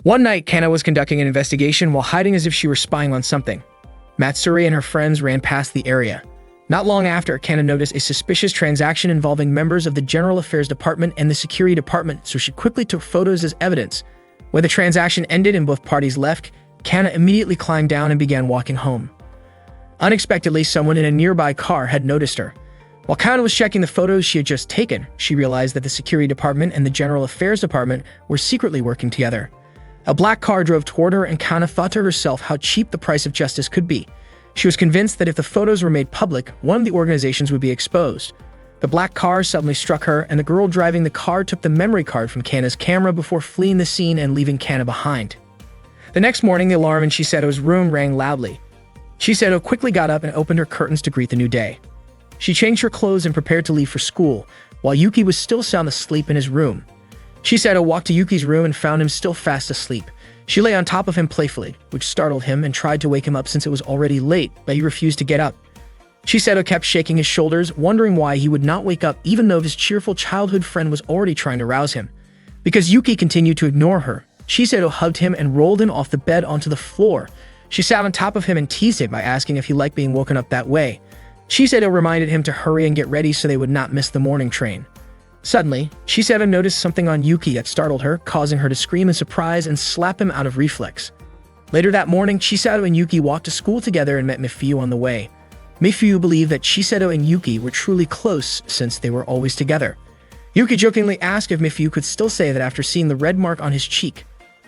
One night, Kana was conducting an investigation while hiding as if she were spying on something. Matsuri and her friends ran past the area. Not long after, Kana noticed a suspicious transaction involving members of the General Affairs Department and the Security Department, so she quickly took photos as evidence. When the transaction ended and both parties left, Kana immediately climbed down and began walking home. Unexpectedly, someone in a nearby car had noticed her. While Kana was checking the photos she had just taken, she realized that the Security Department and the General Affairs Department were secretly working together. A black car drove toward her, and Kana thought to herself how cheap the price of justice could be. She was convinced that if the photos were made public, one of the organizations would be exposed. The black car suddenly struck her, and the girl driving the car took the memory card from Kana's camera before fleeing the scene and leaving Kana behind. The next morning, the alarm in Chisado's room rang loudly. Chisado quickly got up and opened her curtains to greet the new day. She changed her clothes and prepared to leave for school, while Yuki was still sound asleep in his room. Chisado walked to Yuki's room and found him still fast asleep. She lay on top of him playfully, which startled him, and tried to wake him up since it was already late, but he refused to get up. Chisado kept shaking his shoulders, wondering why he would not wake up even though his cheerful childhood friend was already trying to rouse him. Because Yuki continued to ignore her, Chisado hugged him and rolled him off the bed onto the floor. She sat on top of him and teased him by asking if he liked being woken up that way. Chisado reminded him to hurry and get ready so they would not miss the morning train. Suddenly, Chisado noticed something on Yuki that startled her, causing her to scream in surprise and slap him out of reflex. Later that morning, Chisado and Yuki walked to school together and met Mifuyu on the way. Mifuyu believed that Chisado and Yuki were truly close since they were always together. Yuki jokingly asked if Mifuyu could still say that after seeing the red mark on his cheek.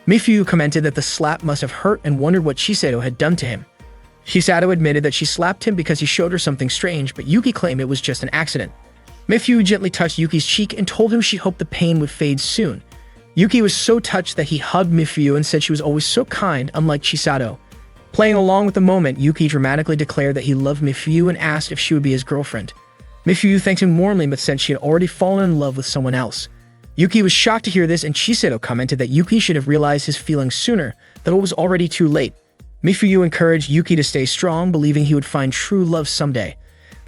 Mifuyu commented that the slap must have hurt and wondered what Chisado had done to him. Chisado admitted that she slapped him because he showed her something strange, but Yuki claimed it was just an accident. Mifuyu gently touched Yuki's cheek and told him she hoped the pain would fade soon. Yuki was so touched that he hugged Mifuyu and said she was always so kind, unlike Chisado. Playing along with the moment, Yuki dramatically declared that he loved Mifuyu and asked if she would be his girlfriend. Mifuyu thanked him warmly but said she had already fallen in love with someone else. Yuki was shocked to hear this, and Chisado commented that Yuki should have realized his feelings sooner, that it was already too late. Mifuyu encouraged Yuki to stay strong, believing he would find true love someday.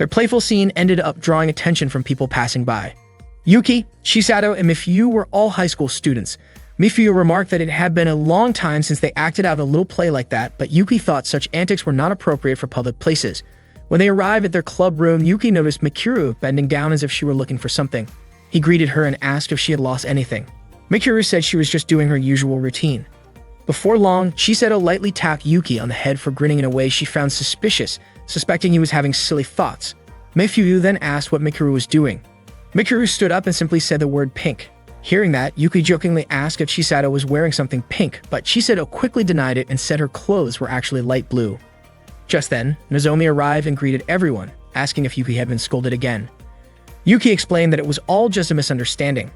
Their playful scene ended up drawing attention from people passing by. Yuki, Chisado, and Mifuyu were all high school students. Mifuyu remarked that it had been a long time since they acted out a little play like that, but Yuki thought such antics were not appropriate for public places. When they arrived at their club room, Yuki noticed Mikuru bending down as if she were looking for something. He greeted her and asked if she had lost anything. Mikuru said she was just doing her usual routine. Before long, Chisado lightly tapped Yuki on the head for grinning in a way she found suspicious, suspecting he was having silly thoughts. Mifuyu then asked what Mikuru was doing. Mikuru stood up and simply said the word pink. Hearing that, Yuki jokingly asked if Chisado was wearing something pink, but Chisado quickly denied it and said her clothes were actually light blue. Just then, Nozomi arrived and greeted everyone, asking if Yuki had been scolded again. Yuki explained that it was all just a misunderstanding.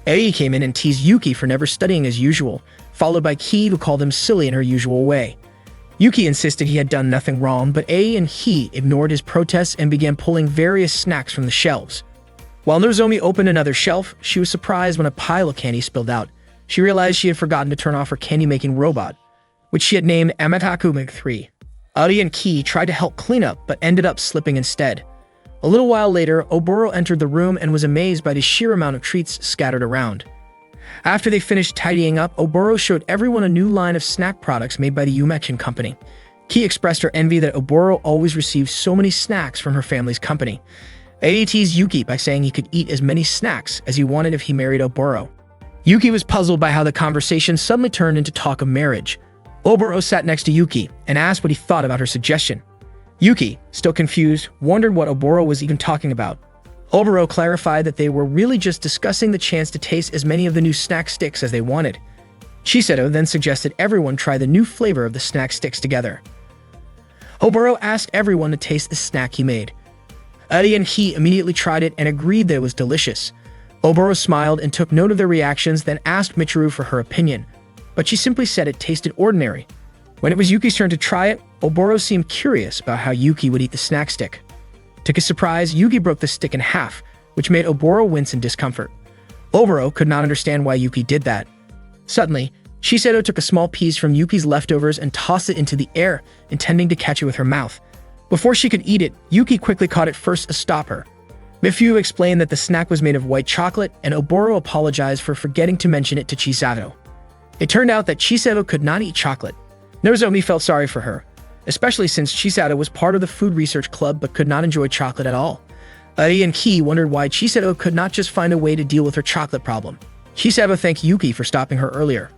Ei came in and teased Yuki for never studying as usual, followed by Ki, who called him silly in her usual way. Yuki insisted he had done nothing wrong, but Ei and he ignored his protests and began pulling various snacks from the shelves. While Nozomi opened another shelf, she was surprised when a pile of candy spilled out. She realized she had forgotten to turn off her candy-making robot, which she had named Amataku Mig-3. Ari and Ki tried to help clean up, but ended up slipping instead. A little while later, Oboro entered the room and was amazed by the sheer amount of treats scattered around. After they finished tidying up, Oboro showed everyone a new line of snack products made by the Umechin company. Ki expressed her envy that Oboro always received so many snacks from her family's company. Ei teased Yuki by saying he could eat as many snacks as he wanted if he married Oboro. Yuki was puzzled by how the conversation suddenly turned into talk of marriage. Oboro sat next to Yuki and asked what he thought about her suggestion. Yuki, still confused, wondered what Oboro was even talking about. Oboro clarified that they were really just discussing the chance to taste as many of the new snack sticks as they wanted. Chisado then suggested everyone try the new flavor of the snack sticks together. Oboro asked everyone to taste the snack he made. Ari and he immediately tried it and agreed that it was delicious. Oboro smiled and took note of their reactions, then asked Michiru for her opinion, but she simply said it tasted ordinary. When it was Yuki's turn to try it, Oboro seemed curious about how Yuki would eat the snack stick. To his surprise, Yuki broke the stick in half, which made Oboro wince in discomfort. Oboro could not understand why Yuki did that. Suddenly, Chisado took a small piece from Yuki's leftovers and tossed it into the air, intending to catch it with her mouth. Before she could eat it, Yuki quickly caught it first to stop her. Mifuyu explained that the snack was made of white chocolate, and Oboro apologized for forgetting to mention it to Chisado. It turned out that Chisato could not eat chocolate. Nozomi felt sorry for her, especially since Chisato was part of the food research club but could not enjoy chocolate at all. Adi and Ki wondered why Chisato could not just find a way to deal with her chocolate problem. Chisato thanked Yuki for stopping her earlier.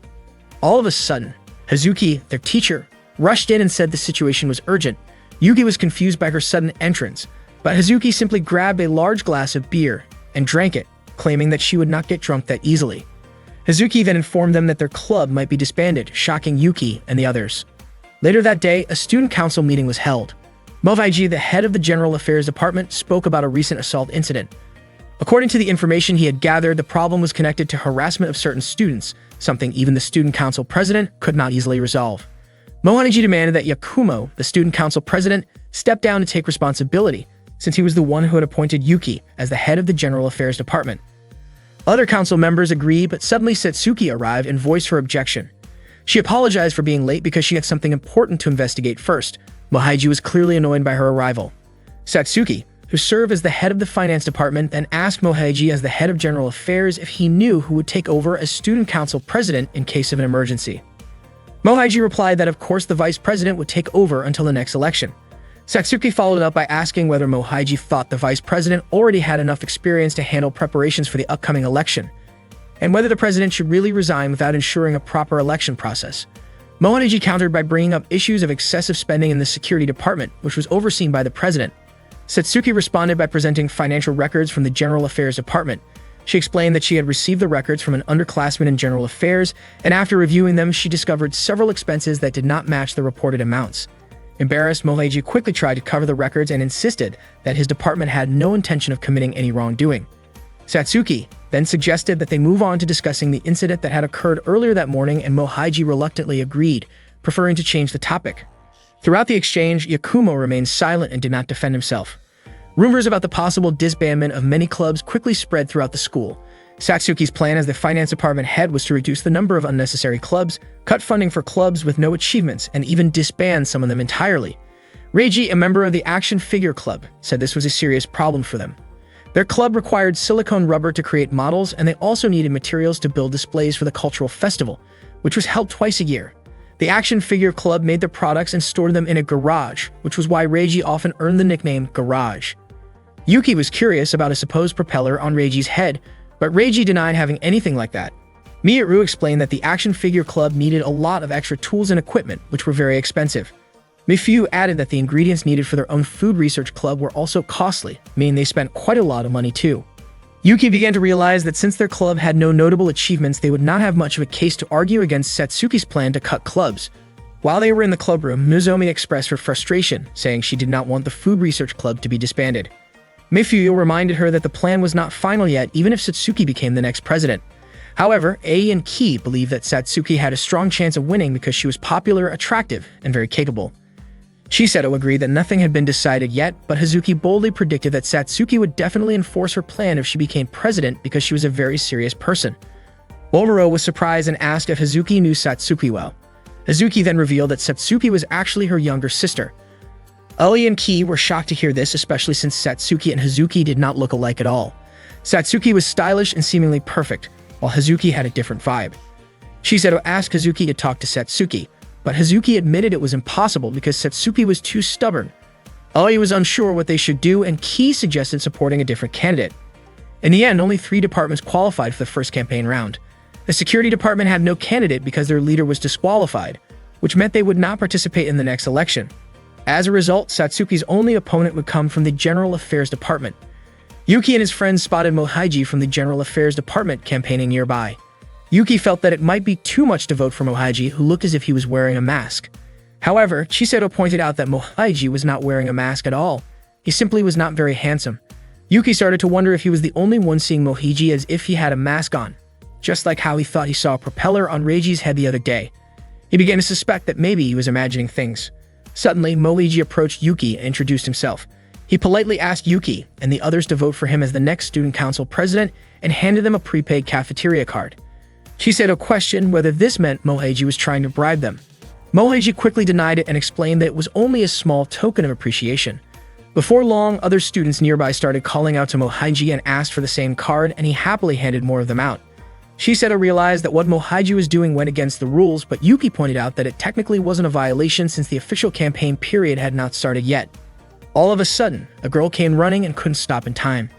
All of a sudden, Hazuki, their teacher, rushed in and said the situation was urgent. Yuki was confused by her sudden entrance, but Hazuki simply grabbed a large glass of beer and drank it, claiming that she would not get drunk that easily. Hazuki then informed them that their club might be disbanded, shocking Yuki and the others. Later that day, a student council meeting was held. Mohaiji, the head of the General Affairs Department, spoke about a recent assault incident. According to the information he had gathered, the problem was connected to harassment of certain students, something even the student council president could not easily resolve. Mohaiji demanded that Yakumo, the student council president, step down and take responsibility, since he was the one who had appointed Yuki as the head of the General Affairs Department. Other council members agreed, but suddenly Satsuki arrived and voiced her objection. She apologized for being late because she had something important to investigate first. Mohaiji was clearly annoyed by her arrival. Satsuki, who served as the head of the finance department, then asked Mohaiji as the head of general affairs if he knew who would take over as student council president in case of an emergency. Mohaiji replied that of course the vice president would take over until the next election. Satsuki followed up by asking whether Mohaiji thought the vice president already had enough experience to handle preparations for the upcoming election, and whether the president should really resign without ensuring a proper election process. Mohaiji countered by bringing up issues of excessive spending in the security department, which was overseen by the president. Satsuki responded by presenting financial records from the General Affairs Department. She explained that she had received the records from an underclassman in General Affairs, and after reviewing them, she discovered several expenses that did not match the reported amounts. Embarrassed, Mohaiji quickly tried to cover the records and insisted that his department had no intention of committing any wrongdoing. Satsuki then suggested that they move on to discussing the incident that had occurred earlier that morning, and Mohaiji reluctantly agreed, preferring to change the topic. Throughout the exchange, Yakumo remained silent and did not defend himself. Rumors about the possible disbandment of many clubs quickly spread throughout the school. Satsuki's plan as the finance department head was to reduce the number of unnecessary clubs, cut funding for clubs with no achievements, and even disband some of them entirely. Reiji, a member of the Action Figure Club, said this was a serious problem for them. Their club required silicone rubber to create models, and they also needed materials to build displays for the cultural festival, which was held twice a year. The Action Figure Club made their products and stored them in a garage, which was why Reiji often earned the nickname Garage. Yuki was curious about a supposed propeller on Reiji's head, but Reiji denied having anything like that. Miyaru explained that the Action Figure Club needed a lot of extra tools and equipment, which were very expensive. Mifu added that the ingredients needed for their own food research club were also costly, meaning they spent quite a lot of money too. Yuki began to realize that since their club had no notable achievements, they would not have much of a case to argue against Satsuki's plan to cut clubs. While they were in the clubroom, Nozomi expressed her frustration, saying she did not want the food research club to be disbanded. Mifuyo reminded her that the plan was not final yet, even if Satsuki became the next president. However, Ei and Ki believed that Satsuki had a strong chance of winning because she was popular, attractive, and very capable. Chisato agreed that nothing had been decided yet, but Hazuki boldly predicted that Satsuki would definitely enforce her plan if she became president because she was a very serious person. Momoro was surprised and asked if Hazuki knew Satsuki well. Hazuki then revealed that Satsuki was actually her younger sister. Uli and Ki were shocked to hear this, especially since Satsuki and Hazuki did not look alike at all. Satsuki was stylish and seemingly perfect, while Hazuki had a different vibe. Chisato asked Hazuki to talk to Satsuki, but Hazuki admitted it was impossible because Satsuki was too stubborn. Uli was unsure what they should do, and Ki suggested supporting a different candidate. In the end, only 3 departments qualified for the first campaign round. The security department had no candidate because their leader was disqualified, which meant they would not participate in the next election. As a result, Satsuki's only opponent would come from the General Affairs Department. Yuki and his friends spotted Mohaiji from the General Affairs Department campaigning nearby. Yuki felt that it might be too much to vote for Mohaiji, who looked as if he was wearing a mask. However, Chisato pointed out that Mohaiji was not wearing a mask at all. He simply was not very handsome. Yuki started to wonder if he was the only one seeing Mohaiji as if he had a mask on, just like how he thought he saw a propeller on Reiji's head the other day. He began to suspect that maybe he was imagining things. Suddenly, Mohaiji approached Yuki and introduced himself. He politely asked Yuki and the others to vote for him as the next student council president and handed them a prepaid cafeteria card. Chisato questioned whether this meant Mohaiji was trying to bribe them. Mohaiji quickly denied it and explained that it was only a small token of appreciation. Before long, other students nearby started calling out to Mohaiji and asked for the same card, and he happily handed more of them out. Shiseto realized that what Mohaiji was doing went against the rules, but Yuki pointed out that it technically wasn't a violation since the official campaign period had not started yet. All of a sudden, a girl came running and couldn't stop in time.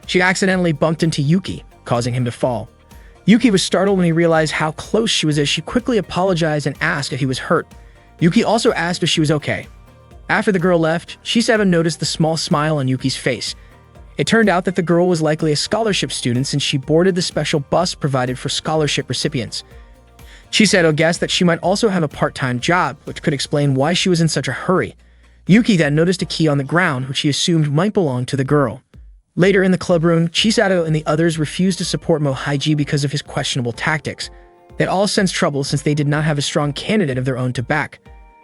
She accidentally bumped into Yuki, causing him to fall. Yuki was startled when he realized how close she was as she quickly apologized and asked if he was hurt. Yuki also asked if she was okay. After the girl left, Shiseto noticed the small smile on Yuki's face. It turned out that the girl was likely a scholarship student since she boarded the special bus provided for scholarship recipients. Shiseto guessed that she might also have a part-time job, which could explain why she was in such a hurry. Yuki then noticed a key on the ground, which he assumed might belong to the girl. Later in the club room, Shiseto and the others refused to support Mohaiji because of his questionable tactics. They had all sensed trouble since they did not have a strong candidate of their own to back.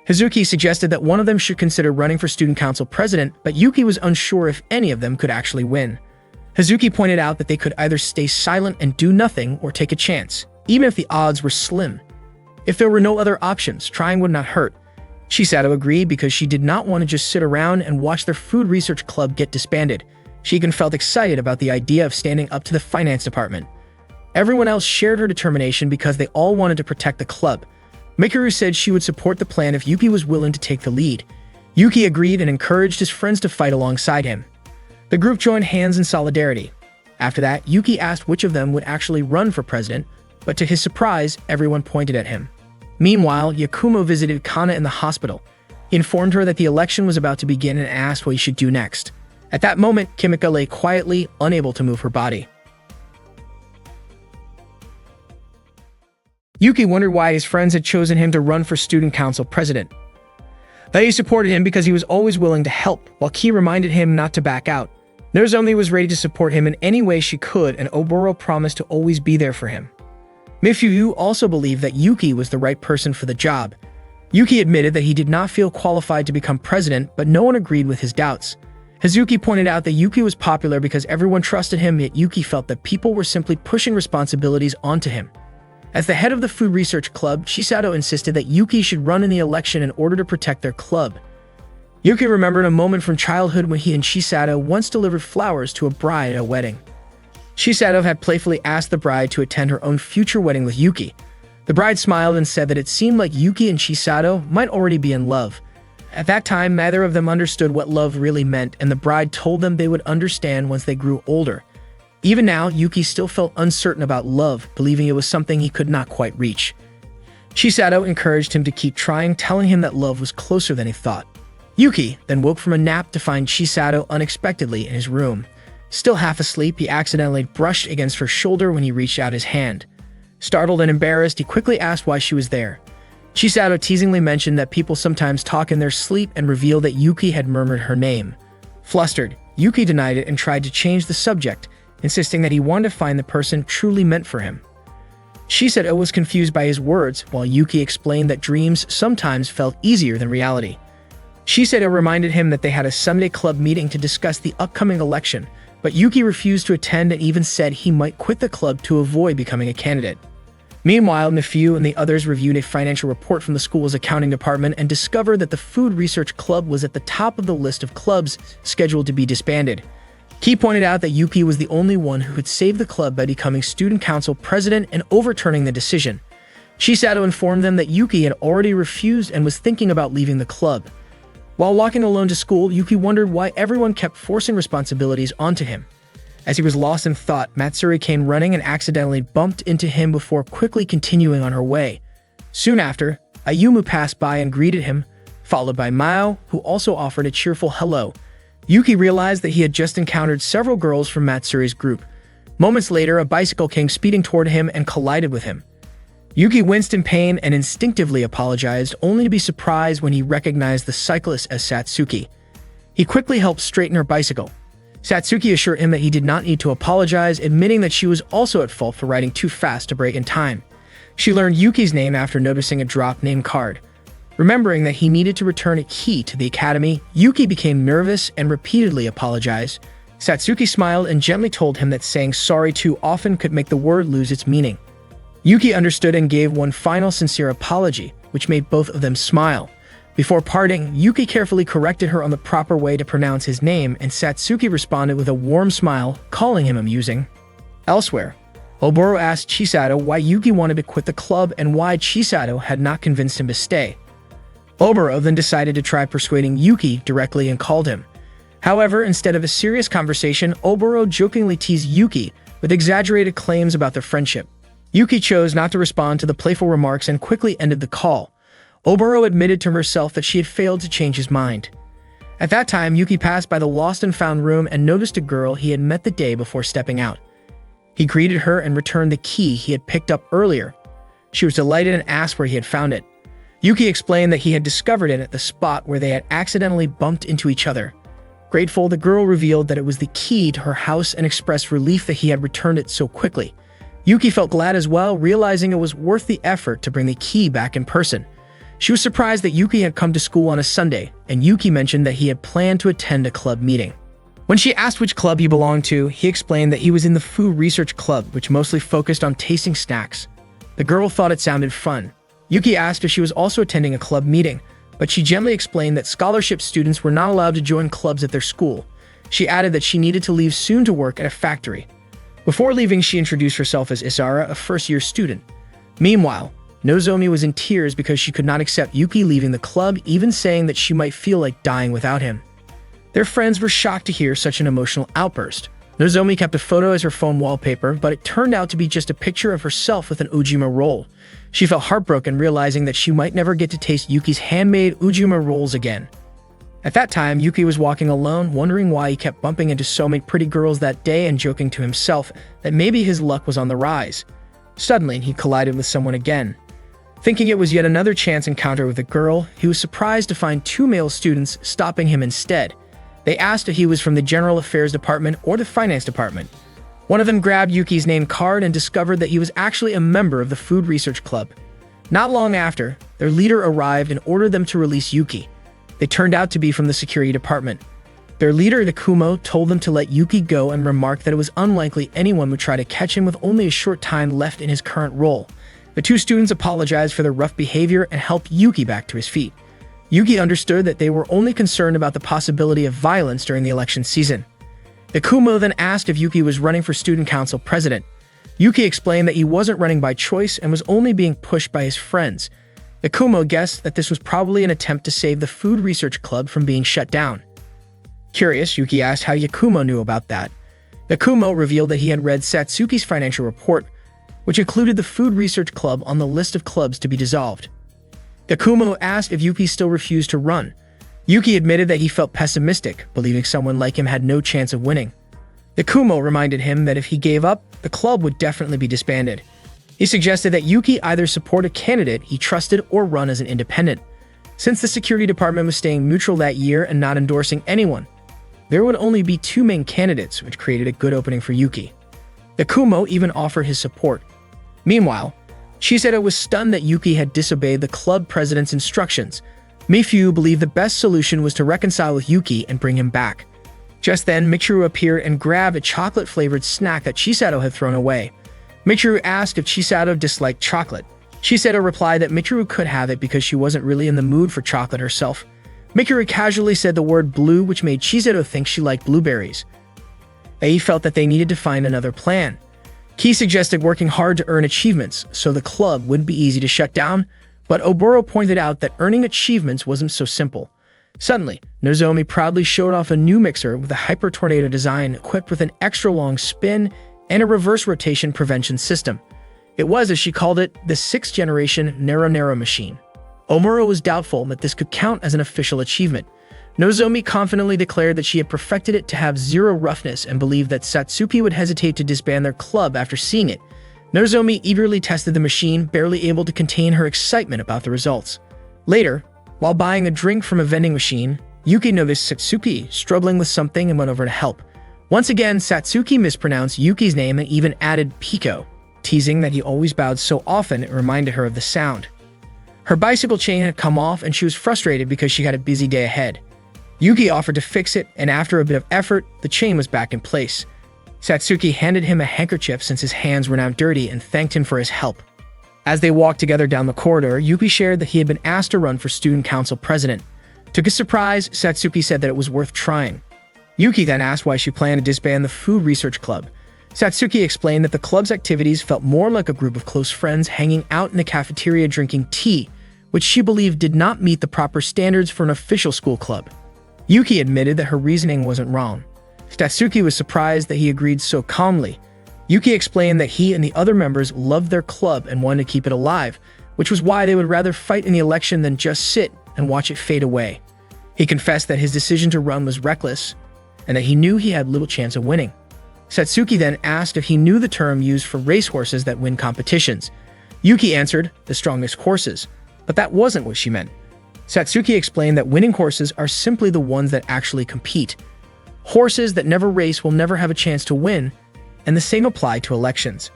Hazuki suggested that one of them should consider running for student council president, but Yuki was unsure if any of them could actually win. Hazuki pointed out that they could either stay silent and do nothing or take a chance, even if the odds were slim. If there were no other options, trying would not hurt. Shiseto agreed because she did not want to just sit around and watch their food research club get disbanded. She even felt excited about the idea of standing up to the finance department. Everyone else shared her determination because they all wanted to protect the club. Mikuru said she would support the plan if Yuki was willing to take the lead. Yuki agreed and encouraged his friends to fight alongside him. The group joined hands in solidarity. After that, Yuki asked which of them would actually run for president, but to his surprise, everyone pointed at him. Meanwhile, Yakumo visited Kana in the hospital. He informed her that the election was about to begin and asked what he should do next. At that moment, Kimika lay quietly, unable to move her body. Yuki wondered why his friends had chosen him to run for student council president. They supported him because he was always willing to help, while Ki reminded him not to back out. Nozomi was ready to support him in any way she could, and Oboro promised to always be there for him. Mifuyu also believed that Yuki was the right person for the job. Yuki admitted that he did not feel qualified to become president, but no one agreed with his doubts. Hazuki pointed out that Yuki was popular because everyone trusted him, yet Yuki felt that people were simply pushing responsibilities onto him. As the head of the food research club, Shiseto insisted that Yuki should run in the election in order to protect their club. Yuki remembered a moment from childhood when he and Shiseto once delivered flowers to a bride at a wedding. Shiseto had playfully asked the bride to attend her own future wedding with Yuki. The bride smiled and said that it seemed like Yuki and Shiseto might already be in love. At that time, neither of them understood what love really meant, and the bride told them they would understand once they grew older. Even now, Yuki still felt uncertain about love, believing it was something he could not quite reach. Shiseto encouraged him to keep trying, telling him that love was closer than he thought. Yuki then woke from a nap to find Shiseto unexpectedly in his room. Still half asleep, he accidentally brushed against her shoulder when he reached out his hand. Startled and embarrassed, he quickly asked why she was there. Shiseto teasingly mentioned that people sometimes talk in their sleep and revealed that Yuki had murmured her name. Flustered, Yuki denied it and tried to change the subject, insisting that he wanted to find the person truly meant for him. Shiseto was confused by his words, while Yuki explained that dreams sometimes felt easier than reality. Shiseto reminded him that they had a Sunday club meeting to discuss the upcoming election, but Yuki refused to attend and even said he might quit the club to avoid becoming a candidate. Meanwhile, Mifuyu and the others reviewed a financial report from the school's accounting department and discovered that the Food Research Club was at the top of the list of clubs scheduled to be disbanded. Ki pointed out that Yuki was the only one who could save the club by becoming student council president and overturning the decision. Shiseto informed them that Yuki had already refused and was thinking about leaving the club. While walking alone to school, Yuki wondered why everyone kept forcing responsibilities onto him. As he was lost in thought, Matsuri came running and accidentally bumped into him before quickly continuing on her way. Soon after, Ayumu passed by and greeted him, followed by Mao, who also offered a cheerful hello. Yuki realized that he had just encountered several girls from Matsuri's group. Moments later, a bicycle came speeding toward him and collided with him. Yuki winced in pain and instinctively apologized, only to be surprised when he recognized the cyclist as Satsuki. He quickly helped straighten her bicycle. Satsuki assured him that he did not need to apologize, admitting that she was also at fault for riding too fast to brake in time. She learned Yuki's name after noticing a dropped name card. Remembering that he needed to return a key to the academy, Yuki became nervous and repeatedly apologized. Satsuki smiled and gently told him that saying sorry too often could make the word lose its meaning. Yuki understood and gave one final sincere apology, which made both of them smile. Before parting, Yuki carefully corrected her on the proper way to pronounce his name, and Satsuki responded with a warm smile, calling him amusing. Elsewhere, Oboro asked Chisato why Yuki wanted to quit the club and why Chisato had not convinced him to stay. Oboro then decided to try persuading Yuki directly and called him. However, instead of a serious conversation, Oboro jokingly teased Yuki with exaggerated claims about their friendship. Yuki chose not to respond to the playful remarks and quickly ended the call. Oboro admitted to herself that she had failed to change his mind. At that time, Yuki passed by the lost and found room and noticed a girl he had met the day before stepping out. He greeted her and returned the key he had picked up earlier. She was delighted and asked where he had found it. Yuki explained that he had discovered it at the spot where they had accidentally bumped into each other. Grateful, the girl revealed that it was the key to her house and expressed relief that he had returned it so quickly. Yuki felt glad as well, realizing it was worth the effort to bring the key back in person. She was surprised that Yuki had come to school on a Sunday, and Yuki mentioned that he had planned to attend a club meeting. When she asked which club he belonged to, he explained that he was in the Food Research Club, which mostly focused on tasting snacks. The girl thought it sounded fun. Yuki asked if she was also attending a club meeting, but she gently explained that scholarship students were not allowed to join clubs at their school. She added that she needed to leave soon to work at a factory. Before leaving, she introduced herself as Isara, a first-year student. Meanwhile, Nozomi was in tears because she could not accept Yuki leaving the club, even saying that she might feel like dying without him. Their friends were shocked to hear such an emotional outburst. Nozomi kept a photo as her phone wallpaper, but it turned out to be just a picture of herself with an ujima roll. She felt heartbroken, realizing that she might never get to taste Yuki's handmade ujima rolls again. At that time, Yuki was walking alone, wondering why he kept bumping into so many pretty girls that day and joking to himself that maybe his luck was on the rise. Suddenly, he collided with someone again. Thinking it was yet another chance encounter with a girl, he was surprised to find two male students stopping him instead. They asked if he was from the General Affairs Department or the Finance Department. One of them grabbed Yuki's name card and discovered that he was actually a member of the Food Research Club. Not long after, their leader arrived and ordered them to release Yuki. They turned out to be from the security department. Their leader, Takumo, told them to let Yuki go and remarked that it was unlikely anyone would try to catch him with only a short time left in his current role. The two students apologized for their rough behavior and helped Yuki back to his feet. Yuki understood that they were only concerned about the possibility of violence during the election season. Takumo then asked if Yuki was running for student council president. Yuki explained that he wasn't running by choice and was only being pushed by his friends. Takumo guessed that this was probably an attempt to save the Food Research Club from being shut down. Curious, Yuki asked how Yakumo knew about that. Takumo revealed that he had read Satsuki's financial report, which included the Food Research Club on the list of clubs to be dissolved. Takumo asked if Yuki still refused to run. Yuki admitted that he felt pessimistic, believing someone like him had no chance of winning. Takumo reminded him that if he gave up, the club would definitely be disbanded. He suggested that Yuki either support a candidate he trusted or run as an independent. Since the security department was staying neutral that year and not endorsing anyone, there would only be two main candidates, which created a good opening for Yuki. Takumo even offered his support. Meanwhile, Chisato was stunned that Yuki had disobeyed the club president's instructions. Mifu believed the best solution was to reconcile with Yuki and bring him back. Just then, Michiru appeared and grabbed a chocolate-flavored snack that Chisato had thrown away. Michiru asked if Chisato disliked chocolate. Chisato replied that Michiru could have it because she wasn't really in the mood for chocolate herself. Michiru casually said the word blue, which made Chisato think she liked blueberries. He felt that they needed to find another plan. Ki suggested working hard to earn achievements, so the club wouldn't be easy to shut down, but Oboro pointed out that earning achievements wasn't so simple. Suddenly, Nozomi proudly showed off a new mixer with a Hyper Tornado design equipped with an extra-long spin and a reverse rotation prevention system. It was, as she called it, the 6th-generation Nero machine. Omura was doubtful that this could count as an official achievement. Nozomi confidently declared that she had perfected it to have zero roughness and believed that Satsuki would hesitate to disband their club after seeing it. Nozomi eagerly tested the machine, barely able to contain her excitement about the results. Later, while buying a drink from a vending machine, Yuki noticed Satsuki struggling with something and went over to help. Once again, Satsuki mispronounced Yuki's name and even added Pico, teasing that he always bowed so often it reminded her of the sound. Her bicycle chain had come off and she was frustrated because she had a busy day ahead. Yuki offered to fix it, and after a bit of effort, the chain was back in place. Satsuki handed him a handkerchief since his hands were now dirty and thanked him for his help. As they walked together down the corridor, Yuki shared that he had been asked to run for student council president. To his surprise, Satsuki said that it was worth trying. Yuki then asked why she planned to disband the Food Research Club. Satsuki explained that the club's activities felt more like a group of close friends hanging out in the cafeteria drinking tea, which she believed did not meet the proper standards for an official school club. Yuki admitted that her reasoning wasn't wrong. Satsuki was surprised that he agreed so calmly. Yuki explained that he and the other members loved their club and wanted to keep it alive, which was why they would rather fight in the election than just sit and watch it fade away. He confessed that his decision to run was reckless and that he knew he had little chance of winning. Satsuki then asked if he knew the term used for racehorses that win competitions. Yuki answered, the strongest horses, but that wasn't what she meant. Satsuki explained that winning horses are simply the ones that actually compete. Horses that never race will never have a chance to win, and the same applied to elections.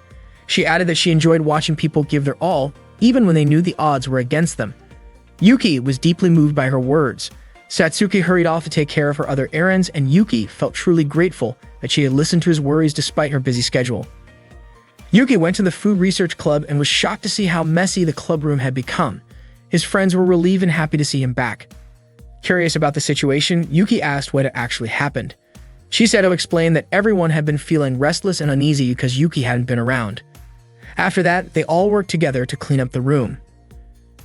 She added that she enjoyed watching people give their all, even when they knew the odds were against them. Yuki was deeply moved by her words. Satsuki hurried off to take care of her other errands, and Yuki felt truly grateful that she had listened to his worries despite her busy schedule. Yuki went to the food research club and was shocked to see how messy the club room had become. His friends were relieved and happy to see him back. Curious about the situation, Yuki asked what had actually happened. Shiseto explained that everyone had been feeling restless and uneasy because Yuki hadn't been around. After that, they all worked together to clean up the room.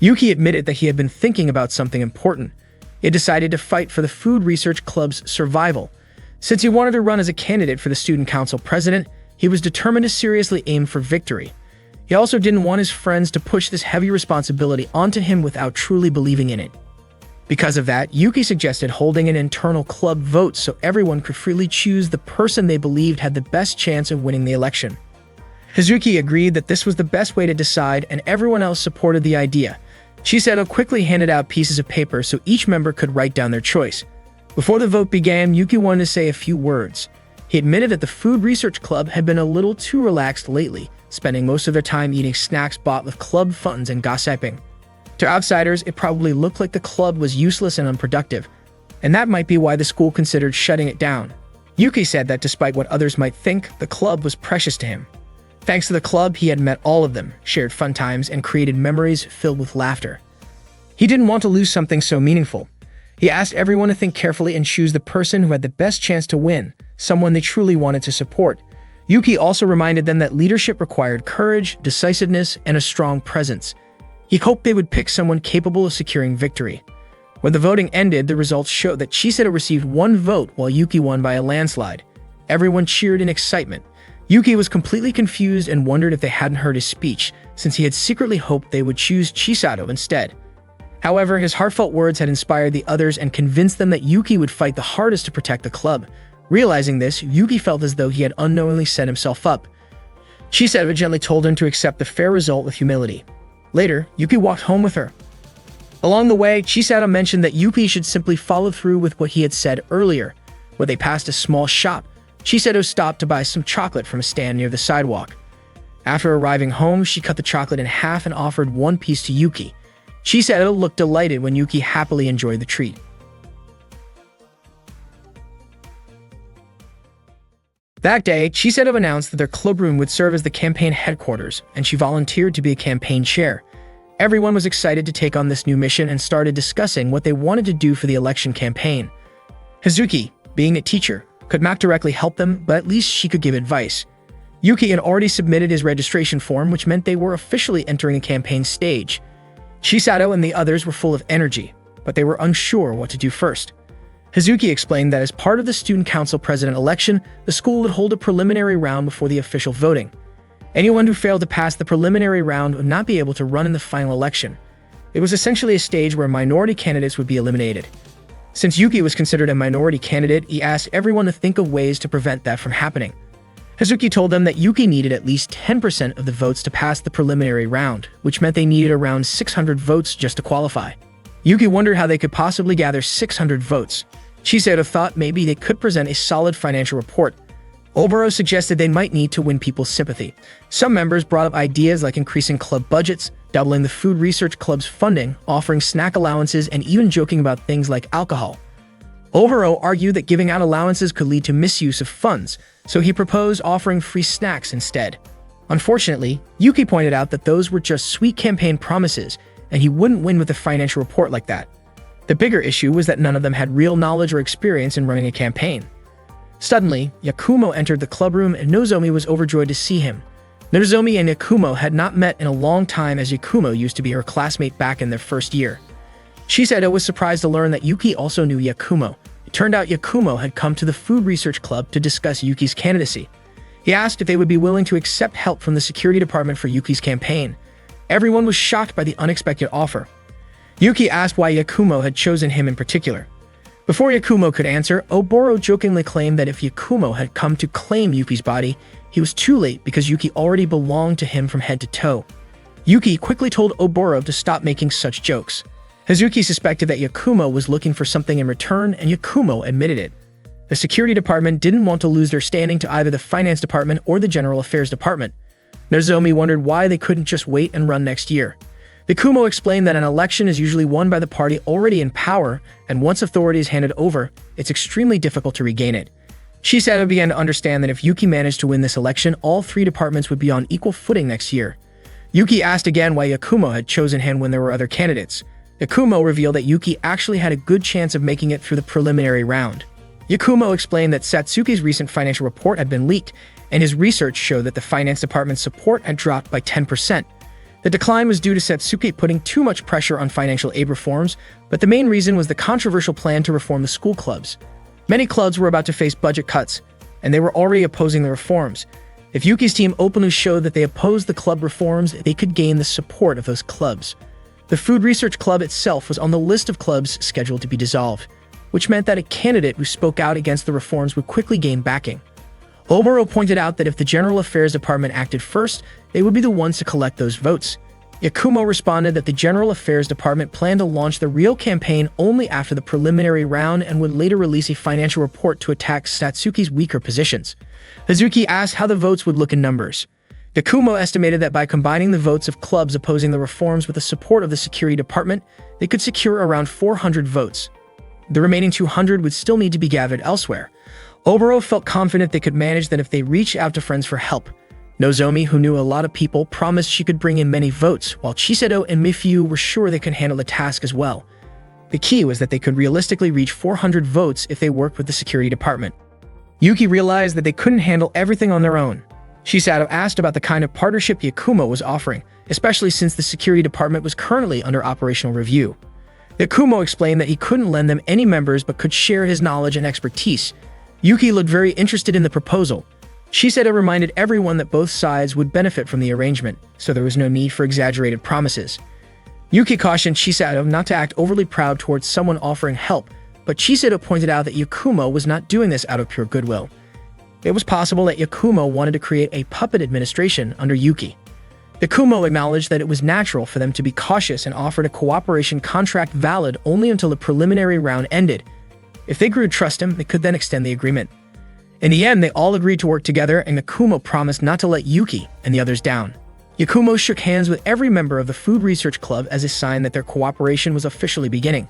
Yuki admitted that he had been thinking about something important. He had decided to fight for the Food Research Club's survival. Since he wanted to run as a candidate for the Student Council president, he was determined to seriously aim for victory. He also didn't want his friends to push this heavy responsibility onto him without truly believing in it. Because of that, Yuki suggested holding an internal club vote so everyone could freely choose the person they believed had the best chance of winning the election. Hazuki agreed that this was the best way to decide, and everyone else supported the idea. Shiseto quickly handed out pieces of paper so each member could write down their choice. Before the vote began, Yuki wanted to say a few words. He admitted that the Food Research Club had been a little too relaxed lately, spending most of their time eating snacks bought with club funds and gossiping. To outsiders, it probably looked like the club was useless and unproductive, and that might be why the school considered shutting it down. Yuki said that despite what others might think, the club was precious to him. Thanks to the club, he had met all of them, shared fun times, and created memories filled with laughter. He didn't want to lose something so meaningful. He asked everyone to think carefully and choose the person who had the best chance to win, someone they truly wanted to support. Yuki also reminded them that leadership required courage, decisiveness, and a strong presence. He hoped they would pick someone capable of securing victory. When the voting ended, the results showed that Shiseto received 1 vote while Yuki won by a landslide. Everyone cheered in excitement. Yuki was completely confused and wondered if they hadn't heard his speech, since he had secretly hoped they would choose Shiseto instead. However, his heartfelt words had inspired the others and convinced them that Yuki would fight the hardest to protect the club. Realizing this, Yuki felt as though he had unknowingly set himself up. Shiseto gently told him to accept the fair result with humility. Later, Yuki walked home with her. Along the way, Shiseto mentioned that Yuki should simply follow through with what he had said earlier. When they passed a small shop, Shiseto stopped to buy some chocolate from a stand near the sidewalk. After arriving home, she cut the chocolate in half and offered 1 piece to Yuki. Shiseto looked delighted when Yuki happily enjoyed the treat. That day, Shiseto announced that their club room would serve as the campaign headquarters, and she volunteered to be a campaign chair. Everyone was excited to take on this new mission and started discussing what they wanted to do for the election campaign. Hazuki, being a teacher, could not directly help them, but at least she could give advice. Yuki had already submitted his registration form, which meant they were officially entering the campaign stage. Shiseto and the others were full of energy, but they were unsure what to do first. Hazuki explained that as part of the Student Council president election, the school would hold a preliminary round before the official voting. Anyone who failed to pass the preliminary round would not be able to run in the final election. It was essentially a stage where minority candidates would be eliminated. Since Yuki was considered a minority candidate, he asked everyone to think of ways to prevent that from happening. Hazuki told them that Yuki needed at least 10% of the votes to pass the preliminary round, which meant they needed around 600 votes just to qualify. Yuki wondered how they could possibly gather 600 votes. Shiseto thought maybe they could present a solid financial report. Oboro suggested they might need to win people's sympathy. Some members brought up ideas like increasing club budgets, doubling the Food Research Club's funding, offering snack allowances, and even joking about things like alcohol. Oboro argued that giving out allowances could lead to misuse of funds, so he proposed offering free snacks instead. Unfortunately, Yuki pointed out that those were just sweet campaign promises, and he wouldn't win with a financial report like that. The bigger issue was that none of them had real knowledge or experience in running a campaign. Suddenly, Yakumo entered the clubroom and Nozomi was overjoyed to see him. Nozomi and Yakumo had not met in a long time, as Yakumo used to be her classmate back in their first year. Shiseto was surprised to learn that Yuki also knew Yakumo. It turned out Yakumo had come to the Food Research Club to discuss Yuki's candidacy. He asked if they would be willing to accept help from the security department for Yuki's campaign. Everyone was shocked by the unexpected offer. Yuki asked why Yakumo had chosen him in particular. Before Yakumo could answer, Oboro jokingly claimed that if Yakumo had come to claim Yuki's body, he was too late because Yuki already belonged to him from head to toe. Yuki quickly told Oboro to stop making such jokes. Hazuki suspected that Yakumo was looking for something in return, and Yakumo admitted it. The security department didn't want to lose their standing to either the finance department or the general affairs department. Nozomi wondered why they couldn't just wait and run next year. Yakumo explained that an election is usually won by the party already in power, and once authority is handed over, it's extremely difficult to regain it. Shiseto began to understand that if Yuki managed to win this election, all three departments would be on equal footing next year. Yuki asked again why Yakumo had chosen him when there were other candidates. Yakumo revealed that Yuki actually had a good chance of making it through the preliminary round. Yakumo explained that Satsuki's recent financial report had been leaked, and his research showed that the finance department's support had dropped by 10%. The decline was due to Satsuki putting too much pressure on financial aid reforms, but the main reason was the controversial plan to reform the school clubs. Many clubs were about to face budget cuts, and they were already opposing the reforms. If Yuki's team openly showed that they opposed the club reforms, they could gain the support of those clubs. The Food Research Club itself was on the list of clubs scheduled to be dissolved, which meant that a candidate who spoke out against the reforms would quickly gain backing. Oboro pointed out that if the General Affairs Department acted first, they would be the ones to collect those votes. Yakumo responded that the General Affairs Department planned to launch the real campaign only after the preliminary round and would later release a financial report to attack Satsuki's weaker positions. Hazuki asked how the votes would look in numbers. Yakumo estimated that by combining the votes of clubs opposing the reforms with the support of the security department, they could secure around 400 votes. The remaining 200 would still need to be gathered elsewhere. Oboro felt confident they could manage that if they reached out to friends for help. Nozomi, who knew a lot of people, promised she could bring in many votes, while Chiseto and Mifyu were sure they could handle the task as well. The key was that they could realistically reach 400 votes if they worked with the security department. Yuki realized that they couldn't handle everything on their own. Chisato asked about the kind of partnership Yakumo was offering, especially since the security department was currently under operational review. Yakumo explained that he couldn't lend them any members but could share his knowledge and expertise. Yuki looked very interested in the proposal. Shiseto reminded everyone that both sides would benefit from the arrangement, so there was no need for exaggerated promises. Yuki cautioned Shiseto not to act overly proud towards someone offering help, but Shiseto pointed out that Yakumo was not doing this out of pure goodwill. It was possible that Yakumo wanted to create a puppet administration under Yuki. Yakumo acknowledged that it was natural for them to be cautious and offered a cooperation contract valid only until the preliminary round ended. If they grew to trust him, they could then extend the agreement. In the end, they all agreed to work together, and Yakumo promised not to let Yuki and the others down. Yakumo shook hands with every member of the Food Research Club as a sign that their cooperation was officially beginning.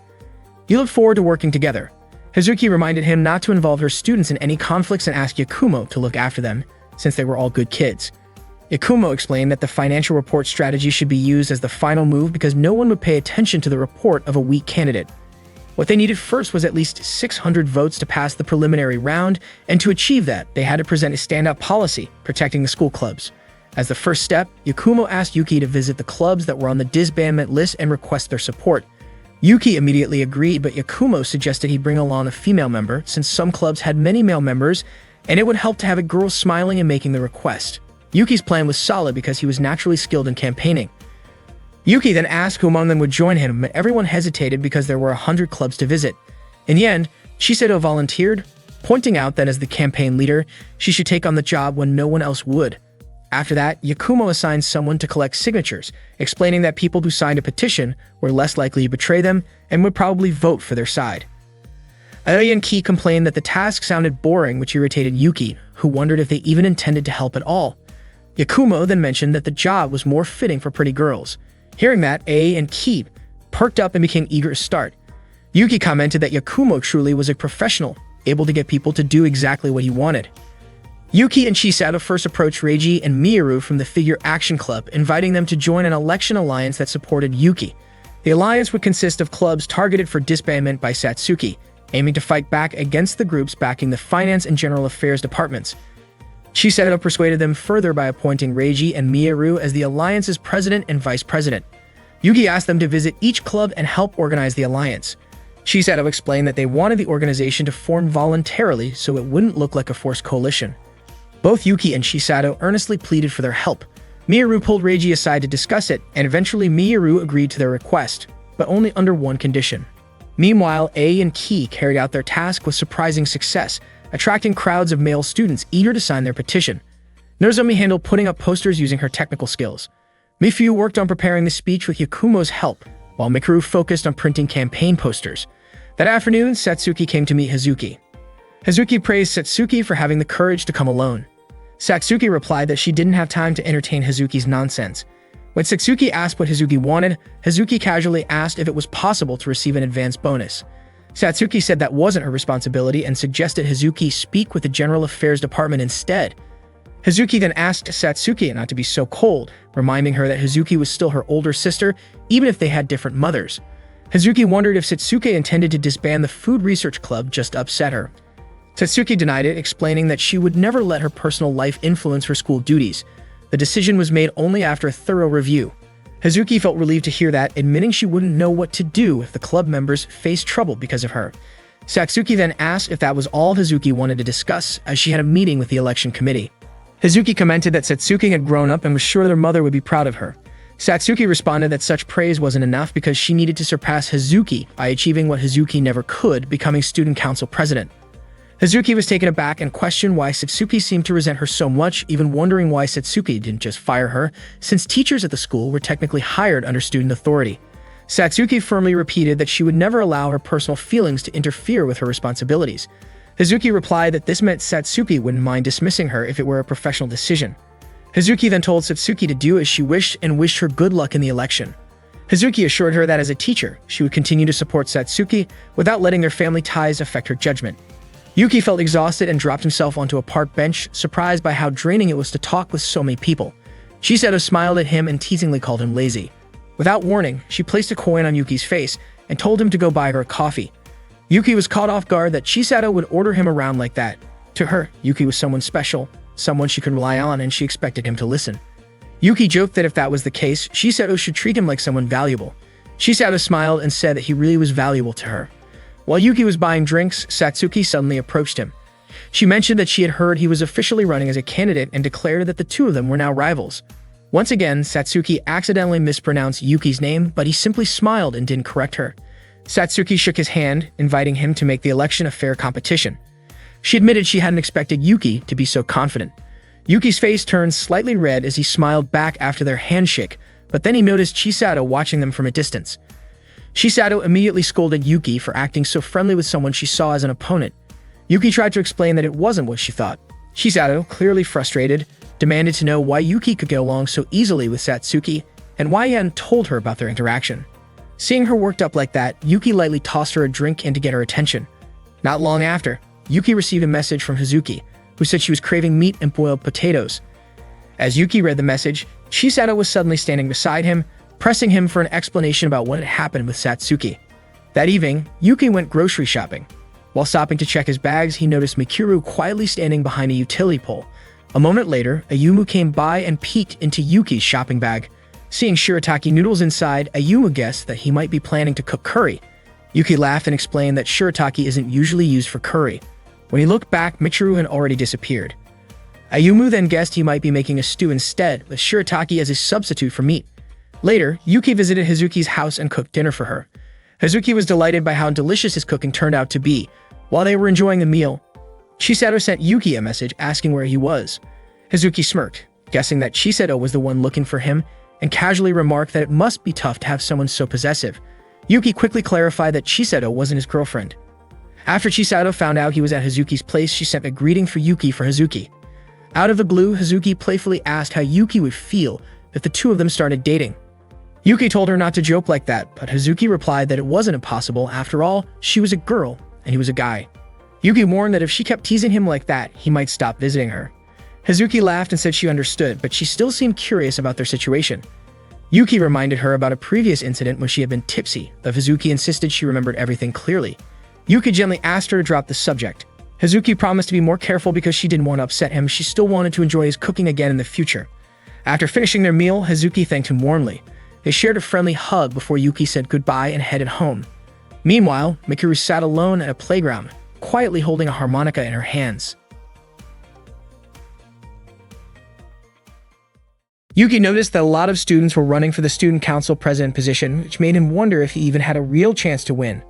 "You look forward to working together." Hazuki reminded him not to involve her students in any conflicts and asked Yakumo to look after them, since they were all good kids. Yakumo explained that the financial report strategy should be used as the final move because no one would pay attention to the report of a weak candidate. What they needed first was at least 600 votes to pass the preliminary round, and to achieve that, they had to present a standout policy protecting the school clubs. As the first step, Yakumo asked Yuki to visit the clubs that were on the disbandment list and request their support. Yuki immediately agreed, but Yakumo suggested he bring along a female member since some clubs had many male members, and it would help to have a girl smiling and making the request. Yuki's plan was solid because he was naturally skilled in campaigning. Yuki then asked who among them would join him, but everyone hesitated because there were 100 clubs to visit. In the end, Shiseto volunteered, pointing out that as the campaign leader, she should take on the job when no one else would. After that, Yakumo assigned someone to collect signatures, explaining that people who signed a petition were less likely to betray them and would probably vote for their side. Aoi and Ki complained that the task sounded boring, which irritated Yuki, who wondered if they even intended to help at all. Yakumo then mentioned that the job was more fitting for pretty girls. Hearing that, Aoi and Ki perked up and became eager to start. Yuki commented that Yakumo truly was a professional, able to get people to do exactly what he wanted. Yuki and Chisato first approached Reiji and Miyaru from the Figure Action Club, inviting them to join an election alliance that supported Yuki. The alliance would consist of clubs targeted for disbandment by Satsuki, aiming to fight back against the groups backing the finance and general affairs departments. Chisato persuaded them further by appointing Reiji and Miyaru as the alliance's president and vice president. Yuki asked them to visit each club and help organize the alliance. Chisato explained that they wanted the organization to form voluntarily so it wouldn't look like a forced coalition. Both Yuki and Chisato earnestly pleaded for their help. Miyaru pulled Reiji aside to discuss it, and eventually Miyaru agreed to their request, but only under one condition. Meanwhile, A and Ki carried out their task with surprising success, attracting crowds of male students eager to sign their petition. Nozomi handled putting up posters using her technical skills. Mifu worked on preparing the speech with Yakumo's help, while Mikuru focused on printing campaign posters. That afternoon, Satsuki came to meet Hazuki. Hazuki praised Satsuki for having the courage to come alone. Satsuki replied that she didn't have time to entertain Hazuki's nonsense. When Satsuki asked what Hazuki wanted, Hazuki casually asked if it was possible to receive an advance bonus. Satsuki said that wasn't her responsibility and suggested Hazuki speak with the General Affairs Department instead. Hazuki then asked Satsuki not to be so cold, reminding her that Hazuki was still her older sister, even if they had different mothers. Hazuki wondered if Satsuki intended to disband the Food Research Club just to upset her. Satsuki denied it, explaining that she would never let her personal life influence her school duties. The decision was made only after a thorough review. Hazuki felt relieved to hear that, admitting she wouldn't know what to do if the club members faced trouble because of her. Satsuki then asked if that was all Hazuki wanted to discuss, as she had a meeting with the election committee. Hazuki commented that Satsuki had grown up and was sure their mother would be proud of her. Satsuki responded that such praise wasn't enough because she needed to surpass Hazuki by achieving what Hazuki never could, becoming student council president. Hazuki was taken aback and questioned why Satsuki seemed to resent her so much, even wondering why Satsuki didn't just fire her, since teachers at the school were technically hired under student authority. Satsuki firmly repeated that she would never allow her personal feelings to interfere with her responsibilities. Hazuki replied that this meant Satsuki wouldn't mind dismissing her if it were a professional decision. Hazuki then told Satsuki to do as she wished and wished her good luck in the election. Hazuki assured her that as a teacher, she would continue to support Satsuki without letting their family ties affect her judgment. Yuki felt exhausted and dropped himself onto a park bench, surprised by how draining it was to talk with so many people. Chisato smiled at him and teasingly called him lazy. Without warning, she placed a coin on Yuki's face and told him to go buy her a coffee. Yuki was caught off guard that Chisato would order him around like that. To her, Yuki was someone special, someone she could rely on, and she expected him to listen. Yuki joked that if that was the case, Chisato should treat him like someone valuable. Chisato smiled and said that he really was valuable to her. While Yuki was buying drinks, Satsuki suddenly approached him. She mentioned that she had heard he was officially running as a candidate and declared that the two of them were now rivals. Once again, Satsuki accidentally mispronounced Yuki's name, but he simply smiled and didn't correct her. Satsuki shook his hand, inviting him to make the election a fair competition. She admitted she hadn't expected Yuki to be so confident. Yuki's face turned slightly red as he smiled back after their handshake, but then he noticed Chisato watching them from a distance. Chisato immediately scolded Yuki for acting so friendly with someone she saw as an opponent. Yuki tried to explain that it wasn't what she thought. Chisato, clearly frustrated, demanded to know why Yuki could get along so easily with Satsuki and why he hadn't told her about their interaction. Seeing her worked up like that, Yuki lightly tossed her a drink in to get her attention. Not long after, Yuki received a message from Hazuki, who said she was craving meat and boiled potatoes. As Yuki read the message, Chisato was suddenly standing beside him, pressing him for an explanation about what had happened with Satsuki. That evening, Yuki went grocery shopping. While stopping to check his bags, he noticed Mikuru quietly standing behind a utility pole. A moment later, Ayumu came by and peeked into Yuki's shopping bag. Seeing shirataki noodles inside, Ayumu guessed that he might be planning to cook curry. Yuki laughed and explained that shirataki isn't usually used for curry. When he looked back, Mikuru had already disappeared. Ayumu then guessed he might be making a stew instead, with shirataki as a substitute for meat. Later, Yuki visited Hazuki's house and cooked dinner for her. Hazuki was delighted by how delicious his cooking turned out to be. While they were enjoying the meal, Chisato sent Yuki a message asking where he was. Hazuki smirked, guessing that Chisato was the one looking for him, and casually remarked that it must be tough to have someone so possessive. Yuki quickly clarified that Chisato wasn't his girlfriend. After Chisato found out he was at Hazuki's place, she sent a greeting for Yuki for Hazuki. Out of the blue, Hazuki playfully asked how Yuki would feel if the two of them started dating. Yuki told her not to joke like that, but Hazuki replied that it wasn't impossible. After all, she was a girl and he was a guy. Yuki warned that if she kept teasing him like that, he might stop visiting her. Hazuki laughed and said she understood, but she still seemed curious about their situation. Yuki reminded her about a previous incident when she had been tipsy, though Hazuki insisted she remembered everything clearly. Yuki gently asked her to drop the subject. Hazuki promised to be more careful because she didn't want to upset him. She still wanted to enjoy his cooking again in the future. After finishing their meal, Hazuki thanked him warmly. They shared a friendly hug before Yuki said goodbye and headed home. Meanwhile, Mikuru sat alone at a playground, quietly holding a harmonica in her hands. Yuki noticed that a lot of students were running for the student council president position, which made him wonder if he even had a real chance to win.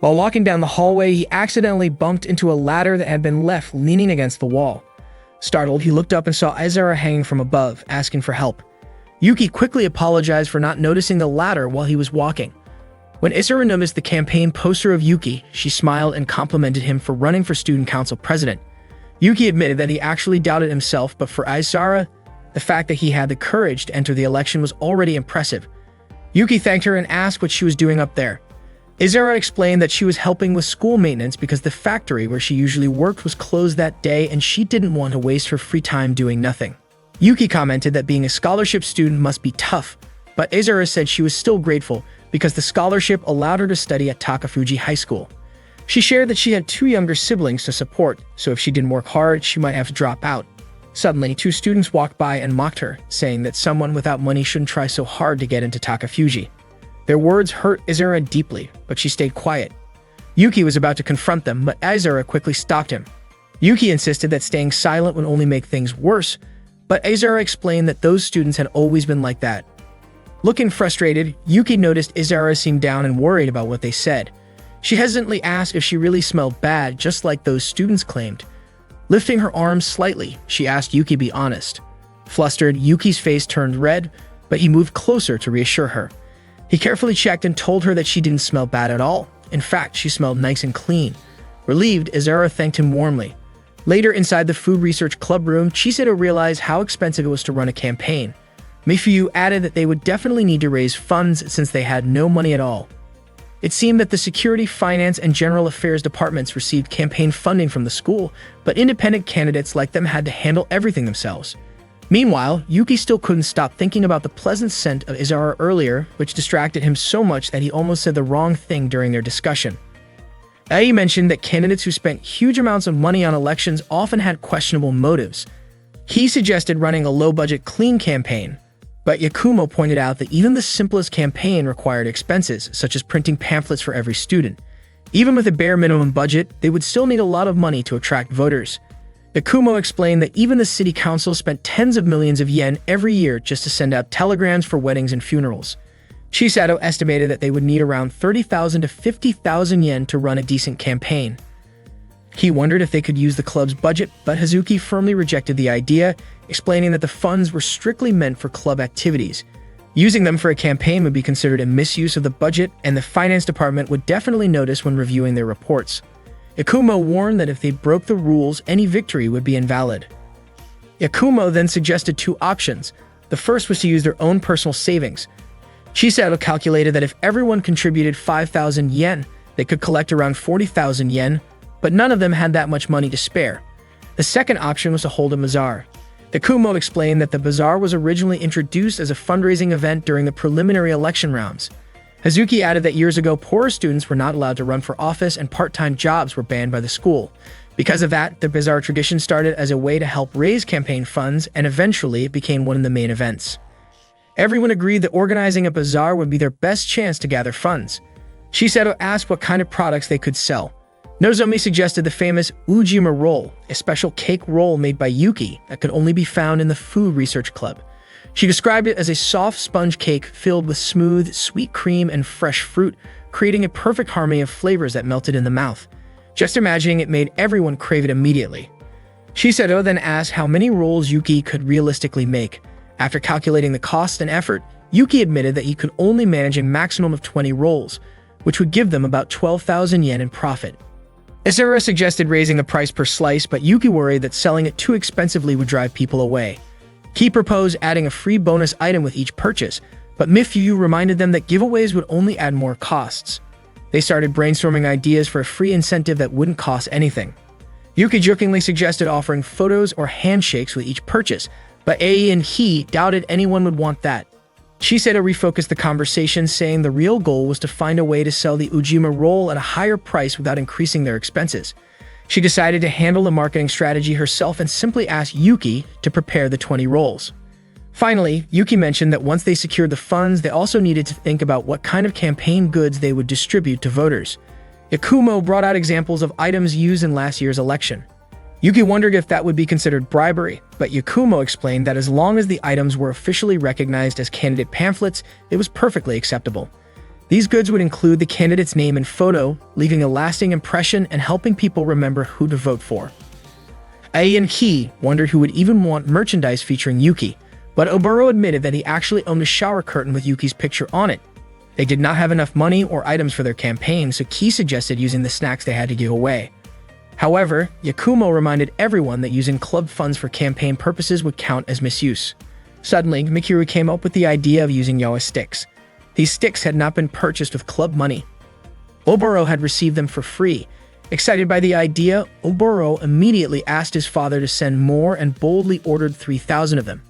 While walking down the hallway, he accidentally bumped into a ladder that had been left leaning against the wall. Startled, he looked up and saw Izara hanging from above, asking for help. Yuki quickly apologized for not noticing the ladder while he was walking. When Izara noticed the campaign poster of Yuki, she smiled and complimented him for running for student council president. Yuki admitted that he actually doubted himself, but for Izara, the fact that he had the courage to enter the election was already impressive. Yuki thanked her and asked what she was doing up there. Izara explained that she was helping with school maintenance because the factory where she usually worked was closed that day and she didn't want to waste her free time doing nothing. Yuki commented that being a scholarship student must be tough, but Izara said she was still grateful because the scholarship allowed her to study at Takafuji High School. She shared that she had 2 younger siblings to support, so if she didn't work hard, she might have to drop out. Suddenly, 2 students walked by and mocked her, saying that someone without money shouldn't try so hard to get into Takafuji. Their words hurt Izara deeply, but she stayed quiet. Yuki was about to confront them, but Izara quickly stopped him. Yuki insisted that staying silent would only make things worse, but Izara explained that those students had always been like that. Looking frustrated, Yuki noticed Izara seemed down and worried about what they said. She hesitantly asked if she really smelled bad, just like those students claimed. Lifting her arms slightly, she asked Yuki to be honest. Flustered, Yuki's face turned red, but he moved closer to reassure her. He carefully checked and told her that she didn't smell bad at all. In fact, she smelled nice and clean. Relieved, Izara thanked him warmly. Later, inside the food research club room, Chisato realized how expensive it was to run a campaign. Mifuyu added that they would definitely need to raise funds since they had no money at all. It seemed that the Security, Finance, and General Affairs departments received campaign funding from the school, but independent candidates like them had to handle everything themselves. Meanwhile, Yuki still couldn't stop thinking about the pleasant scent of Izara earlier, which distracted him so much that he almost said the wrong thing during their discussion. Ai mentioned that candidates who spent huge amounts of money on elections often had questionable motives. He suggested running a low-budget clean campaign, but Yakumo pointed out that even the simplest campaign required expenses, such as printing pamphlets for every student. Even with a bare minimum budget, they would still need a lot of money to attract voters. Yakumo explained that even the city council spent tens of millions of yen every year just to send out telegrams for weddings and funerals. Chisato estimated that they would need around 30,000 to 50,000 yen to run a decent campaign. He wondered if they could use the club's budget, but Hazuki firmly rejected the idea, explaining that the funds were strictly meant for club activities. Using them for a campaign would be considered a misuse of the budget, and the finance department would definitely notice when reviewing their reports. Yakumo warned that if they broke the rules, any victory would be invalid. Yakumo then suggested 2 options. The first was to use their own personal savings. Chisato calculated that if everyone contributed 5,000 yen, they could collect around 40,000 yen, but none of them had that much money to spare. The second option was to hold a bazaar. Yakumo explained that the bazaar was originally introduced as a fundraising event during the preliminary election rounds. Hazuki added that years ago, poorer students were not allowed to run for office and part-time jobs were banned by the school. Because of that, the bazaar tradition started as a way to help raise campaign funds, and eventually it became one of the main events. Everyone agreed that organizing a bazaar would be their best chance to gather funds. Chisato asked what kind of products they could sell. Nozomi suggested the famous Ujima roll, a special cake roll made by Yuki that could only be found in the food research club. She described it as a soft sponge cake filled with smooth, sweet cream and fresh fruit, creating a perfect harmony of flavors that melted in the mouth. Just imagining it made everyone crave it immediately. Chisato then asked how many rolls Yuki could realistically make. After calculating the cost and effort, Yuki admitted that he could only manage a maximum of 20 rolls, which would give them about 12,000 yen in profit. Izara suggested raising the price per slice, but Yuki worried that selling it too expensively would drive people away. He proposed adding a free bonus item with each purchase, but Mifuyu reminded them that giveaways would only add more costs. They started brainstorming ideas for a free incentive that wouldn't cost anything. Yuki jokingly suggested offering photos or handshakes with each purchase, but Ai and he doubted anyone would want that. Chiseto refocused the conversation, saying the real goal was to find a way to sell the Ujima roll at a higher price without increasing their expenses. She decided to handle the marketing strategy herself and simply asked Yuki to prepare the 20 rolls. Finally, Yuki mentioned that once they secured the funds, they also needed to think about what kind of campaign goods they would distribute to voters. Yakumo brought out examples of items used in last year's election. Yuki wondered if that would be considered bribery, but Yakumo explained that as long as the items were officially recognized as candidate pamphlets, it was perfectly acceptable. These goods would include the candidate's name and photo, leaving a lasting impression and helping people remember who to vote for. Ai and Ki wondered who would even want merchandise featuring Yuki, but Oboro admitted that he actually owned a shower curtain with Yuki's picture on it. They did not have enough money or items for their campaign, so Ki suggested using the snacks they had to give away. However, Yakumo reminded everyone that using club funds for campaign purposes would count as misuse. Suddenly, Mikuru came up with the idea of using Yawa sticks. These sticks had not been purchased with club money. Oboro had received them for free. Excited by the idea, Oboro immediately asked his father to send more and boldly ordered 3,000 of them.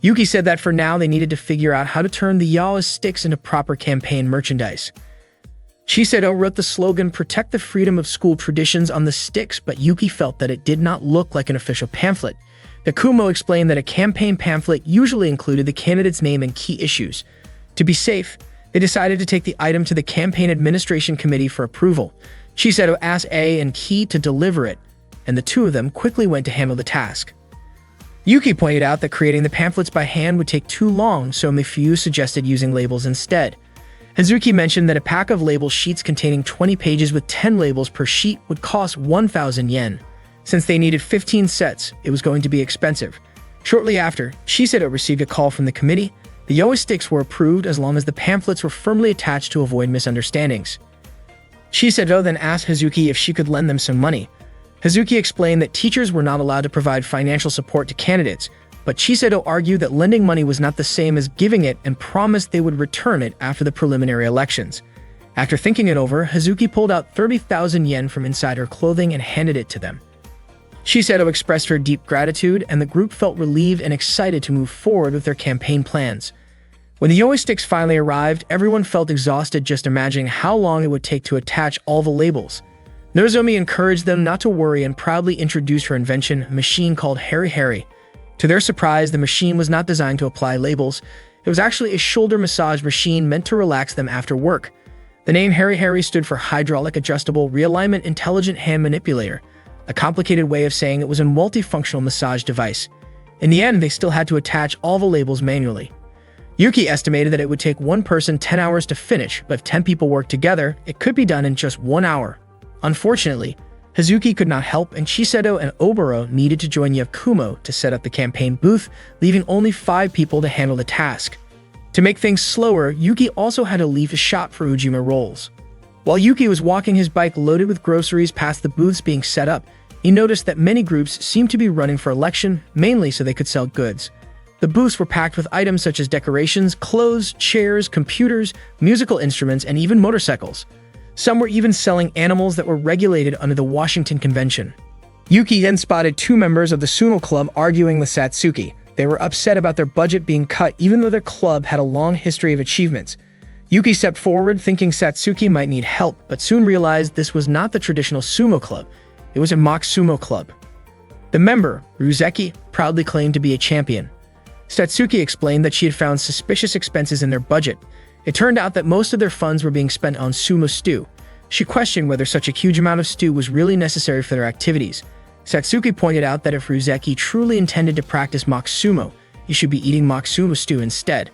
Yuki said that for now they needed to figure out how to turn the Yawa sticks into proper campaign merchandise. Chiseto wrote the slogan, "Protect the freedom of school traditions" on the sticks, but Yuki felt that it did not look like an official pamphlet. Yakumo explained that a campaign pamphlet usually included the candidate's name and key issues. To be safe, they decided to take the item to the Campaign Administration Committee for approval. Chiseto asked A and Ki to deliver it, and the two of them quickly went to handle the task. Yuki pointed out that creating the pamphlets by hand would take too long, so Mifuyu suggested using labels instead. Hazuki mentioned that a pack of label sheets containing 20 pages with 10 labels per sheet would cost 1,000 yen. Since they needed 15 sets, it was going to be expensive. Shortly after, Chiseto received a call from the committee. The Yawa sticks were approved as long as the pamphlets were firmly attached to avoid misunderstandings. Chiseto then asked Hazuki if she could lend them some money. Hazuki explained that teachers were not allowed to provide financial support to candidates, but Chiseto argued that lending money was not the same as giving it and promised they would return it after the preliminary elections. After thinking it over, Hazuki pulled out 30,000 yen from inside her clothing and handed it to them. Chiseto expressed her deep gratitude, and the group felt relieved and excited to move forward with their campaign plans. When the Yawa sticks finally arrived, everyone felt exhausted just imagining how long it would take to attach all the labels. Nozomi encouraged them not to worry and proudly introduced her invention, a machine called Harry Harry. To their surprise, the machine was not designed to apply labels. It was actually a shoulder massage machine meant to relax them after work. The name Harry Harry stood for Hydraulic Adjustable Realignment Intelligent Hand Manipulator, a complicated way of saying it was a multifunctional massage device. In the end, they still had to attach all the labels manually. Yuki estimated that it would take one person 10 hours to finish, but if 10 people worked together, it could be done in just 1 hour. Unfortunately, Hazuki could not help, and Chiseto and Oboro needed to join Yakumo to set up the campaign booth, leaving only 5 people to handle the task. To make things slower, Yuki also had to leave his shop for Ujima rolls. While Yuki was walking his bike loaded with groceries past the booths being set up, he noticed that many groups seemed to be running for election, mainly so they could sell goods. The booths were packed with items such as decorations, clothes, chairs, computers, musical instruments, and even motorcycles. Some were even selling animals that were regulated under the Washington Convention. Yuki then spotted 2 members of the Suno Club arguing with Satsuki. They were upset about their budget being cut even though their club had a long history of achievements. Yuki stepped forward thinking Satsuki might need help, but soon realized this was not the traditional sumo club. It was a mock sumo club. The member, Ruzeki, proudly claimed to be a champion. Satsuki explained that she had found suspicious expenses in their budget. It turned out that most of their funds were being spent on sumo stew. She questioned whether such a huge amount of stew was really necessary for their activities. Satsuki pointed out that if Ruzeki truly intended to practice mock sumo, he should be eating mock sumo stew instead.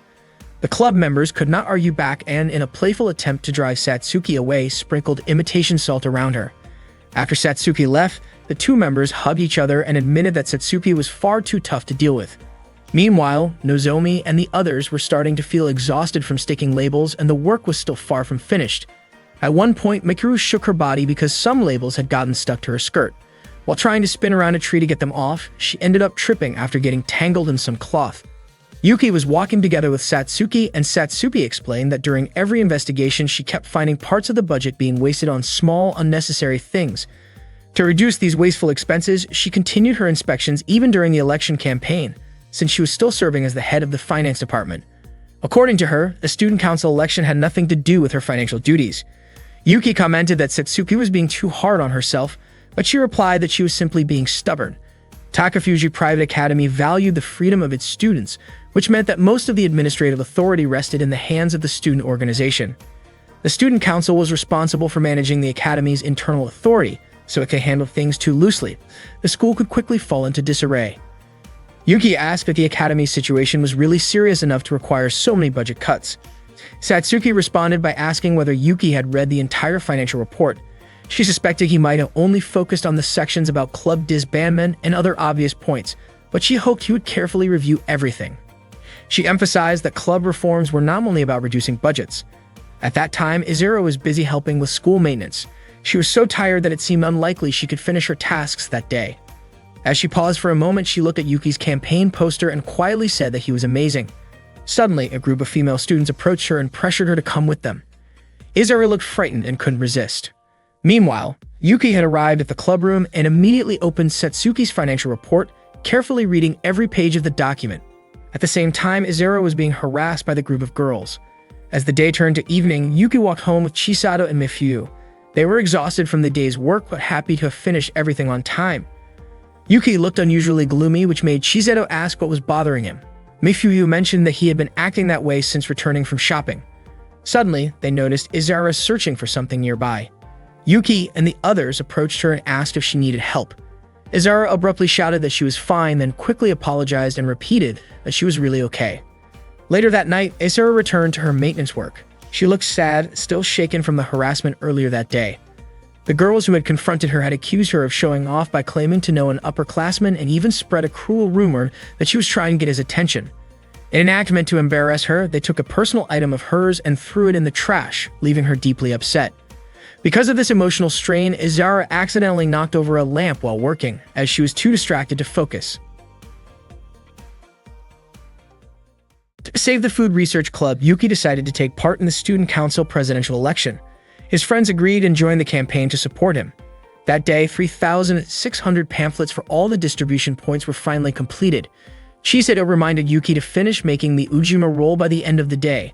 The club members could not argue back and, in a playful attempt to drive Satsuki away, sprinkled imitation salt around her. After Satsuki left, the 2 members hugged each other and admitted that Satsuki was far too tough to deal with. Meanwhile, Nozomi and the others were starting to feel exhausted from sticking labels, and the work was still far from finished. At one point, Mikuru shook her body because some labels had gotten stuck to her skirt. While trying to spin around a tree to get them off, she ended up tripping after getting tangled in some cloth. Yuki was walking together with Satsuki, and Satsuki explained that during every investigation she kept finding parts of the budget being wasted on small, unnecessary things. To reduce these wasteful expenses, she continued her inspections even during the election campaign, since she was still serving as the head of the finance department. According to her, the student council election had nothing to do with her financial duties. Yuki commented that Satsuki was being too hard on herself, but she replied that she was simply being stubborn. Takafuji Private Academy valued the freedom of its students, which meant that most of the administrative authority rested in the hands of the student organization. The student council was responsible for managing the academy's internal authority, so it could handle things too loosely. The school could quickly fall into disarray. Yuki asked if the academy's situation was really serious enough to require so many budget cuts. Satsuki responded by asking whether Yuki had read the entire financial report. She suspected he might have only focused on the sections about club disbandment and other obvious points, but she hoped he would carefully review everything. She emphasized that club reforms were not only about reducing budgets. At that time, Izuru was busy helping with school maintenance. She was so tired that it seemed unlikely she could finish her tasks that day. As she paused for a moment, she looked at Yuki's campaign poster and quietly said that he was amazing. Suddenly, a group of female students approached her and pressured her to come with them. Izuru looked frightened and couldn't resist. Meanwhile, Yuki had arrived at the club room and immediately opened Satsuki's financial report, carefully reading every page of the document. At the same time, Izuru was being harassed by the group of girls. As the day turned to evening, Yuki walked home with Chisato and Mifuyu. They were exhausted from the day's work but happy to have finished everything on time. Yuki looked unusually gloomy, which made Chisato ask what was bothering him. Mifuyu mentioned that he had been acting that way since returning from shopping. Suddenly, they noticed Izuru searching for something nearby. Yuki and the others approached her and asked if she needed help. Izuru abruptly shouted that she was fine, then quickly apologized and repeated that she was really okay. Later that night, Izuru returned to her maintenance work. She looked sad, still shaken from the harassment earlier that day. The girls who had confronted her had accused her of showing off by claiming to know an upperclassman and even spread a cruel rumor that she was trying to get his attention. In an act meant to embarrass her, they took a personal item of hers and threw it in the trash, leaving her deeply upset. Because of this emotional strain, Izuru accidentally knocked over a lamp while working, as she was too distracted to focus. To save the Food Research Club, Yuki decided to take part in the Student Council presidential election. His friends agreed and joined the campaign to support him. That day, 3,600 pamphlets for all the distribution points were finally completed. Chisato reminded Yuki to finish making the Ujima roll by the end of the day.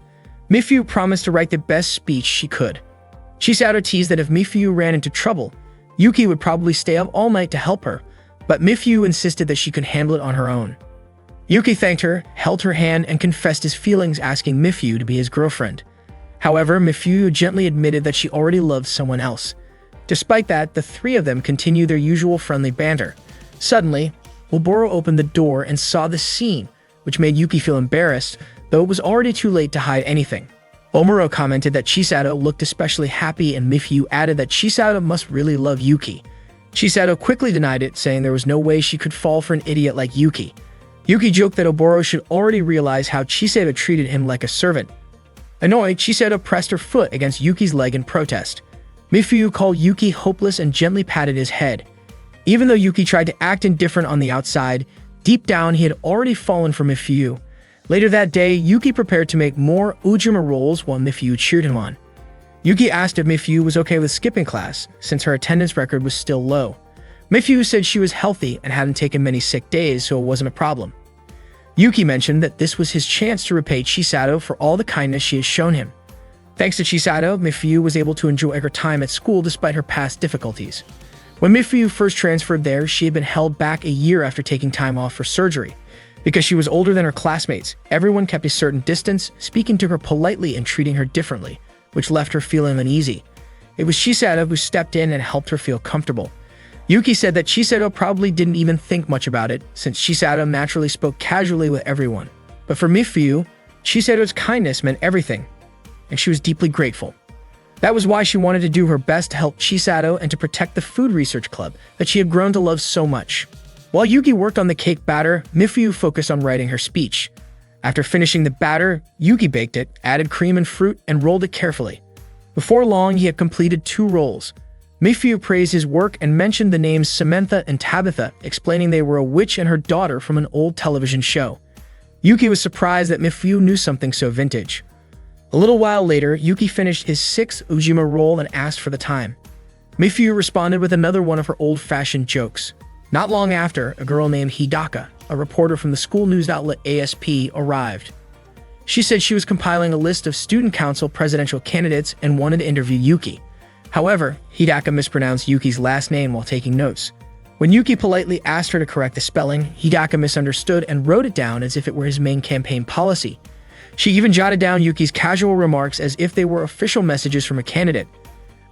Mifuyu promised to write the best speech she could. Chisato teased that if Mifuyu ran into trouble, Yuki would probably stay up all night to help her, but Mifuyu insisted that she could handle it on her own. Yuki thanked her, held her hand, and confessed his feelings, asking Mifuyu to be his girlfriend. However, Mifuyu gently admitted that she already loved someone else. Despite that, the three of them continued their usual friendly banter. Suddenly, Oboro opened the door and saw the scene, which made Yuki feel embarrassed, though it was already too late to hide anything. Omuro commented that Chisato looked especially happy, and Mifuyu added that Chisato must really love Yuki. Chisato quickly denied it, saying there was no way she could fall for an idiot like Yuki. Yuki joked that Oboro should already realize how Chisato treated him like a servant. Annoyed, Chisato pressed her foot against Yuki's leg in protest. Mifuyu called Yuki hopeless and gently patted his head. Even though Yuki tried to act indifferent on the outside, deep down he had already fallen for Mifuyu. Later that day, Yuki prepared to make more Ujima rolls while Mifuyu cheered him on. Yuki asked if Mifuyu was okay with skipping class, since her attendance record was still low. Mifuyu said she was healthy and hadn't taken many sick days, so it wasn't a problem. Yuki mentioned that this was his chance to repay Chisato for all the kindness she had shown him. Thanks to Chisato, Mifuyu was able to enjoy her time at school despite her past difficulties. When Mifuyu first transferred there, she had been held back a year after taking time off for surgery. Because she was older than her classmates, everyone kept a certain distance, speaking to her politely and treating her differently, which left her feeling uneasy. It was Chisato who stepped in and helped her feel comfortable. Yuki said that Chisato probably didn't even think much about it, since Chisato naturally spoke casually with everyone. But for Mifuyu, Chisato's kindness meant everything, and she was deeply grateful. That was why she wanted to do her best to help Chisato and to protect the Food Research Club that she had grown to love so much. While Yuki worked on the cake batter, Mifuyu focused on writing her speech. After finishing the batter, Yuki baked it, added cream and fruit, and rolled it carefully. Before long, he had completed 2 rolls. Mifuyu praised his work and mentioned the names Samantha and Tabitha, explaining they were a witch and her daughter from an old television show. Yuki was surprised that Mifuyu knew something so vintage. A little while later, Yuki finished his 6th Ujima roll and asked for the time. Mifuyu responded with another one of her old-fashioned jokes. Not long after, a girl named Hidaka, a reporter from the school news outlet ASP, arrived. She said she was compiling a list of student council presidential candidates and wanted to interview Yuki. However, Hidaka mispronounced Yuki's last name while taking notes. When Yuki politely asked her to correct the spelling, Hidaka misunderstood and wrote it down as if it were his main campaign policy. She even jotted down Yuki's casual remarks as if they were official messages from a candidate.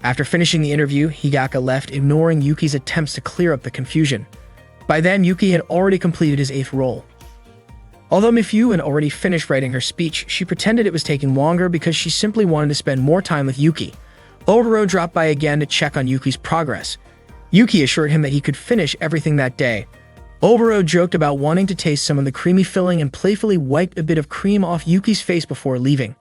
After finishing the interview, Hidaka left, ignoring Yuki's attempts to clear up the confusion. By then, Yuki had already completed his 8th role. Although Mifyu had already finished writing her speech, she pretended it was taking longer because she simply wanted to spend more time with Yuki. Oboro dropped by again to check on Yuki's progress. Yuki assured him that he could finish everything that day. Oboro joked about wanting to taste some of the creamy filling and playfully wiped a bit of cream off Yuki's face before leaving.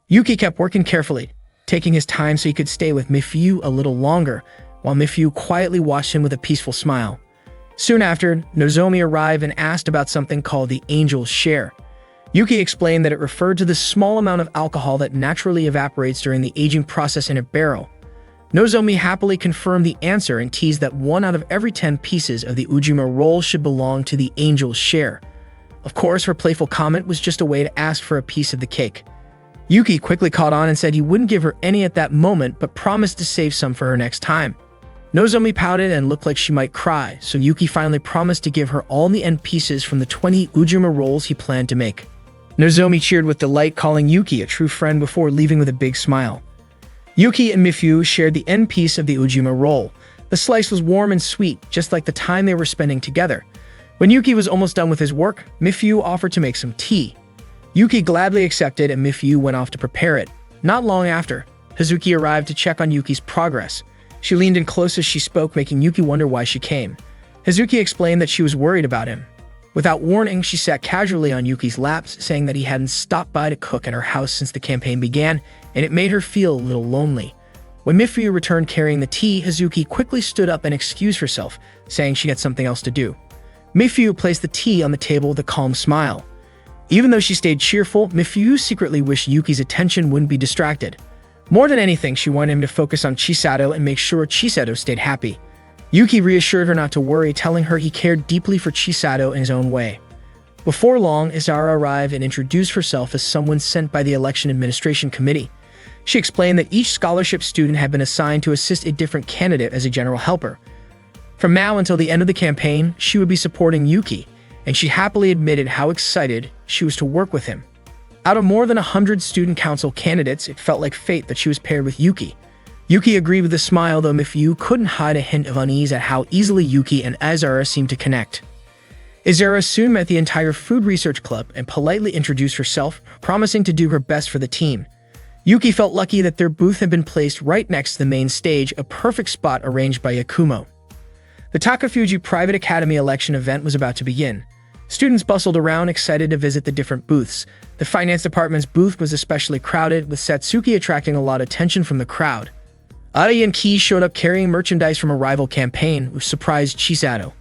Yuki kept working carefully, taking his time so he could stay with Mifyu a little longer, while Mifyu quietly watched him with a peaceful smile. Soon after, Nozomi arrived and asked about something called the Angel's Share. Yuki explained that it referred to the small amount of alcohol that naturally evaporates during the aging process in a barrel. Nozomi happily confirmed the answer and teased that 1 out of every 10 pieces of the Ujima roll should belong to the Angel's Share. Of course, her playful comment was just a way to ask for a piece of the cake. Yuki quickly caught on and said he wouldn't give her any at that moment, but promised to save some for her next time. Nozomi pouted and looked like she might cry, so Yuki finally promised to give her all the end pieces from the 20 Ujima rolls he planned to make. Nozomi cheered with delight, calling Yuki a true friend before leaving with a big smile. Yuki and Mifyu shared the end piece of the Ujima roll. The slice was warm and sweet, just like the time they were spending together. When Yuki was almost done with his work, Mifyu offered to make some tea. Yuki gladly accepted and Mifyu went off to prepare it. Not long after, Hazuki arrived to check on Yuki's progress. She leaned in close as she spoke, making Yuki wonder why she came. Hazuki explained that she was worried about him. Without warning, she sat casually on Yuki's laps, saying that he hadn't stopped by to cook at her house since the campaign began, and it made her feel a little lonely. When Mifyu returned carrying the tea, Hazuki quickly stood up and excused herself, saying she had something else to do. Mifyu placed the tea on the table with a calm smile. Even though she stayed cheerful, Mifyu secretly wished Yuki's attention wouldn't be distracted. More than anything, she wanted him to focus on Chisato and make sure Chisato stayed happy. Yuki reassured her not to worry, telling her he cared deeply for Chisato in his own way. Before long, Izara arrived and introduced herself as someone sent by the Election Administration Committee. She explained that each scholarship student had been assigned to assist a different candidate as a general helper. From now until the end of the campaign, she would be supporting Yuki, and she happily admitted how excited she was to work with him. Out of more than 100 student council candidates, it felt like fate that she was paired with Yuki. Yuki agreed with a smile, though Mifyu couldn't hide a hint of unease at how easily Yuki and Izara seemed to connect. Izara soon met the entire food research club and politely introduced herself, promising to do her best for the team. Yuki felt lucky that their booth had been placed right next to the main stage, a perfect spot arranged by Yakumo. The Takafuji Private Academy election event was about to begin. Students bustled around, excited to visit the different booths. The finance department's booth was especially crowded, with Satsuki attracting a lot of attention from the crowd. Ari and Ki showed up carrying merchandise from a rival campaign, which surprised Chisato.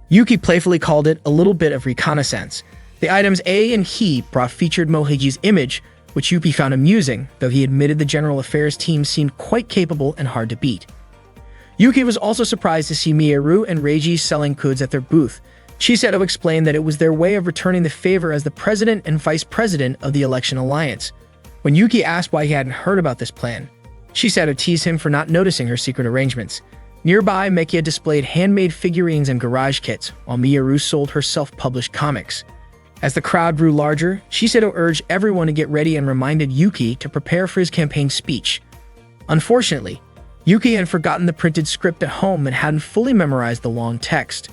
Yuki playfully called it a little bit of reconnaissance. The items A and He brought featured Mohiji's image, which Yuki found amusing, though he admitted the general affairs team seemed quite capable and hard to beat. Yuki was also surprised to see Miyaru and Reiji selling goods at their booth. Chisato explained that it was their way of returning the favor as the president and vice president of the election alliance. When Yuki asked why he hadn't heard about this plan, Chisato teased him for not noticing her secret arrangements. Nearby, Mekia displayed handmade figurines and garage kits, while Miyaru sold her self-published comics. As the crowd grew larger, Chisato urged everyone to get ready and reminded Yuki to prepare for his campaign speech. Unfortunately, Yuki had forgotten the printed script at home and hadn't fully memorized the long text.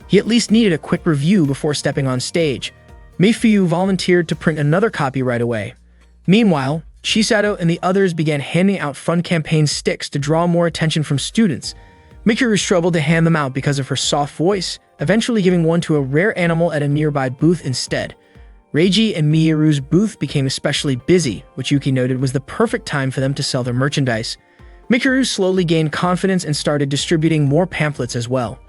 He at least needed a quick review before stepping on stage. Mifyu volunteered to print another copy right away. Meanwhile, Chisato and the others began handing out fun campaign sticks to draw more attention from students. Mikuru struggled to hand them out because of her soft voice, eventually giving one to a rare animal at a nearby booth instead. Reiji and Miyaru's booth became especially busy, which Yuki noted was the perfect time for them to sell their merchandise. Mikuru slowly gained confidence and started distributing more pamphlets as well.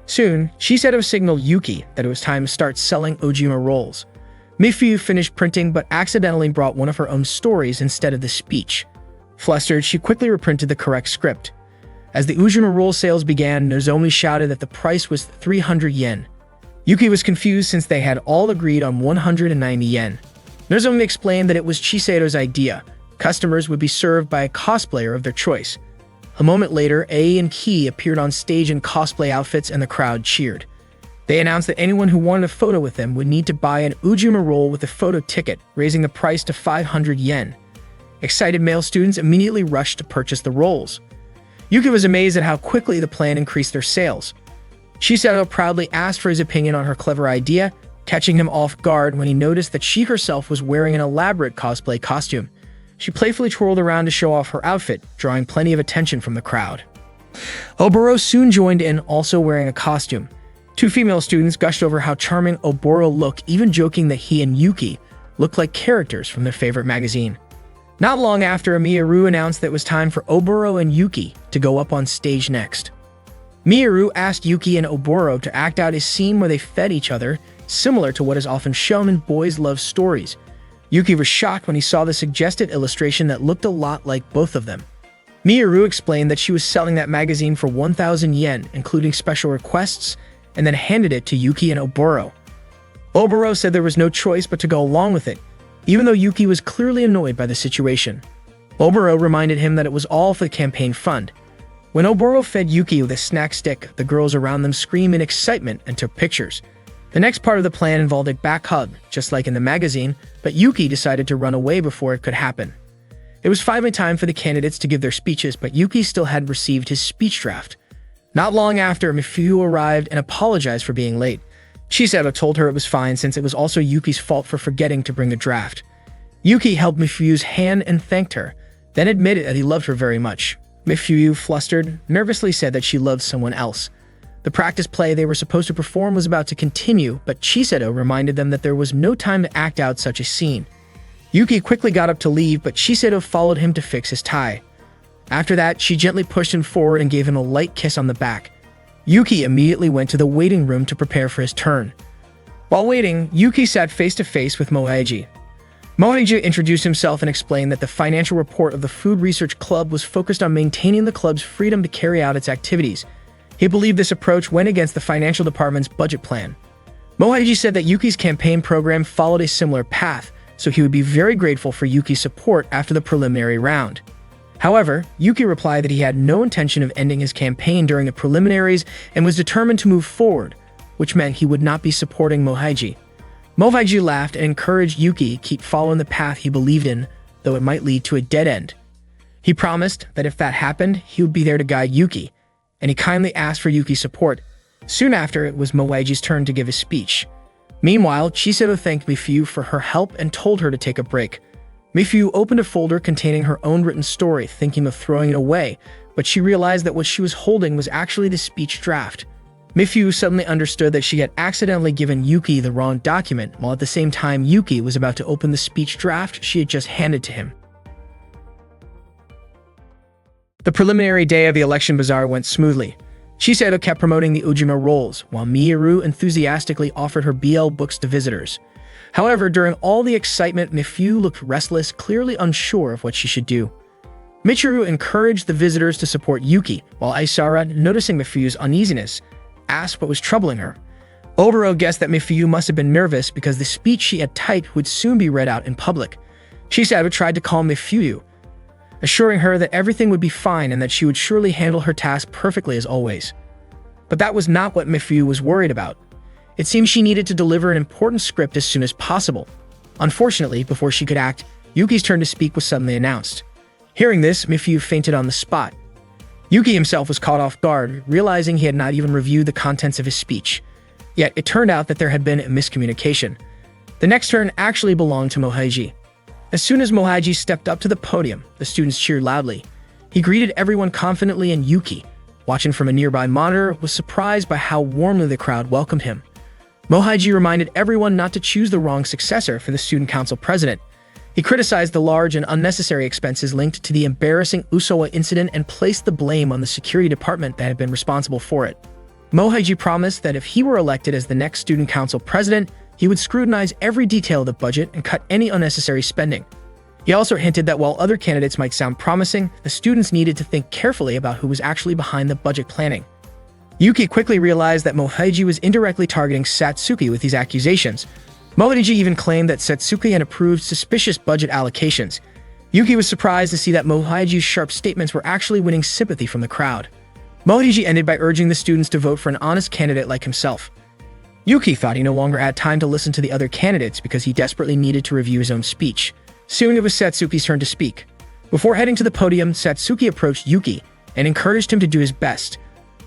Soon, Chisato signaled Yuki that it was time to start selling Ojima rolls. Mifyu finished printing but accidentally brought one of her own stories instead of the speech. Flustered, she quickly reprinted the correct script. As the Ujima roll sales began, Nozomi shouted that the price was 300 yen. Yuki was confused since they had all agreed on 190 yen. Nozomi explained that it was Chisado's idea. Customers would be served by a cosplayer of their choice. A moment later, A and Ki appeared on stage in cosplay outfits and the crowd cheered. They announced that anyone who wanted a photo with them would need to buy an Ujima roll with a photo ticket, raising the price to 500 yen. Excited male students immediately rushed to purchase the rolls. Yuki was amazed at how quickly the plan increased their sales. Shiseido proudly asked for his opinion on her clever idea, catching him off guard when he noticed that she herself was wearing an elaborate cosplay costume. She playfully twirled around to show off her outfit, drawing plenty of attention from the crowd. Oboro soon joined in, also wearing a costume. Two female students gushed over how charming Oboro looked, even joking that he and Yuki looked like characters from their favorite magazine. Not long after, Miyaru announced that it was time for Oboro and Yuki to go up on stage next. Miyaru asked Yuki and Oboro to act out a scene where they fed each other, similar to what is often shown in boys' love stories. Yuki was shocked when he saw the suggested illustration that looked a lot like both of them. Miyaru explained that she was selling that magazine for 1,000 yen, including special requests, and then handed it to Yuki and Oboro. Oboro said there was no choice but to go along with it, even though Yuki was clearly annoyed by the situation. Oboro reminded him that it was all for the campaign fund. When Oboro fed Yuki with a snack stick, the girls around them screamed in excitement and took pictures. The next part of the plan involved a back hug, just like in the magazine, but Yuki decided to run away before it could happen. It was finally time for the candidates to give their speeches, but Yuki still hadn't received his speech draft. Not long after, Mifuyu arrived and apologized for being late. Chisato told her it was fine since it was also Yuki's fault for forgetting to bring the draft. Yuki held Mifuyu's hand and thanked her, then admitted that he loved her very much. Mifuyu, flustered, nervously said that she loved someone else. The practice play they were supposed to perform was about to continue, but Chisato reminded them that there was no time to act out such a scene. Yuki quickly got up to leave, but Chisato followed him to fix his tie. After that, she gently pushed him forward and gave him a light kiss on the back. Yuki immediately went to the waiting room to prepare for his turn. While waiting, Yuki sat face-to-face with Mohaiji. Mohaiji introduced himself and explained that the financial report of the Food Research Club was focused on maintaining the club's freedom to carry out its activities. He believed this approach went against the financial department's budget plan. Mohaiji said that Yuki's campaign program followed a similar path, so he would be very grateful for Yuki's support after the preliminary round. However, Yuki replied that he had no intention of ending his campaign during the preliminaries and was determined to move forward, which meant he would not be supporting Mohaiji. Mohaiji laughed and encouraged Yuki to keep following the path he believed in, though it might lead to a dead end. He promised that if that happened, he would be there to guide Yuki, and he kindly asked for Yuki's support. Soon after, it was Mohaiji's turn to give his speech. Meanwhile, Chisato thanked Mifuyu for her help and told her to take a break. Mifuyu opened a folder containing her own written story, thinking of throwing it away, but she realized that what she was holding was actually the speech draft. Mifuyu suddenly understood that she had accidentally given Yuki the wrong document, while at the same time Yuki was about to open the speech draft she had just handed to him. The preliminary day of the election bazaar went smoothly. Chisato kept promoting the Ujima rolls, while Miyaru enthusiastically offered her BL books to visitors. However, during all the excitement, Mifuyu looked restless, clearly unsure of what she should do. Michiru encouraged the visitors to support Yuki, while Aisara, noticing Mifuyu's uneasiness, asked what was troubling her. Oboro guessed that Mifuyu must have been nervous because the speech she had typed would soon be read out in public. Chisato tried to calm Mifuyu, assuring her that everything would be fine and that she would surely handle her task perfectly as always. But that was not what Mifuyu was worried about. It seemed she needed to deliver an important script as soon as possible. Unfortunately, before she could act, Yuki's turn to speak was suddenly announced. Hearing this, Mifuyu fainted on the spot. Yuki himself was caught off guard, realizing he had not even reviewed the contents of his speech. Yet, it turned out that there had been a miscommunication. The next turn actually belonged to Mohaiji. As soon as Mohaiji stepped up to the podium, the students cheered loudly. He greeted everyone confidently, and Yuki, watching from a nearby monitor, was surprised by how warmly the crowd welcomed him. Mohaiji reminded everyone not to choose the wrong successor for the student council president. He criticized the large and unnecessary expenses linked to the embarrassing Usawa incident and placed the blame on the security department that had been responsible for it. Mohaiji promised that if he were elected as the next student council president, he would scrutinize every detail of the budget and cut any unnecessary spending. He also hinted that while other candidates might sound promising, the students needed to think carefully about who was actually behind the budget planning. Yuki quickly realized that Mohaiji was indirectly targeting Satsuki with these accusations. Mohiji even claimed that Satsuki had approved suspicious budget allocations. Yuki was surprised to see that Mohiji's sharp statements were actually winning sympathy from the crowd. Mohiji ended by urging the students to vote for an honest candidate like himself. Yuki thought he no longer had time to listen to the other candidates because he desperately needed to review his own speech. Soon it was Satsuki's turn to speak. Before heading to the podium, Satsuki approached Yuki and encouraged him to do his best.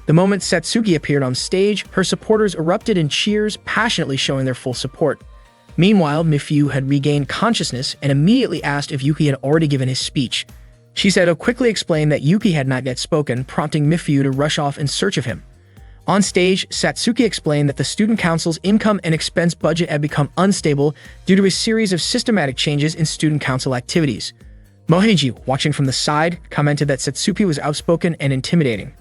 The moment Satsuki appeared on stage, her supporters erupted in cheers, passionately showing their full support. Meanwhile, Mifyu had regained consciousness and immediately asked if Yuki had already given his speech. Shiseido quickly explained that Yuki had not yet spoken, prompting Mifyu to rush off in search of him. On stage, Satsuki explained that the student council's income and expense budget had become unstable due to a series of systematic changes in student council activities. Mohiji, watching from the side, commented that Satsuki was outspoken and intimidating.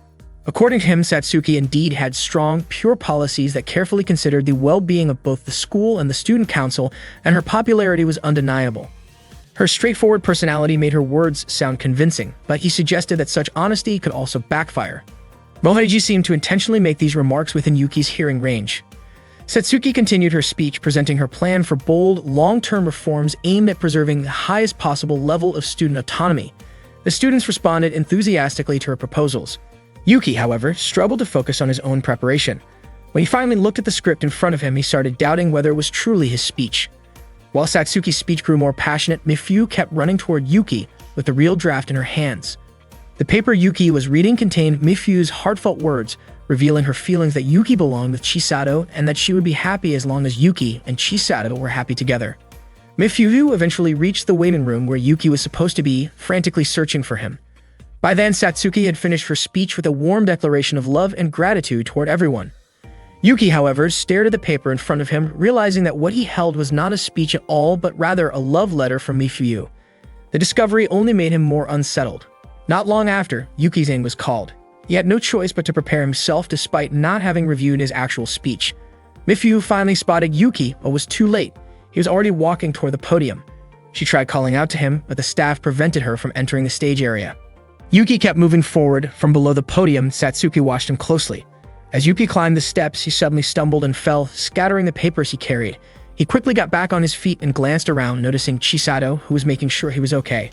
According to him, Satsuki indeed had strong, pure policies that carefully considered the well-being of both the school and the student council, and her popularity was undeniable. Her straightforward personality made her words sound convincing, but he suggested that such honesty could also backfire. Mohiji seemed to intentionally make these remarks within Yuki's hearing range. Satsuki continued her speech, presenting her plan for bold, long-term reforms aimed at preserving the highest possible level of student autonomy. The students responded enthusiastically to her proposals. Yuki, however, struggled to focus on his own preparation. When he finally looked at the script in front of him, he started doubting whether it was truly his speech. While Satsuki's speech grew more passionate, Mifyu kept running toward Yuki with the real draft in her hands. The paper Yuki was reading contained Mifyu's heartfelt words, revealing her feelings that Yuki belonged with Shiseido and that she would be happy as long as Yuki and Shiseido were happy together. Mifyu eventually reached the waiting room where Yuki was supposed to be, frantically searching for him. By then, Satsuki had finished her speech with a warm declaration of love and gratitude toward everyone. Yuki, however, stared at the paper in front of him, realizing that what he held was not a speech at all, but rather a love letter from Mifyu. The discovery only made him more unsettled. Not long after, Yuki's name was called. He had no choice but to prepare himself despite not having reviewed his actual speech. Mifyu finally spotted Yuki, but was too late. He was already walking toward the podium. She tried calling out to him, but the staff prevented her from entering the stage area. Yuki kept moving forward. From below the podium, Satsuki watched him closely. As Yuki climbed the steps, he suddenly stumbled and fell, scattering the papers he carried. He quickly got back on his feet and glanced around, noticing Shiseido, who was making sure he was okay.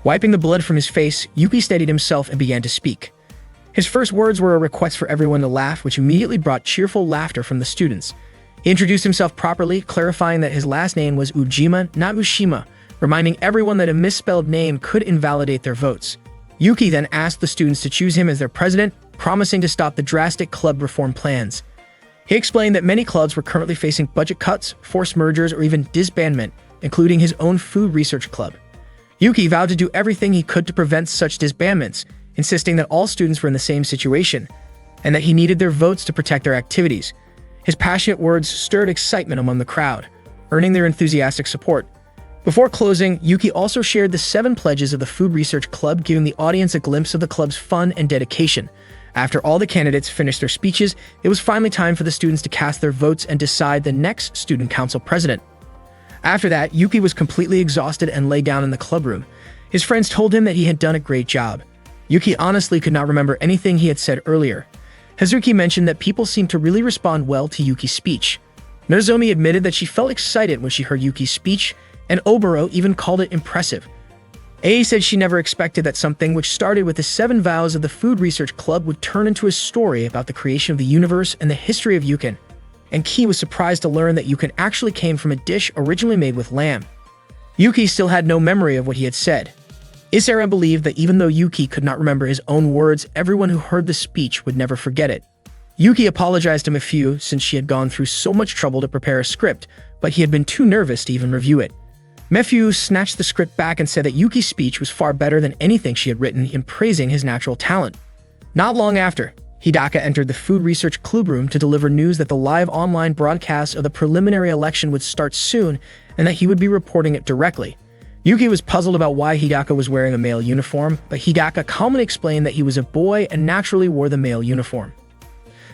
Wiping the blood from his face, Yuki steadied himself and began to speak. His first words were a request for everyone to laugh, which immediately brought cheerful laughter from the students. He introduced himself properly, clarifying that his last name was Ujima, not Ushima, reminding everyone that a misspelled name could invalidate their votes. Yuki then asked the students to choose him as their president, promising to stop the drastic club reform plans. He explained that many clubs were currently facing budget cuts, forced mergers, or even disbandment, including his own food research club. Yuki vowed to do everything he could to prevent such disbandments, insisting that all students were in the same situation, and that he needed their votes to protect their activities. His passionate words stirred excitement among the crowd, earning their enthusiastic support. Before closing, Yuki also shared the 7 pledges of the Food Research Club, giving the audience a glimpse of the club's fun and dedication. After all the candidates finished their speeches, it was finally time for the students to cast their votes and decide the next student council president. After that, Yuki was completely exhausted and lay down in the clubroom. His friends told him that he had done a great job. Yuki honestly could not remember anything he had said earlier. Hazuki mentioned that people seemed to really respond well to Yuki's speech. Nozomi admitted that she felt excited when she heard Yuki's speech, and Oboro even called it impressive. Ai said she never expected that something which started with the 7 vows of the Food Research Club would turn into a story about the creation of the universe and the history of Yukin. And Ki was surprised to learn that Yukin actually came from a dish originally made with lamb. Yuki still had no memory of what he had said. Isara believed that even though Yuki could not remember his own words, everyone who heard the speech would never forget it. Yuki apologized to Mifyu since she had gone through so much trouble to prepare a script, but he had been too nervous to even review it. Mifyu snatched the script back and said that Yuki's speech was far better than anything she had written, in praising his natural talent. Not long after, Hidaka entered the Food Research Clubroom to deliver news that the live online broadcast of the preliminary election would start soon and that he would be reporting it directly. Yuki was puzzled about why Hidaka was wearing a male uniform, but Hidaka calmly explained that he was a boy and naturally wore the male uniform.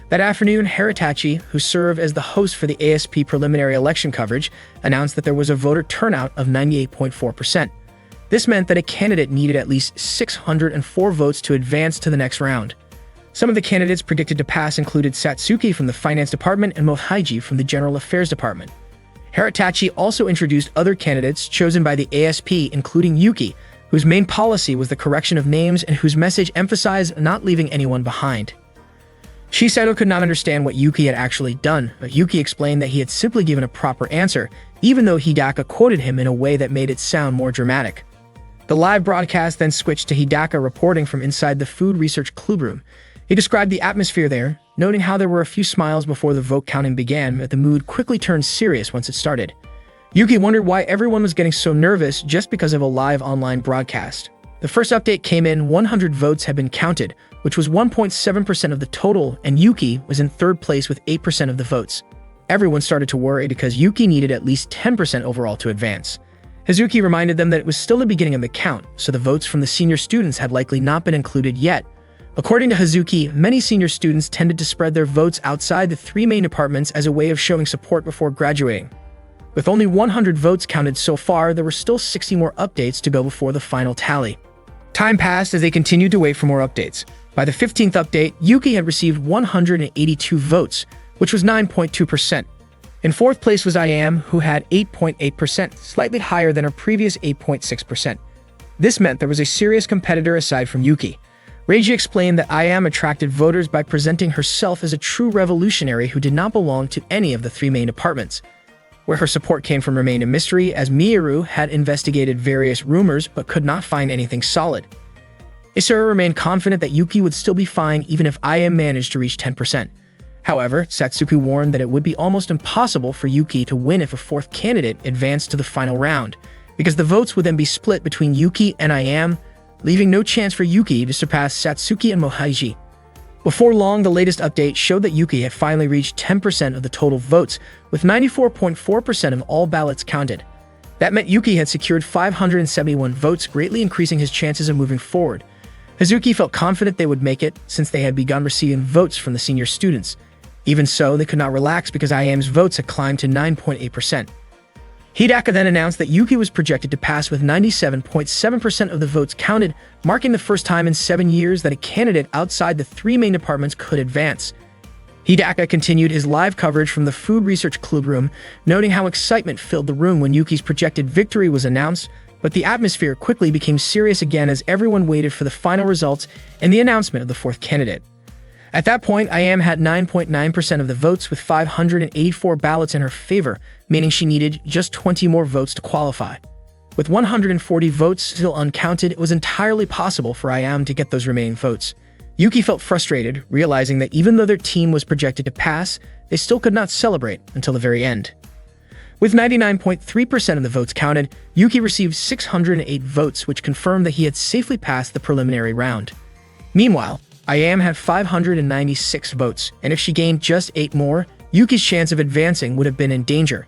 That afternoon, Haritachi, who served as the host for the ASP preliminary election coverage, announced that there was a voter turnout of 98.4%. This meant that a candidate needed at least 604 votes to advance to the next round. Some of the candidates predicted to pass included Satsuki from the Finance Department and Mohaiji from the General Affairs Department. Hiratachi also introduced other candidates chosen by the ASP, including Yuki, whose main policy was the correction of names and whose message emphasized not leaving anyone behind. Shiseido could not understand what Yuki had actually done, but Yuki explained that he had simply given a proper answer, even though Hidaka quoted him in a way that made it sound more dramatic. The live broadcast then switched to Hidaka reporting from inside the food research clubroom. He described the atmosphere there, noting how there were a few smiles before the vote counting began, but the mood quickly turned serious once it started. Yuki wondered why everyone was getting so nervous just because of a live online broadcast. The first update came in, 100 votes had been counted, which was 1.7% of the total, and Yuki was in third place with 8% of the votes. Everyone started to worry because Yuki needed at least 10% overall to advance. Hazuki reminded them that it was still the beginning of the count, so the votes from the senior students had likely not been included yet. According to Hazuki, many senior students tended to spread their votes outside the three main departments as a way of showing support before graduating. With only 100 votes counted so far, there were still 60 more updates to go before the final tally. Time passed as they continued to wait for more updates. By the 15th update, Yuki had received 182 votes, which was 9.2%. In fourth place was IAM, who had 8.8%, slightly higher than her previous 8.6%. This meant there was a serious competitor aside from Yuki. Reiji explained that IAM attracted voters by presenting herself as a true revolutionary who did not belong to any of the three main departments. Where her support came from remained a mystery, as Miyaru had investigated various rumors but could not find anything solid. Isara remained confident that Yuki would still be fine even if IAM managed to reach 10%. However, Satsuki warned that it would be almost impossible for Yuki to win if a fourth candidate advanced to the final round, because the votes would then be split between Yuki and IAM, leaving no chance for Yuki to surpass Satsuki and Mohaiji. Before long, the latest update showed that Yuki had finally reached 10% of the total votes, with 94.4% of all ballots counted. That meant Yuki had secured 571 votes, greatly increasing his chances of moving forward. Hazuki felt confident they would make it, since they had begun receiving votes from the senior students. Even so, they could not relax because IAM's votes had climbed to 9.8%. Hidaka then announced that Yuki was projected to pass with 97.7% of the votes counted, marking the first time in 7 years that a candidate outside the three main departments could advance. Hidaka continued his live coverage from the food research clubroom, noting how excitement filled the room when Yuki's projected victory was announced, but the atmosphere quickly became serious again as everyone waited for the final results and the announcement of the fourth candidate. At that point, IAM had 9.9% of the votes with 584 ballots in her favor, meaning she needed just 20 more votes to qualify. With 140 votes still uncounted, it was entirely possible for IAM to get those remaining votes. Yuki felt frustrated, realizing that even though their team was projected to pass, they still could not celebrate until the very end. With 99.3% of the votes counted, Yuki received 608 votes, which confirmed that he had safely passed the preliminary round. Meanwhile, IAM had 596 votes, and if she gained just 8 more, Yuki's chance of advancing would have been in danger.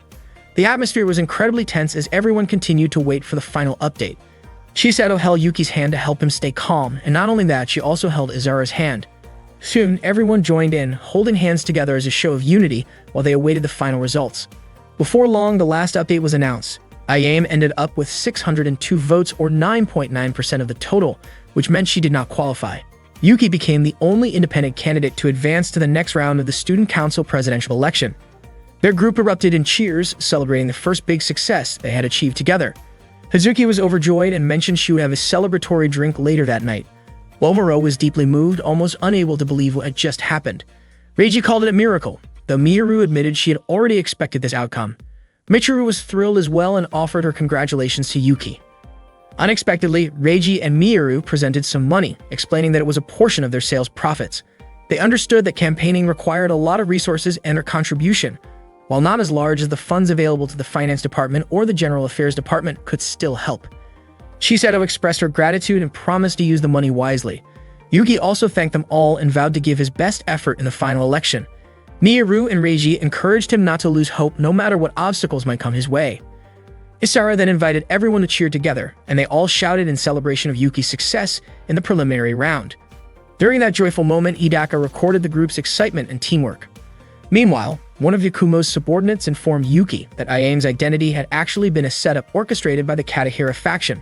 The atmosphere was incredibly tense as everyone continued to wait for the final update. Shiseido held Yuki's hand to help him stay calm, and not only that, she also held Izara's hand. Soon, everyone joined in, holding hands together as a show of unity while they awaited the final results. Before long, the last update was announced. IAM ended up with 602 votes, or 9.9% of the total, which meant she did not qualify. Yuki became the only independent candidate to advance to the next round of the Student Council presidential election. Their group erupted in cheers, celebrating the first big success they had achieved together. Hazuki was overjoyed and mentioned she would have a celebratory drink later that night. Momoro was deeply moved, almost unable to believe what had just happened. Reiji called it a miracle, though Miyaru admitted she had already expected this outcome. Michiru was thrilled as well and offered her congratulations to Yuki. Unexpectedly, Reiji and Miyaru presented some money, explaining that it was a portion of their sales profits. They understood that campaigning required a lot of resources, and their contribution, while not as large as the funds available to the finance department or the general affairs department, could still help. Shiseido expressed her gratitude and promised to use the money wisely. Yuki also thanked them all and vowed to give his best effort in the final election. Miyaru and Reiji encouraged him not to lose hope no matter what obstacles might come his way. Isara then invited everyone to cheer together, and they all shouted in celebration of Yuki's success in the preliminary round. During that joyful moment, Hidaka recorded the group's excitement and teamwork. Meanwhile, one of Yakumo's subordinates informed Yuki that IAM's identity had actually been a setup orchestrated by the Katahira faction.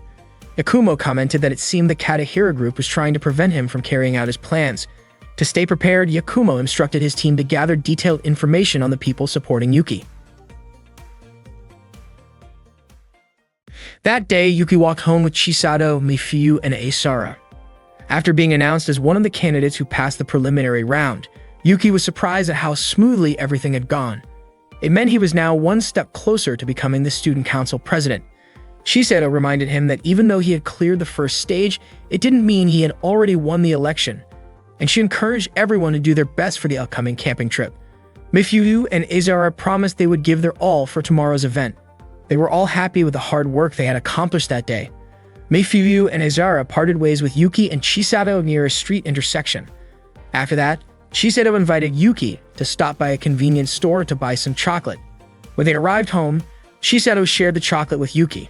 Yakumo commented that it seemed the Katahira group was trying to prevent him from carrying out his plans. To stay prepared, Yakumo instructed his team to gather detailed information on the people supporting Yuki. That day, Yuki walked home with Chisato, Mifuyu, and Asara. After being announced as one of the candidates who passed the preliminary round, Yuki was surprised at how smoothly everything had gone. It meant he was now one step closer to becoming the student council president. Chisato reminded him that even though he had cleared the first stage, it didn't mean he had already won the election, and she encouraged everyone to do their best for the upcoming camping trip. Mifuyu and Azara promised they would give their all for tomorrow's event. They were all happy with the hard work they had accomplished that day. Mifuyu and Azara parted ways with Yuki and Chisato near a street intersection. After that, Chisato invited Yuki to stop by a convenience store to buy some chocolate. When they arrived home, Chisato shared the chocolate with Yuki.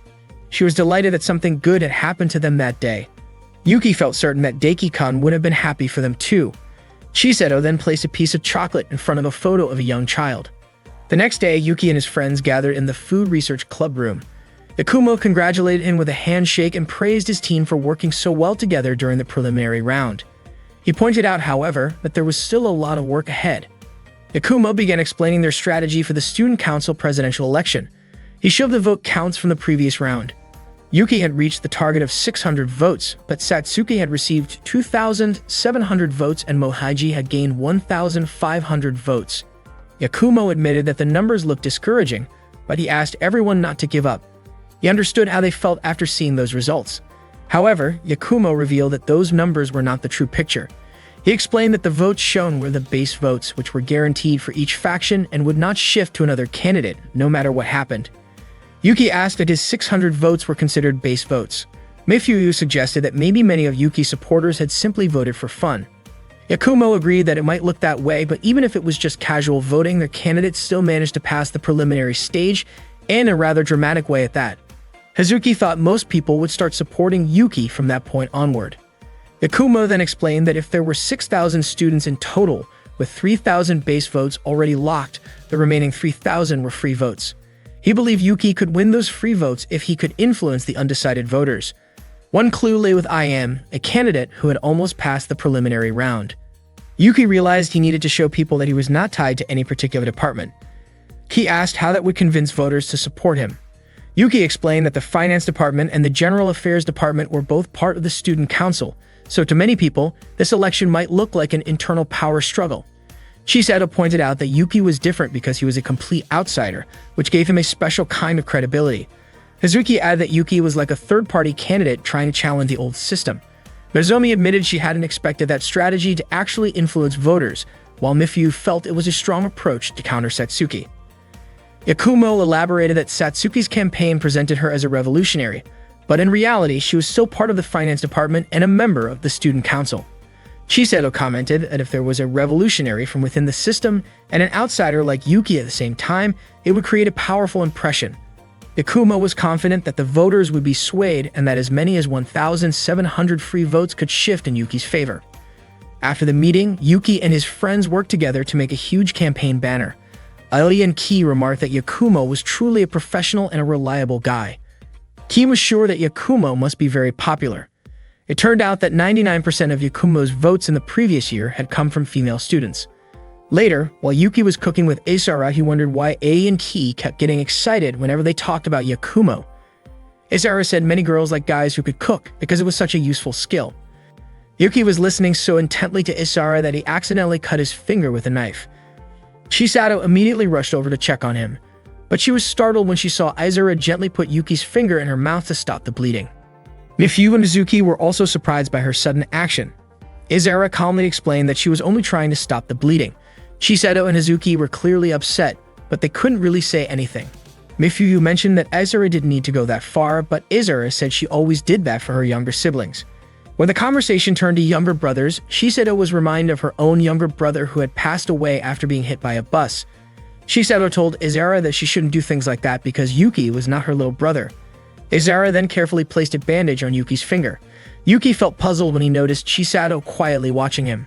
She was delighted that something good had happened to them that day. Yuki felt certain that Daiki-kun would have been happy for them too. Chisato then placed a piece of chocolate in front of a photo of a young child. The next day, Yuki and his friends gathered in the food research club room. Yakumo congratulated him with a handshake and praised his team for working so well together during the preliminary round. He pointed out, however, that there was still a lot of work ahead. Yakumo began explaining their strategy for the student council presidential election. He showed the vote counts from the previous round. Yuki had reached the target of 600 votes, but Satsuki had received 2,700 votes and Mohaiji had gained 1,500 votes. Yakumo admitted that the numbers looked discouraging, but he asked everyone not to give up. He understood how they felt after seeing those results. However, Yakumo revealed that those numbers were not the true picture. He explained that the votes shown were the base votes, which were guaranteed for each faction and would not shift to another candidate, no matter what happened. Yuki asked if his 600 votes were considered base votes. Mifuyu suggested that maybe many of Yuki's supporters had simply voted for fun. Yakumo agreed that it might look that way, but even if it was just casual voting, their candidate still managed to pass the preliminary stage, and in a rather dramatic way at that. Hazuki thought most people would start supporting Yuki from that point onward. Yakumo then explained that if there were 6,000 students in total, with 3,000 base votes already locked, the remaining 3,000 were free votes. He believed Yuki could win those free votes if he could influence the undecided voters. One clue lay with IM, a candidate who had almost passed the preliminary round. Yuki realized he needed to show people that he was not tied to any particular department. He asked how that would convince voters to support him. Yuki explained that the finance department and the general affairs department were both part of the student council, so to many people, this election might look like an internal power struggle. Chisato pointed out that Yuki was different because he was a complete outsider, which gave him a special kind of credibility. Hazuki added that Yuki was like a third-party candidate trying to challenge the old system. Nozomi admitted she hadn't expected that strategy to actually influence voters, while Mifuyu felt it was a strong approach to counter Satsuki. Yakumo elaborated that Satsuki's campaign presented her as a revolutionary, but in reality she was still part of the finance department and a member of the student council. Chisato commented that if there was a revolutionary from within the system and an outsider like Yuki at the same time, it would create a powerful impression. Yakumo was confident that the voters would be swayed and that as many as 1,700 free votes could shift in Yuki's favor. After the meeting, Yuki and his friends worked together to make a huge campaign banner. Ali and Ki remarked that Yakumo was truly a professional and a reliable guy. Ki was sure that Yakumo must be very popular. It turned out that 99% of Yakumo's votes in the previous year had come from female students. Later, while Yuki was cooking with Asara, he wondered why A and Ki kept getting excited whenever they talked about Yakumo. Asara said many girls like guys who could cook because it was such a useful skill. Yuki was listening so intently to Asara that he accidentally cut his finger with a knife. Chisato immediately rushed over to check on him, but she was startled when she saw Izura gently put Yuki's finger in her mouth to stop the bleeding. Mifuyu and Hazuki were also surprised by her sudden action. Izura calmly explained that she was only trying to stop the bleeding. Chisato and Hazuki were clearly upset, but they couldn't really say anything. Mifuyu mentioned that Izura didn't need to go that far, but Izura said she always did that for her younger siblings. When the conversation turned to younger brothers, Chisato was reminded of her own younger brother who had passed away after being hit by a bus. Chisato told Izura that she shouldn't do things like that because Yuki was not her little brother. Izura then carefully placed a bandage on Yuki's finger. Yuki felt puzzled when he noticed Chisato quietly watching him.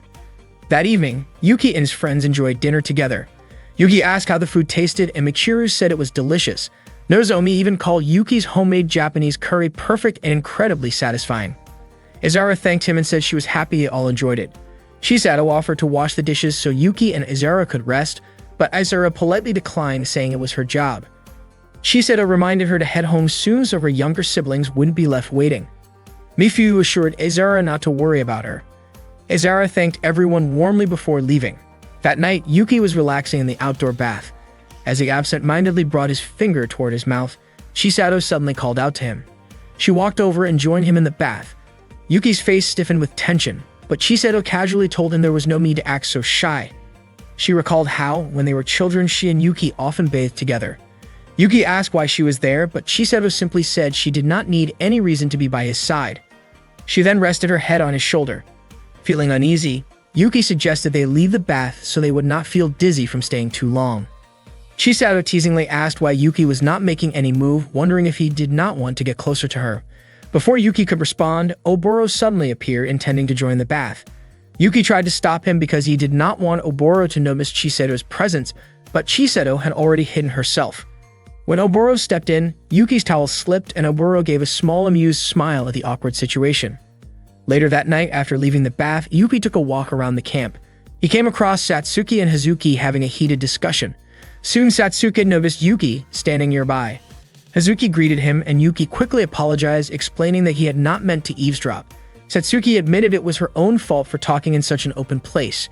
That evening, Yuki and his friends enjoyed dinner together. Yuki asked how the food tasted, and Michiru said it was delicious. Nozomi even called Yuki's homemade Japanese curry perfect and incredibly satisfying. Izura thanked him and said she was happy they all enjoyed it. Chisato offered to wash the dishes so Yuki and Izura could rest, but Izura politely declined, saying it was her job. Chisato reminded her to head home soon so her younger siblings wouldn't be left waiting. Mifu assured Azara not to worry about her. Azara thanked everyone warmly before leaving. That night, Yuki was relaxing in the outdoor bath. As he absent-mindedly brought his finger toward his mouth, Chisato suddenly called out to him. She walked over and joined him in the bath. Yuki's face stiffened with tension, but Chisato casually told him there was no need to act so shy. She recalled how, when they were children, she and Yuki often bathed together. Yuki asked why she was there, but Chisato simply said she did not need any reason to be by his side. She then rested her head on his shoulder. Feeling uneasy, Yuki suggested they leave the bath so they would not feel dizzy from staying too long. Chisato teasingly asked why Yuki was not making any move, wondering if he did not want to get closer to her. Before Yuki could respond, Oboro suddenly appeared, intending to join the bath. Yuki tried to stop him because he did not want Oboro to notice Chisato's presence, but Chisato had already hidden herself. When Oboro stepped in, Yuki's towel slipped and Oboro gave a small amused smile at the awkward situation. Later that night, after leaving the bath, Yuki took a walk around the camp. He came across Satsuki and Hazuki having a heated discussion. Soon Satsuki noticed Yuki standing nearby. Hazuki greeted him and Yuki quickly apologized, explaining that he had not meant to eavesdrop. Satsuki admitted it was her own fault for talking in such an open place.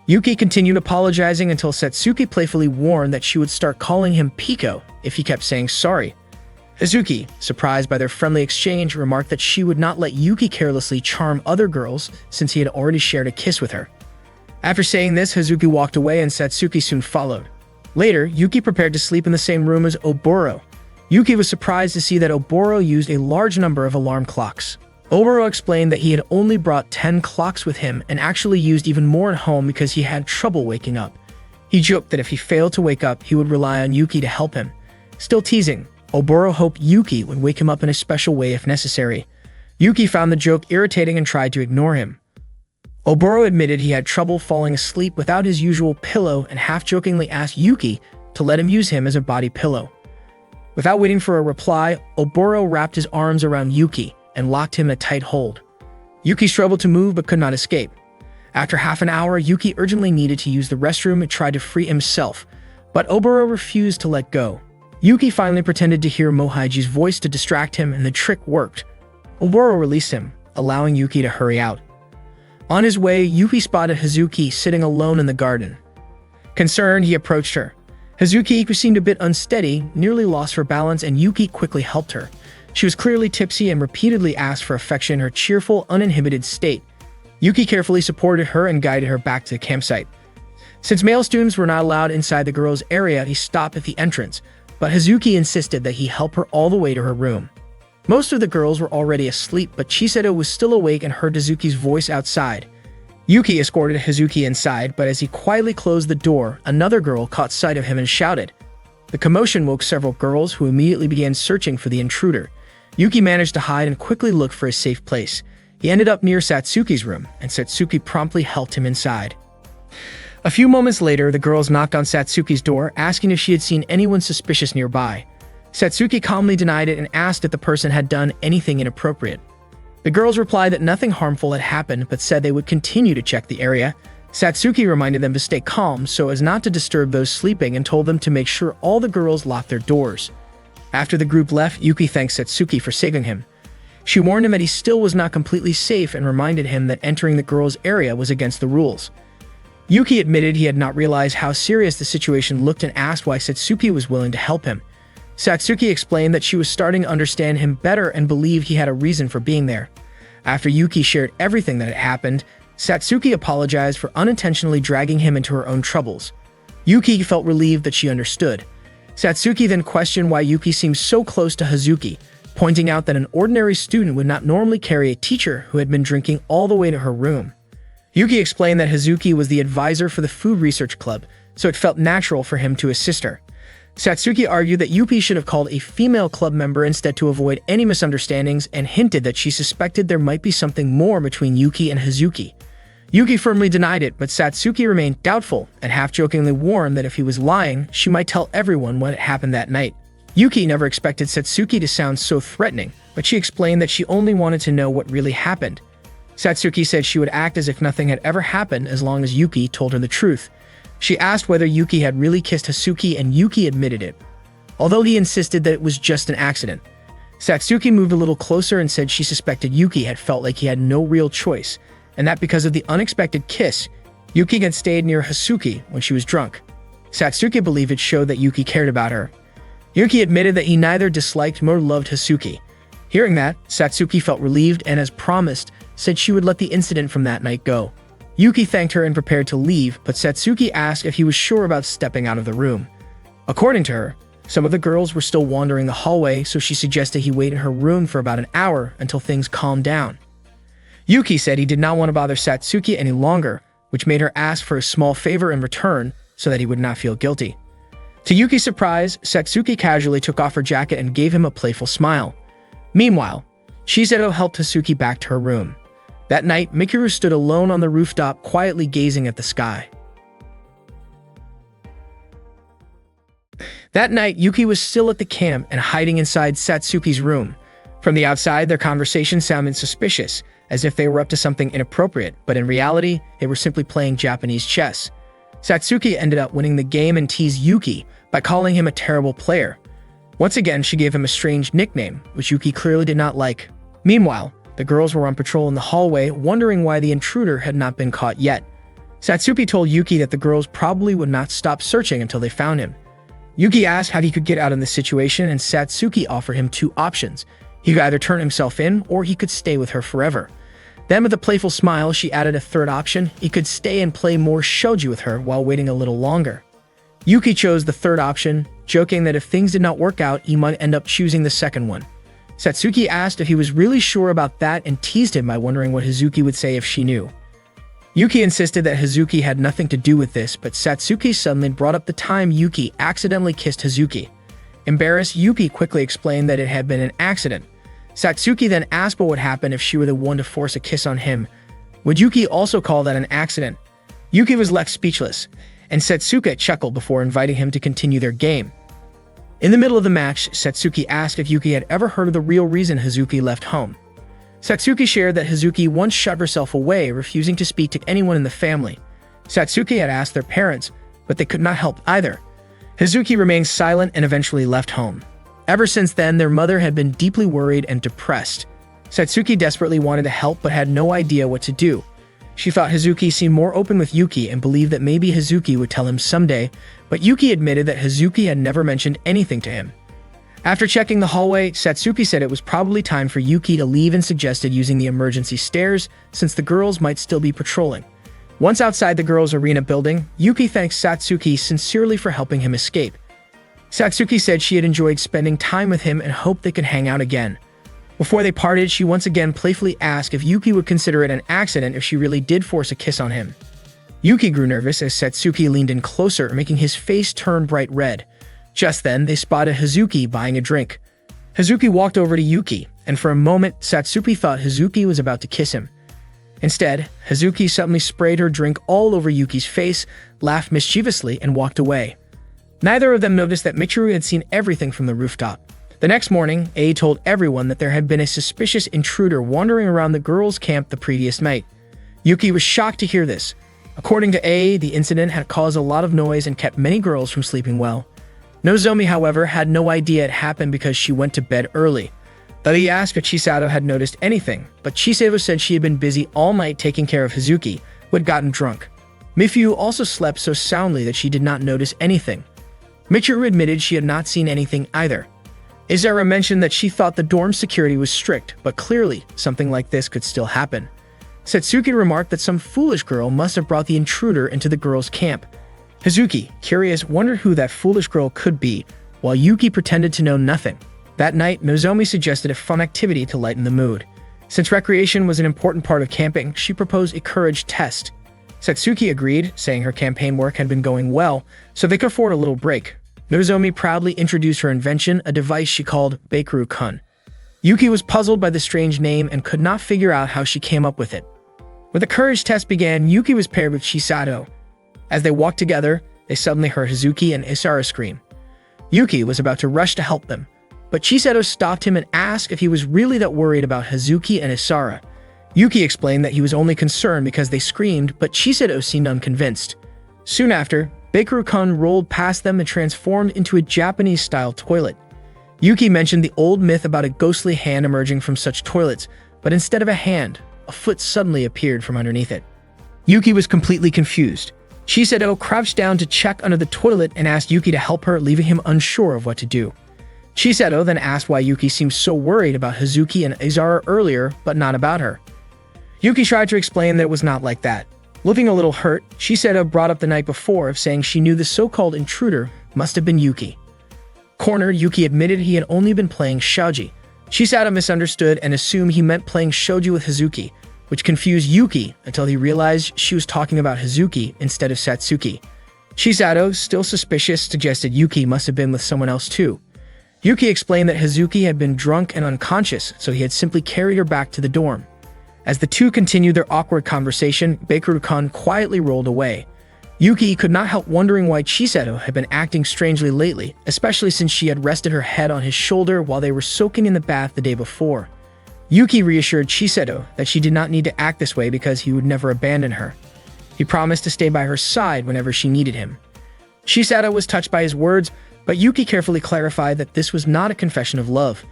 Yuki continued apologizing until Satsuki playfully warned that she would start calling him Pico if he kept saying sorry. Hazuki, surprised by their friendly exchange, remarked that she would not let Yuki carelessly charm other girls since he had already shared a kiss with her. After saying this, Hazuki walked away and Satsuki soon followed. Later, Yuki prepared to sleep in the same room as Oboro. Yuki was surprised to see that Oboro used a large number of alarm clocks. Oboro explained that he had only brought 10 clocks with him and actually used even more at home because he had trouble waking up. He joked that if he failed to wake up, he would rely on Yuki to help him. Still teasing, Oboro hoped Yuki would wake him up in a special way if necessary. Yuki found the joke irritating and tried to ignore him. Oboro admitted he had trouble falling asleep without his usual pillow and half-jokingly asked Yuki to let him use him as a body pillow. Without waiting for a reply, Oboro wrapped his arms around Yuki and locked him in a tight hold. Yuki struggled to move but could not escape. After half an hour, Yuki urgently needed to use the restroom and tried to free himself, but Oboro refused to let go. Yuki finally pretended to hear Mohaiji's voice to distract him, and the trick worked. Oboro released him, allowing Yuki to hurry out. On his way, Yuki spotted Hazuki sitting alone in the garden. Concerned, he approached her. Hazuki, who seemed a bit unsteady, nearly lost her balance, and Yuki quickly helped her. She was clearly tipsy and repeatedly asked for affection in her cheerful, uninhibited state. Yuki carefully supported her and guided her back to the campsite. Since male students were not allowed inside the girls' area, he stopped at the entrance, but Hazuki insisted that he help her all the way to her room. Most of the girls were already asleep, but Chisato was still awake and heard Hazuki's voice outside. Yuki escorted Hazuki inside, but as he quietly closed the door, another girl caught sight of him and shouted. The commotion woke several girls, who immediately began searching for the intruder. Yuki managed to hide and quickly looked for a safe place. He ended up near Satsuki's room, and Satsuki promptly helped him inside. A few moments later, the girls knocked on Satsuki's door, asking if she had seen anyone suspicious nearby. Satsuki calmly denied it and asked if the person had done anything inappropriate. The girls replied that nothing harmful had happened, but said they would continue to check the area. Satsuki reminded them to stay calm so as not to disturb those sleeping and told them to make sure all the girls locked their doors. After the group left, Yuki thanked Satsuki for saving him. She warned him that he still was not completely safe and reminded him that entering the girls' area was against the rules. Yuki admitted he had not realized how serious the situation looked and asked why Satsuki was willing to help him. Satsuki explained that she was starting to understand him better and believed he had a reason for being there. After Yuki shared everything that had happened, Satsuki apologized for unintentionally dragging him into her own troubles. Yuki felt relieved that she understood. Satsuki then questioned why Yuki seemed so close to Hazuki, pointing out that an ordinary student would not normally carry a teacher who had been drinking all the way to her room. Yuki explained that Hazuki was the advisor for the food research club, so it felt natural for him to assist her. Satsuki argued that Yuki should have called a female club member instead to avoid any misunderstandings and hinted that she suspected there might be something more between Yuki and Hazuki. Yuki firmly denied it, but Satsuki remained doubtful and half-jokingly warned that if he was lying, she might tell everyone what had happened that night. Yuki never expected Satsuki to sound so threatening, but she explained that she only wanted to know what really happened. Satsuki said she would act as if nothing had ever happened as long as Yuki told her the truth. She asked whether Yuki had really kissed Hazuki, and Yuki admitted it. although he insisted that it was just an accident. Satsuki moved a little closer and said she suspected Yuki had felt like he had no real choice, and that because of the unexpected kiss, Yuki had stayed near Hazuki when she was drunk. Satsuki believed it showed that Yuki cared about her. Yuki admitted that he neither disliked nor loved Hazuki. Hearing that, Satsuki felt relieved and, as promised, said she would let the incident from that night go. Yuki thanked her and prepared to leave, but Satsuki asked if he was sure about stepping out of the room. According to her, some of the girls were still wandering the hallway, so she suggested he wait in her room for about an hour until things calmed down. Yuki said he did not want to bother Satsuki any longer, which made her ask for a small favor in return so that he would not feel guilty. To Yuki's surprise, Satsuki casually took off her jacket and gave him a playful smile. Meanwhile, Shizeto helped Hazuki back to her room. That night, Mikuru stood alone on the rooftop, quietly gazing at the sky. That night, Yuki was still at the camp and hiding inside Satsuki's room. From the outside, their conversation sounded suspicious, as if they were up to something inappropriate, but in reality, they were simply playing Japanese chess. Satsuki ended up winning the game and teased Yuki by calling him a terrible player. Once again, she gave him a strange nickname, which Yuki clearly did not like. Meanwhile, the girls were on patrol in the hallway, wondering why the intruder had not been caught yet. Satsuki told Yuki that the girls probably would not stop searching until they found him. Yuki asked how he could get out of the situation, and Satsuki offered him two options. He could either turn himself in, or he could stay with her forever. Then, with a playful smile, she added a third option. He could stay and play more shogi with her while waiting a little longer. Yuki chose the third option, joking that if things did not work out, he might end up choosing the second one. Satsuki asked if he was really sure about that and teased him by wondering what Hazuki would say if she knew. Yuki insisted that Hazuki had nothing to do with this, but Satsuki suddenly brought up the time Yuki accidentally kissed Hazuki. Embarrassed, Yuki quickly explained that it had been an accident. Satsuki then asked what would happen if she were the one to force a kiss on him. Would Yuki also call that an accident? Yuki was left speechless, and Satsuki chuckled before inviting him to continue their game. In the middle of the match, Satsuki asked if Yuki had ever heard of the real reason Hazuki left home. Satsuki shared that Hazuki once shut herself away, refusing to speak to anyone in the family. Satsuki had asked their parents, but they could not help either. Hazuki remained silent and eventually left home. Ever since then, their mother had been deeply worried and depressed. Satsuki desperately wanted to help but had no idea what to do. She thought Hazuki seemed more open with Yuki and believed that maybe Hazuki would tell him someday, but Yuki admitted that Hazuki had never mentioned anything to him. After checking the hallway, Satsuki said it was probably time for Yuki to leave and suggested using the emergency stairs since the girls might still be patrolling. Once outside the girls' arena building, Yuki thanked Satsuki sincerely for helping him escape. Satsuki said she had enjoyed spending time with him and hoped they could hang out again. Before they parted, she once again playfully asked if Yuki would consider it an accident if she really did force a kiss on him. Yuki grew nervous as Satsuki leaned in closer, making his face turn bright red. Just then, they spotted Hazuki buying a drink. Hazuki walked over to Yuki, and for a moment, Satsuki thought Hazuki was about to kiss him. Instead, Hazuki suddenly sprayed her drink all over Yuki's face, laughed mischievously, and walked away. Neither of them noticed that Michiru had seen everything from the rooftop. The next morning, A told everyone that there had been a suspicious intruder wandering around the girls' camp the previous night. Yuki was shocked to hear this. According to A, the incident had caused a lot of noise and kept many girls from sleeping well. Nozomi, however, had no idea it happened because she went to bed early. He asked if Chisato had noticed anything, but Chisato said she had been busy all night taking care of Hazuki, who had gotten drunk. Mifuyu also slept so soundly that she did not notice anything. Michiru admitted she had not seen anything either. Izara mentioned that she thought the dorm security was strict, but clearly, something like this could still happen. Satsuki remarked that some foolish girl must have brought the intruder into the girls' camp. Hazuki, curious, wondered who that foolish girl could be, while Yuki pretended to know nothing. That night, Nozomi suggested a fun activity to lighten the mood. Since recreation was an important part of camping, she proposed a courage test. Satsuki agreed, saying her campaign work had been going well, so they could afford a little break. Nozomi proudly introduced her invention, a device she called Bakeru-kun. Yuki was puzzled by the strange name and could not figure out how she came up with it. When the courage test began, Yuki was paired with Chisato. As they walked together, they suddenly heard Hazuki and Isara scream. Yuki was about to rush to help them, but Chisato stopped him and asked if he was really that worried about Hazuki and Isara. Yuki explained that he was only concerned because they screamed, but Chisato seemed unconvinced. Soon after, Bakeru-kun rolled past them and transformed into a Japanese-style toilet. Yuki mentioned the old myth about a ghostly hand emerging from such toilets, but instead of a hand, a foot suddenly appeared from underneath it. Yuki was completely confused. Chisato crouched down to check under the toilet and asked Yuki to help her, leaving him unsure of what to do. Chisato then asked why Yuki seemed so worried about Hazuki and Izara earlier, but not about her. Yuki tried to explain that it was not like that. Looking a little hurt, Chisato brought up the night before, saying she knew the so-called intruder must have been Yuki. Cornered, Yuki admitted he had only been playing shogi. Chisato misunderstood and assumed he meant playing shogi with Hazuki, which confused Yuki until he realized she was talking about Hazuki instead of Satsuki. Chisato, still suspicious, suggested Yuki must have been with someone else too. Yuki explained that Hazuki had been drunk and unconscious, so he had simply carried her back to the dorm. As the two continued their awkward conversation, Bakeru-kun quietly rolled away. Yuki could not help wondering why Chisato had been acting strangely lately, especially since she had rested her head on his shoulder while they were soaking in the bath the day before. Yuki reassured Chisato that she did not need to act this way because he would never abandon her. He promised to stay by her side whenever she needed him. Chisato was touched by his words, but Yuki carefully clarified that this was not a confession of love.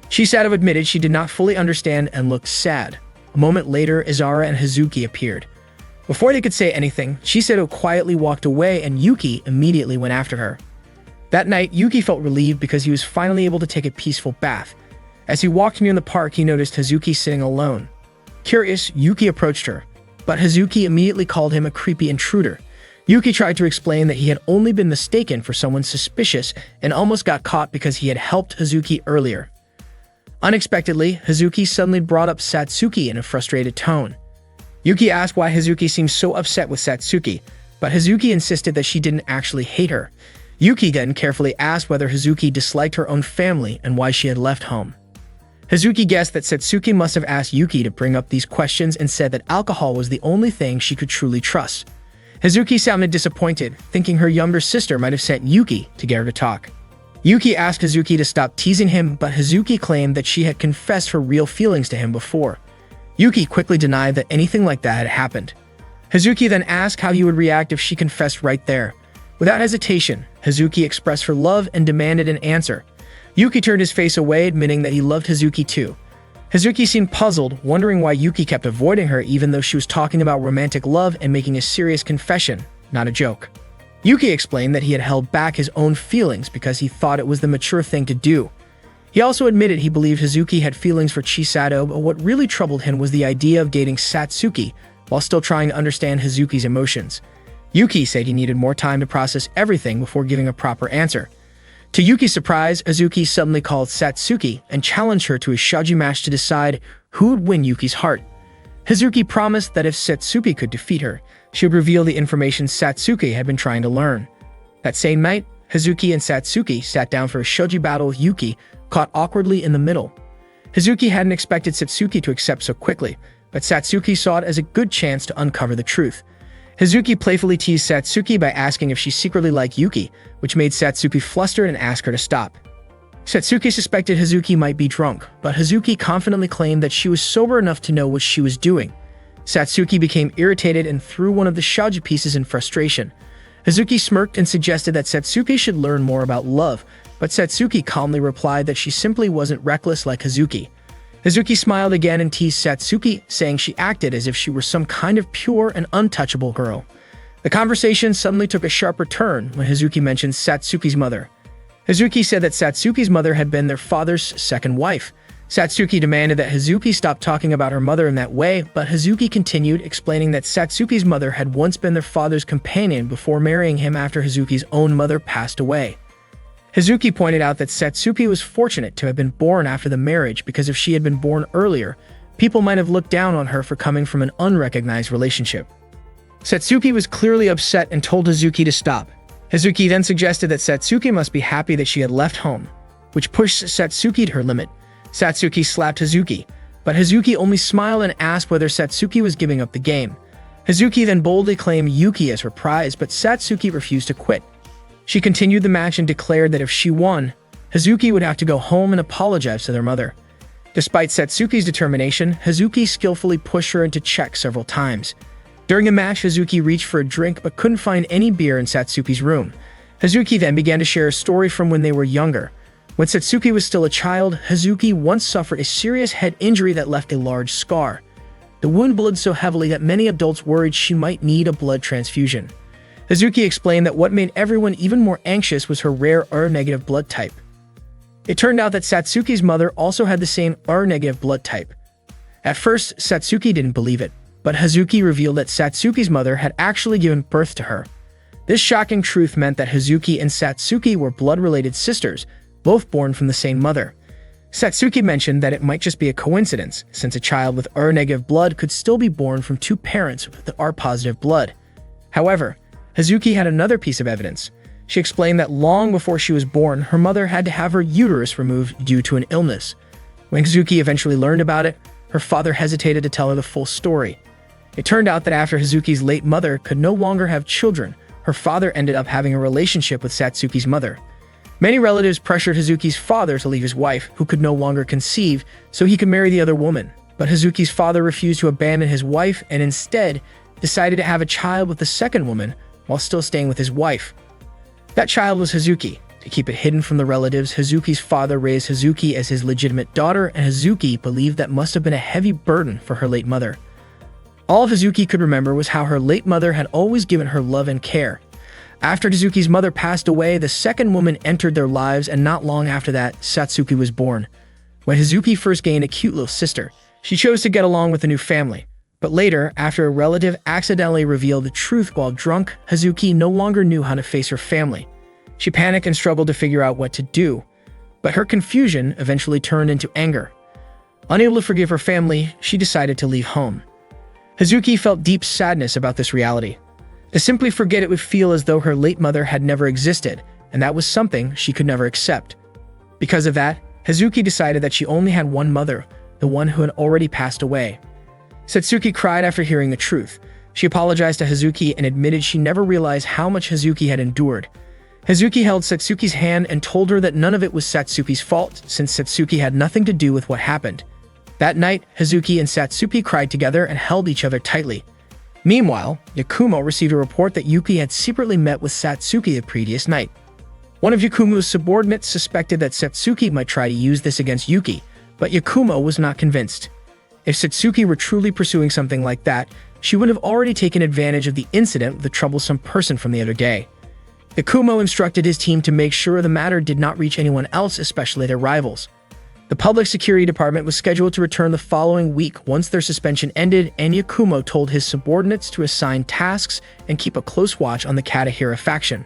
Chisato admitted she did not fully understand and looked sad. A moment later, Izara and Hazuki appeared. Before they could say anything, Chisato quietly walked away and Yuki immediately went after her. That night, Yuki felt relieved because he was finally able to take a peaceful bath. As he walked near the park, he noticed Hazuki sitting alone. Curious, Yuki approached her, but Hazuki immediately called him a creepy intruder. Yuki tried to explain that he had only been mistaken for someone suspicious and almost got caught because he had helped Hazuki earlier. Unexpectedly, Hazuki suddenly brought up Satsuki in a frustrated tone. Yuki asked why Hazuki seemed so upset with Satsuki, but Hazuki insisted that she didn't actually hate her. Yuki then carefully asked whether Hazuki disliked her own family and why she had left home. Hazuki guessed that Satsuki must have asked Yuki to bring up these questions and said that alcohol was the only thing she could truly trust. Hazuki sounded disappointed, thinking her younger sister might have sent Yuki to get her to talk. Yuki asked Hazuki to stop teasing him, but Hazuki claimed that she had confessed her real feelings to him before. Yuki quickly denied that anything like that had happened. Hazuki then asked how he would react if she confessed right there. Without hesitation, Hazuki expressed her love and demanded an answer. Yuki turned his face away, admitting that he loved Hazuki too. Hazuki seemed puzzled, wondering why Yuki kept avoiding her even though she was talking about romantic love and making a serious confession, not a joke. Yuki explained that he had held back his own feelings because he thought it was the mature thing to do. He also admitted he believed Hazuki had feelings for Chisato, but what really troubled him was the idea of dating Satsuki while still trying to understand Hazuki's emotions. Yuki said he needed more time to process everything before giving a proper answer. To Yuki's surprise, Hazuki suddenly called Satsuki and challenged her to a shogi match to decide who would win Yuki's heart. Hazuki promised that if Satsuki could defeat her, she would reveal the information Satsuki had been trying to learn. That same night, Hazuki and Satsuki sat down for a shogi battle with Yuki, caught awkwardly in the middle. Hazuki hadn't expected Satsuki to accept so quickly, but Satsuki saw it as a good chance to uncover the truth. Hazuki playfully teased Satsuki by asking if she secretly liked Yuki, which made Satsuki flustered and asked her to stop. Satsuki suspected Hazuki might be drunk, but Hazuki confidently claimed that she was sober enough to know what she was doing. Satsuki became irritated and threw one of the shogi pieces in frustration. Hazuki smirked and suggested that Satsuki should learn more about love, but Satsuki calmly replied that she simply wasn't reckless like Hazuki. Hazuki smiled again and teased Satsuki, saying she acted as if she were some kind of pure and untouchable girl. The conversation suddenly took a sharper turn when Hazuki mentioned Satsuki's mother. Hazuki said that Satsuki's mother had been their father's second wife. Satsuki demanded that Hazuki stop talking about her mother in that way, but Hazuki continued, explaining that Satsuki's mother had once been their father's companion before marrying him after Hazuki's own mother passed away. Hazuki pointed out that Satsuki was fortunate to have been born after the marriage because if she had been born earlier, people might have looked down on her for coming from an unrecognized relationship. Satsuki was clearly upset and told Hazuki to stop. Hazuki then suggested that Satsuki must be happy that she had left home, which pushed Satsuki to her limit. Satsuki slapped Hazuki, but Hazuki only smiled and asked whether Satsuki was giving up the game. Hazuki then boldly claimed Yuki as her prize, but Satsuki refused to quit. She continued the match and declared that if she won, Hazuki would have to go home and apologize to their mother. Despite Satsuki's determination, Hazuki skillfully pushed her into check several times. During a match, Hazuki reached for a drink but couldn't find any beer in Satsuki's room. Hazuki then began to share a story from when they were younger. When Satsuki was still a child, Hazuki once suffered a serious head injury that left a large scar. The wound bled so heavily that many adults worried she might need a blood transfusion. Hazuki explained that what made everyone even more anxious was her rare R-negative blood type. It turned out that Satsuki's mother also had the same R-negative blood type. At first, Satsuki didn't believe it, but Hazuki revealed that Satsuki's mother had actually given birth to her. This shocking truth meant that Hazuki and Satsuki were blood-related sisters, both born from the same mother. Satsuki mentioned that it might just be a coincidence, since a child with R-negative blood could still be born from two parents with R-positive blood. However, Hazuki had another piece of evidence. She explained that long before she was born, her mother had to have her uterus removed due to an illness. When Hazuki eventually learned about it, her father hesitated to tell her the full story. It turned out that after Hazuki's late mother could no longer have children, her father ended up having a relationship with Satsuki's mother. Many relatives pressured Hazuki's father to leave his wife, who could no longer conceive, so he could marry the other woman. But Hazuki's father refused to abandon his wife and instead decided to have a child with the second woman while still staying with his wife. That child was Hazuki. To keep it hidden from the relatives, Hazuki's father raised Hazuki as his legitimate daughter, and Hazuki believed that must have been a heavy burden for her late mother. All Hazuki could remember was how her late mother had always given her love and care. After Hazuki's mother passed away, the second woman entered their lives, and not long after that, Satsuki was born. When Hazuki first gained a cute little sister, she chose to get along with the new family. But later, after a relative accidentally revealed the truth while drunk, Hazuki no longer knew how to face her family. She panicked and struggled to figure out what to do, but her confusion eventually turned into anger. Unable to forgive her family, she decided to leave home. Hazuki felt deep sadness about this reality. To simply forget it would feel as though her late mother had never existed, and that was something she could never accept. Because of that, Hazuki decided that she only had one mother, the one who had already passed away. Satsuki cried after hearing the truth. She apologized to Hazuki and admitted she never realized how much Hazuki had endured. Hazuki held Satsuki's hand and told her that none of it was Satsuki's fault, since Satsuki had nothing to do with what happened. That night, Hazuki and Satsuki cried together and held each other tightly. Meanwhile, Yakumo received a report that Yuki had secretly met with Satsuki the previous night. One of Yakumo's subordinates suspected that Satsuki might try to use this against Yuki, but Yakumo was not convinced. If Satsuki were truly pursuing something like that, she would have already taken advantage of the incident with the troublesome person from the other day. Yakumo instructed his team to make sure the matter did not reach anyone else, especially their rivals. The Public Security Department was scheduled to return the following week once their suspension ended, and Yakumo told his subordinates to assign tasks and keep a close watch on the Katahira faction.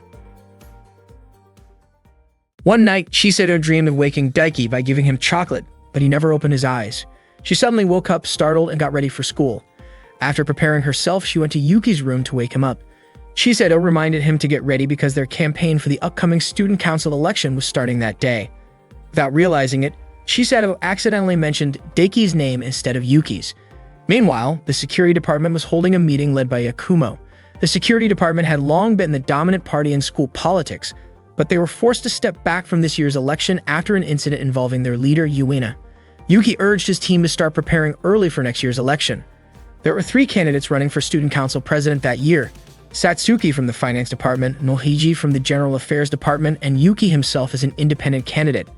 One night, Shiseto dreamed of waking Daiki by giving him chocolate, but he never opened his eyes. She suddenly woke up startled and got ready for school. After preparing herself, she went to Yuki's room to wake him up. Shiseto reminded him to get ready because their campaign for the upcoming student council election was starting that day. Without realizing it, Shiseto accidentally mentioned Daiki's name instead of Yuki's. Meanwhile, the security department was holding a meeting led by Yakumo. The security department had long been the dominant party in school politics, but they were forced to step back from this year's election after an incident involving their leader, Uena. Yuki urged his team to start preparing early for next year's election. There were 3 candidates running for student council president that year: Satsuki from the finance department, Nohiji from the general affairs department, and Yuki himself as an independent candidate.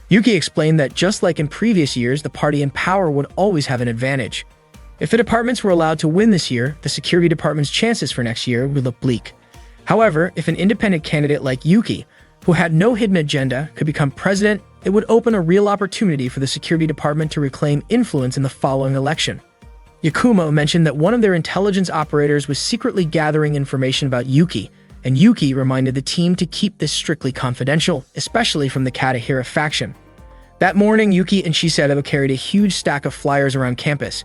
Yuki explained that just like in previous years, the party in power would always have an advantage. If the departments were allowed to win this year, the security department's chances for next year would look bleak. However, if an independent candidate like Yuki, who had no hidden agenda, could become president, it would open a real opportunity for the security department to reclaim influence in the following election. Yakumo mentioned that one of their intelligence operators was secretly gathering information about Yuki, and Yuki reminded the team to keep this strictly confidential, especially from the Katahira faction. That morning, Yuki and Shiseto carried a huge stack of flyers around campus.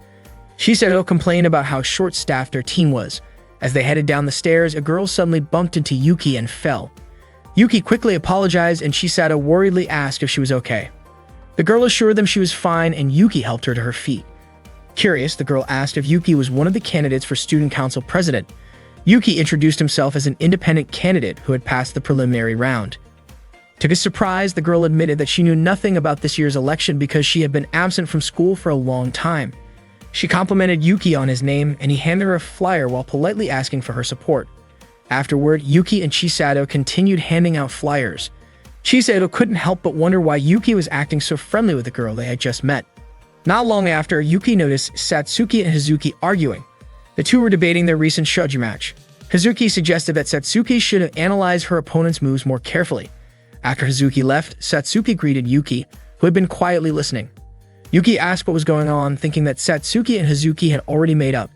Shiseto complained about how short-staffed their team was. As they headed down the stairs, a girl suddenly bumped into Yuki and fell. Yuki quickly apologized, and Shiseto worriedly asked if she was okay. The girl assured them she was fine, and Yuki helped her to her feet. Curious, the girl asked if Yuki was one of the candidates for student council president. Yuki introduced himself as an independent candidate who had passed the preliminary round. To his surprise, the girl admitted that she knew nothing about this year's election because she had been absent from school for a long time. She complimented Yuki on his name, and he handed her a flyer while politely asking for her support. Afterward, Yuki and Chisato continued handing out flyers. Chisato couldn't help but wonder why Yuki was acting so friendly with the girl they had just met. Not long after, Yuki noticed Satsuki and Hazuki arguing. The two were debating their recent shogi match. Hazuki suggested that Satsuki should have analyzed her opponent's moves more carefully. After Hazuki left, Satsuki greeted Yuki, who had been quietly listening. Yuki asked what was going on, thinking that Satsuki and Hazuki had already made up.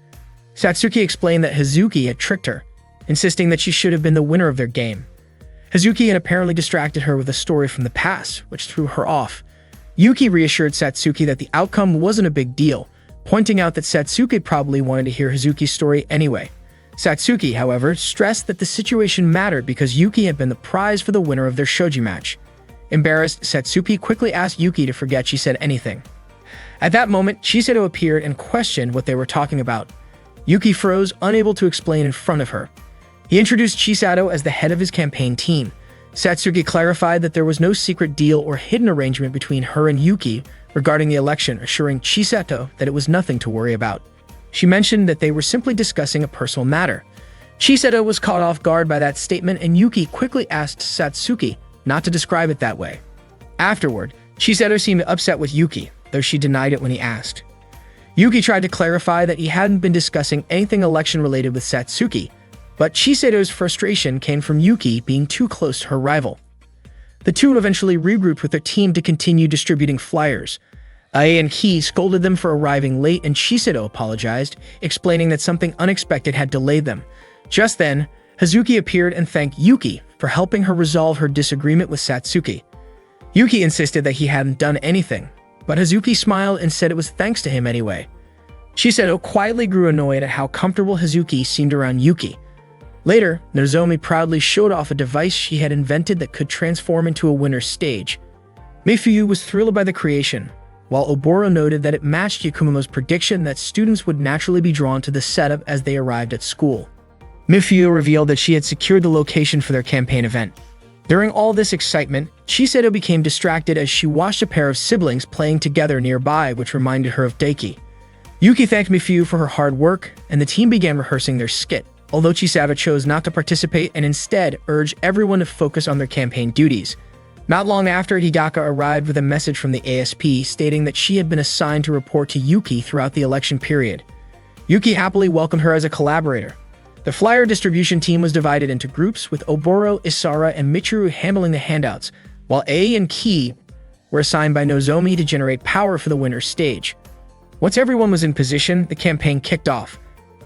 Satsuki explained that Hazuki had tricked her, insisting that she should have been the winner of their game. Hazuki had apparently distracted her with a story from the past, which threw her off. Yuki reassured Satsuki that the outcome wasn't a big deal, pointing out that Satsuki probably wanted to hear Hazuki's story anyway. Satsuki, however, stressed that the situation mattered because Yuki had been the prize for the winner of their shogi match. Embarrassed, Satsuki quickly asked Yuki to forget she said anything. At that moment, Chisato appeared and questioned what they were talking about. Yuki froze, unable to explain in front of her. He introduced Chisato as the head of his campaign team. Satsuki clarified that there was no secret deal or hidden arrangement between her and Yuki regarding the election, assuring Chisato that it was nothing to worry about. She mentioned that they were simply discussing a personal matter. Chisato was caught off guard by that statement, and Yuki quickly asked Satsuki not to describe it that way. Afterward, Chisato seemed upset with Yuki, though she denied it when he asked. Yuki tried to clarify that he hadn't been discussing anything election-related with Satsuki, but Chisato's frustration came from Yuki being too close to her rival. The two eventually regrouped with their team to continue distributing flyers. Ai and Ki scolded them for arriving late, and Chisato apologized, explaining that something unexpected had delayed them. Just then, Hazuki appeared and thanked Yuki for helping her resolve her disagreement with Satsuki. Yuki insisted that he hadn't done anything, but Hazuki smiled and said it was thanks to him anyway. Chisato quietly grew annoyed at how comfortable Hazuki seemed around Yuki. Later, Nozomi proudly showed off a device she had invented that could transform into a winner's stage. Mifuyu was thrilled by the creation, while Oboro noted that it matched Yakumomo's prediction that students would naturally be drawn to the setup as they arrived at school. Mifuyu revealed that she had secured the location for their campaign event. During all this excitement, Chisato became distracted as she watched a pair of siblings playing together nearby, which reminded her of Daiki. Yuki thanked Mifuyu for her hard work, and the team began rehearsing their skit, although Chisato chose not to participate and instead urged everyone to focus on their campaign duties. Not long after, Higaka arrived with a message from the ASP stating that she had been assigned to report to Yuki throughout the election period. Yuki happily welcomed her as a collaborator. The flyer distribution team was divided into groups, with Oboro, Isara, and Michiru handling the handouts, while Ai and Ki were assigned by Nozomi to generate power for the winner's stage. Once everyone was in position, the campaign kicked off.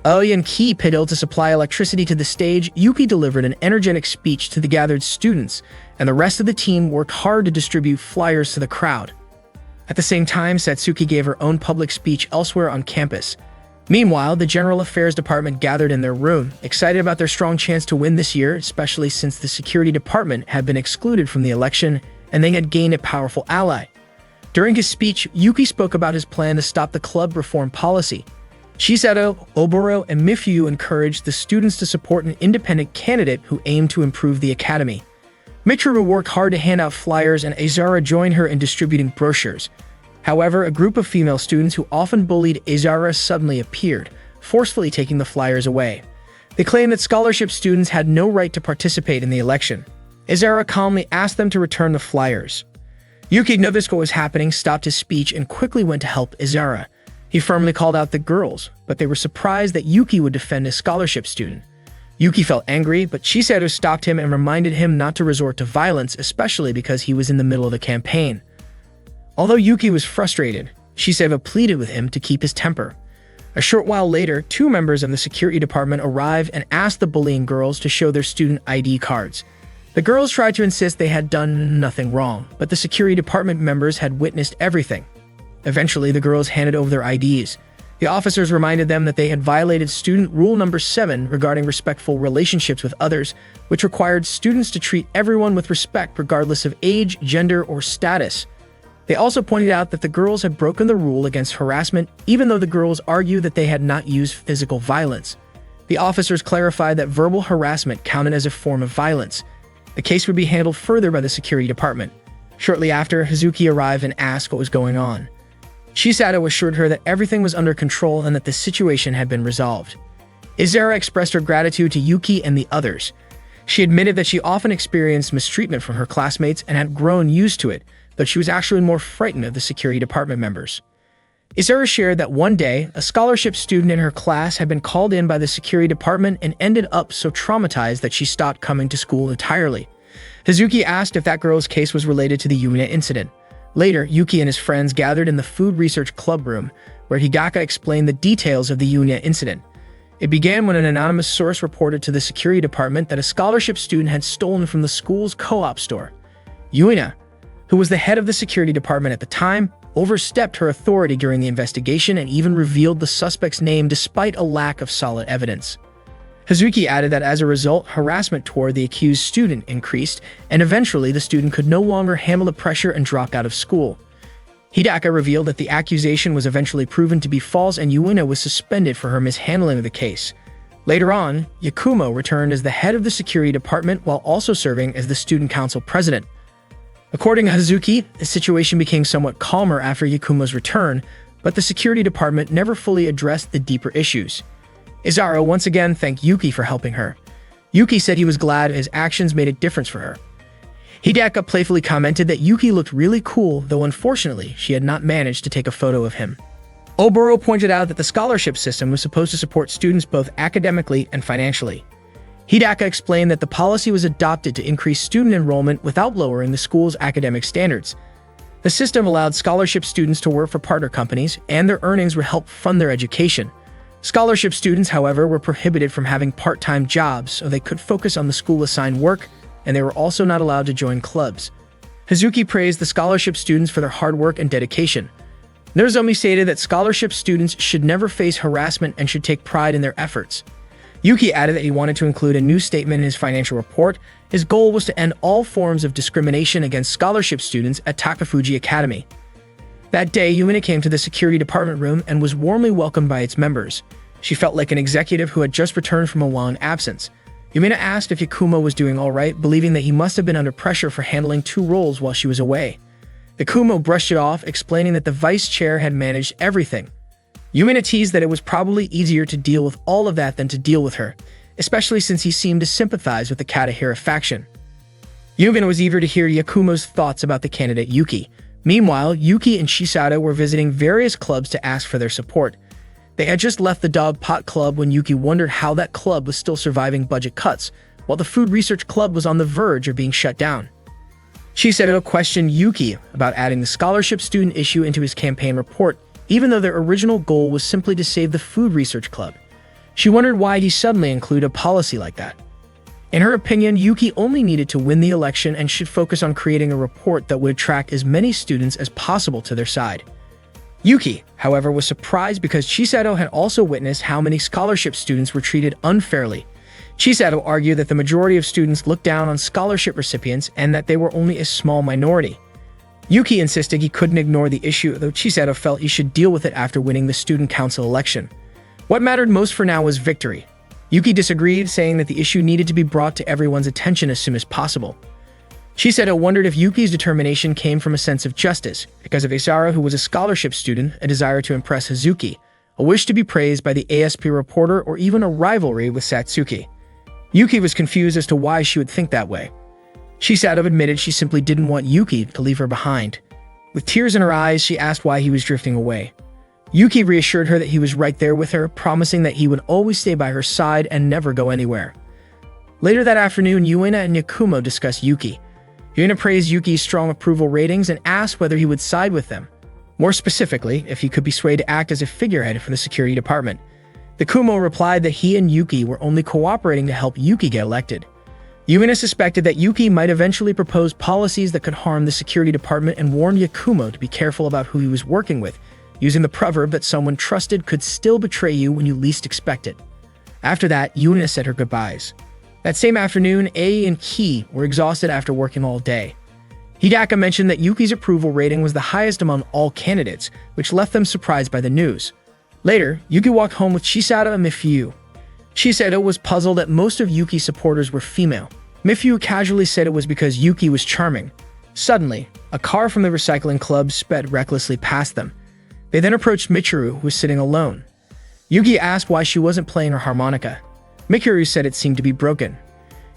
Ai and Ki pitted to supply electricity to the stage. Yuki delivered an energetic speech to the gathered students, and the rest of the team worked hard to distribute flyers to the crowd. At the same time, Satsuki gave her own public speech elsewhere on campus. Meanwhile, the General Affairs Department gathered in their room, excited about their strong chance to win this year, especially since the Security Department had been excluded from the election and they had gained a powerful ally. During his speech, Yuki spoke about his plan to stop the club reform policy. Chisato, Oboro, and Mifuyu encouraged the students to support an independent candidate who aimed to improve the academy. Michiru worked hard to hand out flyers, and Izara joined her in distributing brochures. However, a group of female students who often bullied Izara suddenly appeared, forcefully taking the flyers away. They claimed that scholarship students had no right to participate in the election. Izara calmly asked them to return the flyers. Yuki noticed what was happening, stopped his speech, and quickly went to help Izara. He firmly called out the girls, but they were surprised that Yuki would defend a scholarship student. Yuki felt angry, but Chisato stopped him and reminded him not to resort to violence, especially because he was in the middle of the campaign. Although Yuki was frustrated, Chisato pleaded with him to keep his temper. A short while later, two members of the security department arrived and asked the bullying girls to show their student ID cards. The girls tried to insist they had done nothing wrong, but the security department members had witnessed everything. Eventually, the girls handed over their IDs. The officers reminded them that they had violated student rule number 7 regarding respectful relationships with others, which required students to treat everyone with respect regardless of age, gender, or status. They also pointed out that the girls had broken the rule against harassment, even though the girls argued that they had not used physical violence. The officers clarified that verbal harassment counted as a form of violence. The case would be handled further by the security department. Shortly after, Hazuki arrived and asked what was going on. Chisato assured her that everything was under control and that the situation had been resolved. Izara expressed her gratitude to Yuki and the others. She admitted that she often experienced mistreatment from her classmates and had grown used to it, but she was actually more frightened of the security department members. Izara shared that one day, a scholarship student in her class had been called in by the security department and ended up so traumatized that she stopped coming to school entirely. Hazuki asked if that girl's case was related to the Yuna incident. Later, Yuki and his friends gathered in the food research club room, where Higaka explained the details of the Yuna incident. It began when an anonymous source reported to the security department that a scholarship student had stolen from the school's co-op store. Yuna, who was the head of the security department at the time, overstepped her authority during the investigation and even revealed the suspect's name despite a lack of solid evidence. Hazuki added that as a result, harassment toward the accused student increased, and eventually the student could no longer handle the pressure and dropped out of school. Hidaka revealed that the accusation was eventually proven to be false and Yuina was suspended for her mishandling of the case. Later on, Yakumo returned as the head of the security department while also serving as the student council president. According to Hazuki, the situation became somewhat calmer after Yakumo's return, but the security department never fully addressed the deeper issues. Izara once again thanked Yuki for helping her. Yuki said he was glad his actions made a difference for her. Hidaka playfully commented that Yuki looked really cool, though unfortunately, she had not managed to take a photo of him. Oboro pointed out that the scholarship system was supposed to support students both academically and financially. Hidaka explained that the policy was adopted to increase student enrollment without lowering the school's academic standards. The system allowed scholarship students to work for partner companies, and their earnings would help fund their education. Scholarship students, however, were prohibited from having part-time jobs so they could focus on the school-assigned work, and they were also not allowed to join clubs. Hazuki praised the scholarship students for their hard work and dedication. Nozomi stated that scholarship students should never face harassment and should take pride in their efforts. Yuki added that he wanted to include a new statement in his financial report. His goal was to end all forms of discrimination against scholarship students at Takafuji Academy. That day, Yumina came to the security department room and was warmly welcomed by its members. She felt like an executive who had just returned from a long absence. Yumina asked if Yakumo was doing all right, believing that he must have been under pressure for handling 2 roles while she was away. Yakumo brushed it off, explaining that the vice chair had managed everything. Yumina teased that it was probably easier to deal with all of that than to deal with her, especially since he seemed to sympathize with the Katahira faction. Yumina was eager to hear Yakumo's thoughts about the candidate Yuki. Meanwhile, Yuki and Chisato were visiting various clubs to ask for their support. They had just left the Dog Pot Club when Yuki wondered how that club was still surviving budget cuts, while the Food Research Club was on the verge of being shut down. Chisato questioned Yuki about adding the scholarship student issue into his campaign report, even though their original goal was simply to save the Food Research Club. She wondered why he suddenly included a policy like that. In her opinion, Yuki only needed to win the election and should focus on creating a report that would attract as many students as possible to their side. Yuki, however, was surprised because Chisato had also witnessed how many scholarship students were treated unfairly. Chisato argued that the majority of students looked down on scholarship recipients and that they were only a small minority. Yuki insisted he couldn't ignore the issue, though Chisato felt he should deal with it after winning the student council election. What mattered most for now was victory. Yuki disagreed, saying that the issue needed to be brought to everyone's attention as soon as possible. Chisato wondered if Yuki's determination came from a sense of justice, because of Isara, who was a scholarship student, a desire to impress Hazuki, a wish to be praised by the ASP reporter, or even a rivalry with Satsuki. Yuki was confused as to why she would think that way. Chisato admitted she simply didn't want Yuki to leave her behind. With tears in her eyes, she asked why he was drifting away. Yuki reassured her that he was right there with her, promising that he would always stay by her side and never go anywhere. Later that afternoon, Yuina and Yakumo discussed Yuki. Yuina praised Yuki's strong approval ratings and asked whether he would side with them. More specifically, if he could be swayed to act as a figurehead for the security department. Yakumo replied that he and Yuki were only cooperating to help Yuki get elected. Yuina suspected that Yuki might eventually propose policies that could harm the security department and warned Yakumo to be careful about who he was working with, using the proverb that someone trusted could still betray you when you least expect it. After that, Yuina said her goodbyes. That same afternoon, A and Ki were exhausted after working all day. Hidaka mentioned that Yuki's approval rating was the highest among all candidates, which left them surprised by the news. Later, Yuki walked home with Chisato and Mifyu. Chisato was puzzled that most of Yuki's supporters were female. Mifyu casually said it was because Yuki was charming. Suddenly, a car from the recycling club sped recklessly past them. They then approached Michiru, who was sitting alone. Yuki asked why she wasn't playing her harmonica. Michiru said it seemed to be broken.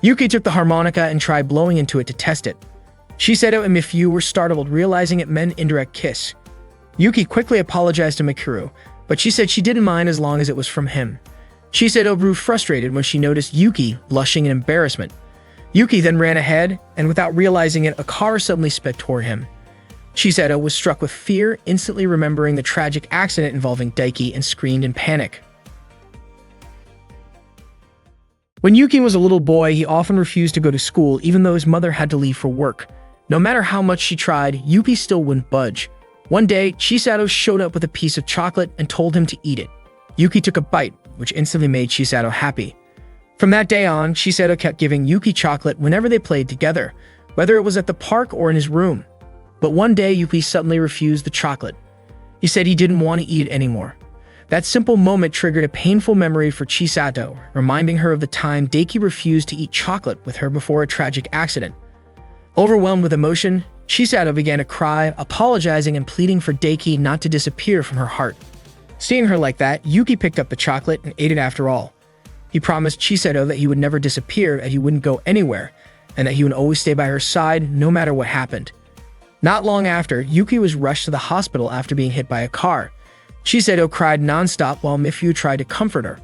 Yuki took the harmonica and tried blowing into it to test it. Shiseido and Mifu were startled, realizing it meant an indirect kiss. Yuki quickly apologized to Michiru, but she said she didn't mind as long as it was from him. Shiseido grew frustrated when she noticed Yuki blushing in embarrassment. Yuki then ran ahead, and without realizing it, a car suddenly sped toward him. Shiseido was struck with fear, instantly remembering the tragic accident involving Daiki, and screamed in panic. When Yuki was a little boy, he often refused to go to school even though his mother had to leave for work. No matter how much she tried, Yuki still wouldn't budge. One day, Shiseido showed up with a piece of chocolate and told him to eat it. Yuki took a bite, which instantly made Shiseido happy. From that day on, Shiseido kept giving Yuki chocolate whenever they played together, whether it was at the park or in his room. But one day, Yuki suddenly refused the chocolate. He said he didn't want to eat it anymore. That simple moment triggered a painful memory for Chisato, reminding her of the time Daiki refused to eat chocolate with her before a tragic accident. Overwhelmed with emotion, Chisato began to cry, apologizing and pleading for Daiki not to disappear from her heart. Seeing her like that, Yuki picked up the chocolate and ate it after all. He promised Chisato that he would never disappear, that he wouldn't go anywhere, and that he would always stay by her side no matter what happened. Not long after, Yuki was rushed to the hospital after being hit by a car. Shiseido cried nonstop while Mifu tried to comfort her.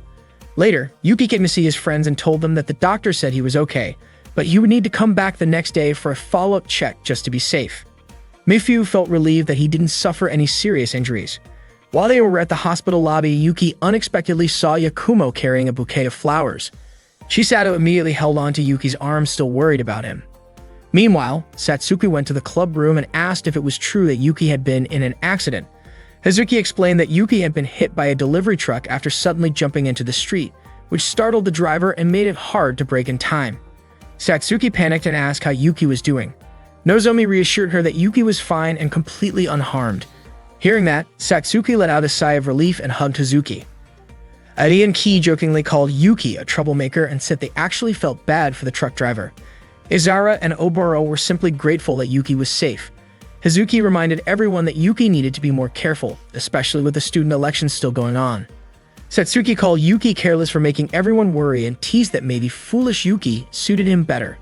Later, Yuki came to see his friends and told them that the doctor said he was okay, but he would need to come back the next day for a follow-up check just to be safe. Mifu felt relieved that he didn't suffer any serious injuries. While they were at the hospital lobby, Yuki unexpectedly saw Yakumo carrying a bouquet of flowers. Shiseido immediately held on to Yuki's arm, still worried about him. Meanwhile, Satsuki went to the club room and asked if it was true that Yuki had been in an accident. Hazuki explained that Yuki had been hit by a delivery truck after suddenly jumping into the street, which startled the driver and made it hard to brake in time. Satsuki panicked and asked how Yuki was doing. Nozomi reassured her that Yuki was fine and completely unharmed. Hearing that, Satsuki let out a sigh of relief and hugged Hazuki. Ari and Ki jokingly called Yuki a troublemaker and said they actually felt bad for the truck driver. Izara and Oboro were simply grateful that Yuki was safe. Hazuki reminded everyone that Yuki needed to be more careful, especially with the student elections still going on. Satsuki called Yuki careless for making everyone worry and teased that maybe foolish Yuki suited him better.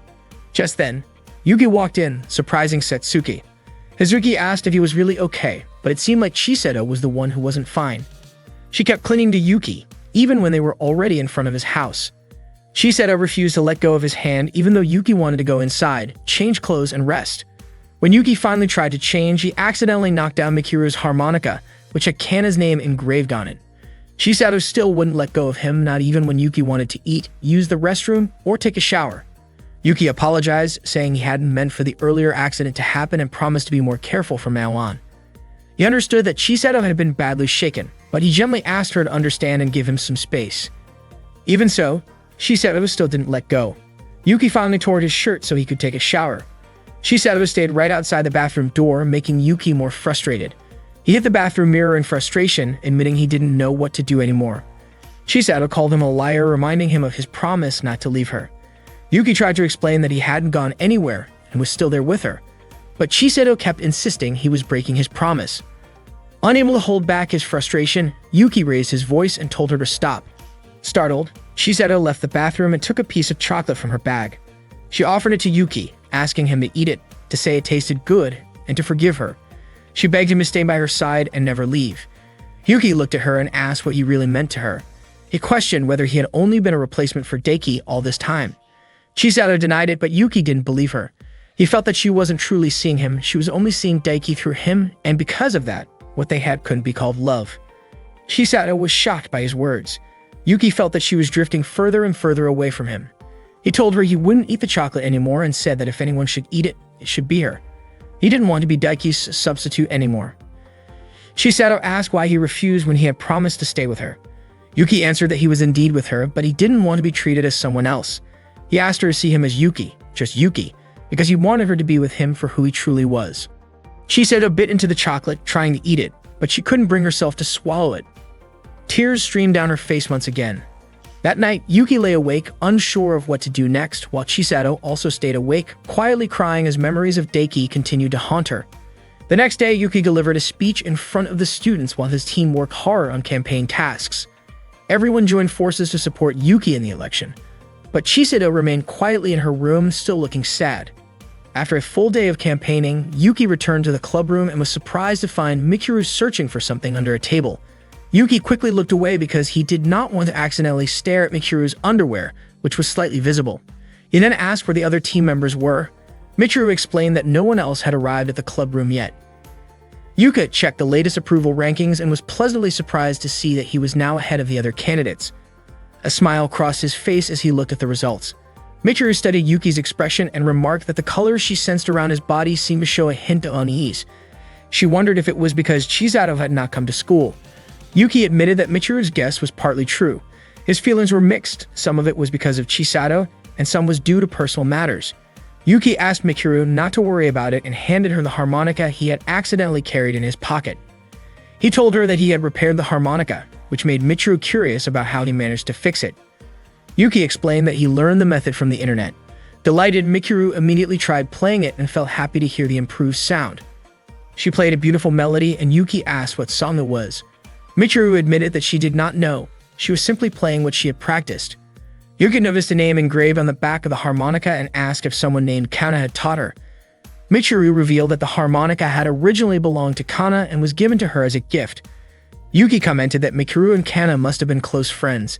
Just then, Yuki walked in, surprising Satsuki. Hazuki asked if he was really okay, but it seemed like Shiseido was the one who wasn't fine. She kept clinging to Yuki, even when they were already in front of his house. Shiseido refused to let go of his hand even though Yuki wanted to go inside, change clothes, and rest. When Yuki finally tried to change, he accidentally knocked down Mikiru's harmonica, which had Kana's name engraved on it. Shiseido still wouldn't let go of him, not even when Yuki wanted to eat, use the restroom, or take a shower. Yuki apologized, saying he hadn't meant for the earlier accident to happen and promised to be more careful from now on. He understood that Shiseido had been badly shaken, but he gently asked her to understand and give him some space. Even so, Shiseido still didn't let go. Yuki finally tore his shirt so he could take a shower. Shiseido stayed right outside the bathroom door, making Yuki more frustrated. He hit the bathroom mirror in frustration, admitting he didn't know what to do anymore. Shiseido called him a liar, reminding him of his promise not to leave her. Yuki tried to explain that he hadn't gone anywhere and was still there with her, but Shiseido kept insisting he was breaking his promise. Unable to hold back his frustration, Yuki raised his voice and told her to stop. Startled, Shiseido left the bathroom and took a piece of chocolate from her bag. She offered it to Yuki, asking him to eat it, to say it tasted good, and to forgive her. She begged him to stay by her side and never leave. Yuki looked at her and asked what he really meant to her. He questioned whether he had only been a replacement for Daiki all this time. Shiseido denied it, but Yuki didn't believe her. He felt that she wasn't truly seeing him, she was only seeing Daiki through him, and because of that, what they had couldn't be called love. Shiseido was shocked by his words. Yuki felt that she was drifting further and further away from him. He told her he wouldn't eat the chocolate anymore and said that if anyone should eat it, it should be her. He didn't want to be Daiki's substitute anymore. Shiseido asked why he refused when he had promised to stay with her. Yuki answered that he was indeed with her, but he didn't want to be treated as someone else. He asked her to see him as Yuki, just Yuki, because he wanted her to be with him for who he truly was. Shiseido bit into the chocolate, trying to eat it, but she couldn't bring herself to swallow it. Tears streamed down her face once again. That night, Yuki lay awake, unsure of what to do next, while Shiseido also stayed awake, quietly crying as memories of Daiki continued to haunt her. The next day, Yuki delivered a speech in front of the students while his team worked hard on campaign tasks. Everyone joined forces to support Yuki in the election, but Chisato remained quietly in her room, still looking sad. After a full day of campaigning, Yuki returned to the club room and was surprised to find Mikuru searching for something under a table. Yuki quickly looked away because he did not want to accidentally stare at Mikuru's underwear, which was slightly visible. He then asked where the other team members were. Mikuru explained that no one else had arrived at the club room yet. Yuka checked the latest approval rankings and was pleasantly surprised to see that he was now ahead of the other candidates. A smile crossed his face as he looked at the results. Mikuru studied Yuki's expression and remarked that the colors she sensed around his body seemed to show a hint of unease. She wondered if it was because Chisato had not come to school. Yuki admitted that Mikuru's guess was partly true. His feelings were mixed. Some of it was because of Chisato, and some was due to personal matters. Yuki asked Mikuru not to worry about it and handed her the harmonica he had accidentally carried in his pocket. He told her that he had repaired the harmonica, which made Mikuru curious about how he managed to fix it. Yuki explained that he learned the method from the internet. Delighted, Mikuru immediately tried playing it and felt happy to hear the improved sound. She played a beautiful melody and Yuki asked what song it was. Mikuru admitted that she did not know. She was simply playing what she had practiced. Yuki noticed a name engraved on the back of the harmonica and asked if someone named Kana had taught her. Mikuru revealed that the harmonica had originally belonged to Kana and was given to her as a gift. Yuki commented that Mikuru and Kana must have been close friends.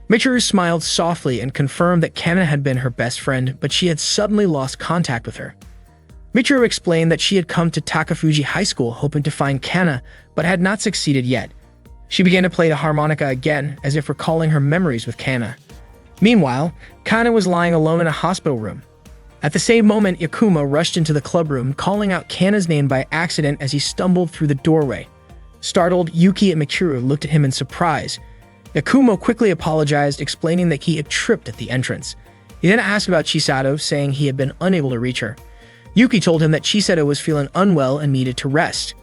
Mikuru smiled softly and confirmed that Kana had been her best friend, but she had suddenly lost contact with her. Mikuru explained that she had come to Takafuji High School hoping to find Kana, but had not succeeded yet. She began to play the harmonica again, as if recalling her memories with Kana. Meanwhile, Kana was lying alone in a hospital room. At the same moment, Yakumo rushed into the club room, calling out Kana's name by accident as he stumbled through the doorway. Startled, Yuki and Mikuru looked at him in surprise. Yakumo quickly apologized, explaining that he had tripped at the entrance. He then asked about Chisato, saying he had been unable to reach her. Yuki told him that Chisato was feeling unwell and needed to rest.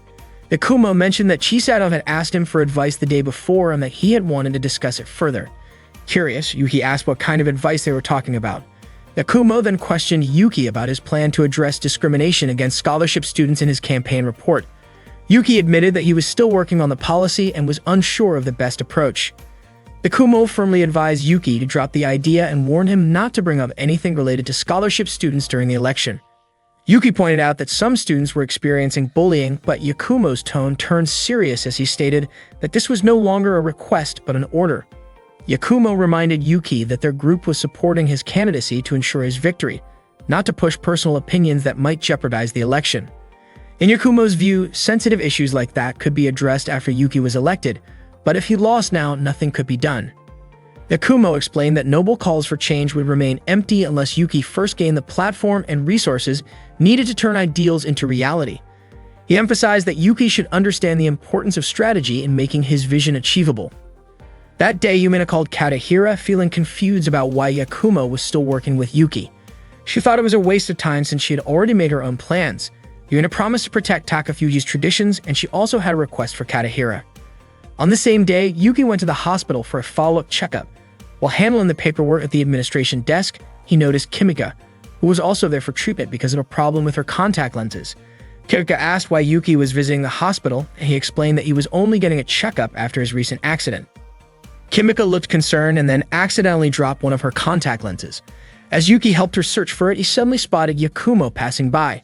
Yakumo mentioned that Chisato had asked him for advice the day before and that he had wanted to discuss it further. Curious, Yuki asked what kind of advice they were talking about. Yakumo then questioned Yuki about his plan to address discrimination against scholarship students in his campaign report. Yuki admitted that he was still working on the policy and was unsure of the best approach. Yakumo firmly advised Yuki to drop the idea and warned him not to bring up anything related to scholarship students during the election. Yuki pointed out that some students were experiencing bullying, but Yakumo's tone turned serious as he stated that this was no longer a request but an order. Yakumo reminded Yuki that their group was supporting his candidacy to ensure his victory, not to push personal opinions that might jeopardize the election. In Yakumo's view, sensitive issues like that could be addressed after Yuki was elected, but if he lost now, nothing could be done. Yakumo explained that noble calls for change would remain empty unless Yuki first gained the platform and resources needed to turn ideals into reality. He emphasized that Yuki should understand the importance of strategy in making his vision achievable. That day, Yumina called Katahira, feeling confused about why Yakumo was still working with Yuki. She thought it was a waste of time since she had already made her own plans. Yumina promised to protect Takafuji's traditions, and she also had a request for Katahira. On the same day, Yuki went to the hospital for a follow-up checkup. While handling the paperwork at the administration desk, he noticed Kimika, who was also there for treatment because of a problem with her contact lenses. Kimika asked why Yuki was visiting the hospital, and he explained that he was only getting a checkup after his recent accident. Kimika looked concerned and then accidentally dropped one of her contact lenses. As Yuki helped her search for it, he suddenly spotted Yakumo passing by.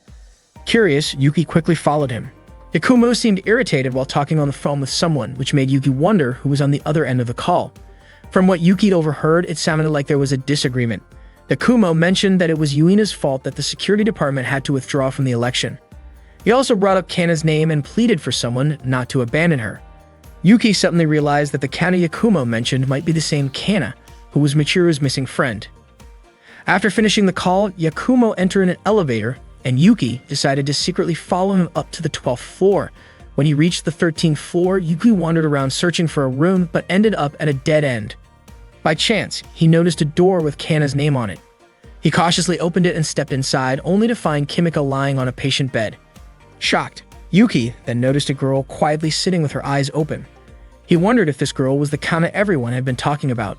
Curious, Yuki quickly followed him. Yakumo seemed irritated while talking on the phone with someone, which made Yuki wonder who was on the other end of the call. From what Yuki overheard, it sounded like there was a disagreement. Yakumo mentioned that it was Yuina's fault that the security department had to withdraw from the election. He also brought up Kana's name and pleaded for someone not to abandon her. Yuki suddenly realized that the Kana Yakumo mentioned might be the same Kana, who was Michiru's missing friend. After finishing the call, Yakumo entered an elevator, and Yuki decided to secretly follow him up to the 12th floor. When he reached the 13th floor, Yuki wandered around searching for a room but ended up at a dead end. By chance, he noticed a door with Kana's name on it. He cautiously opened it and stepped inside, only to find Kimika lying on a patient bed. Shocked, Yuki then noticed a girl quietly sitting with her eyes open. He wondered if this girl was the Kana everyone had been talking about.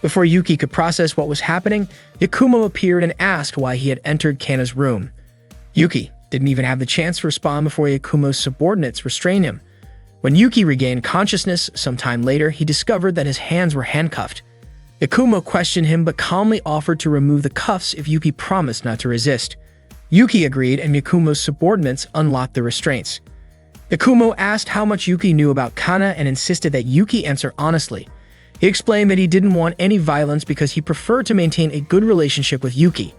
Before Yuki could process what was happening, Yakumo appeared and asked why he had entered Kana's room. Yuki, didn't even have the chance to respond before Yakumo's subordinates restrained him. When Yuki regained consciousness sometime later, he discovered that his hands were handcuffed. Yakumo questioned him but calmly offered to remove the cuffs if Yuki promised not to resist. Yuki agreed, and Yakumo's subordinates unlocked the restraints. Yakumo asked how much Yuki knew about Kana and insisted that Yuki answer honestly. He explained that he didn't want any violence because he preferred to maintain a good relationship with Yuki.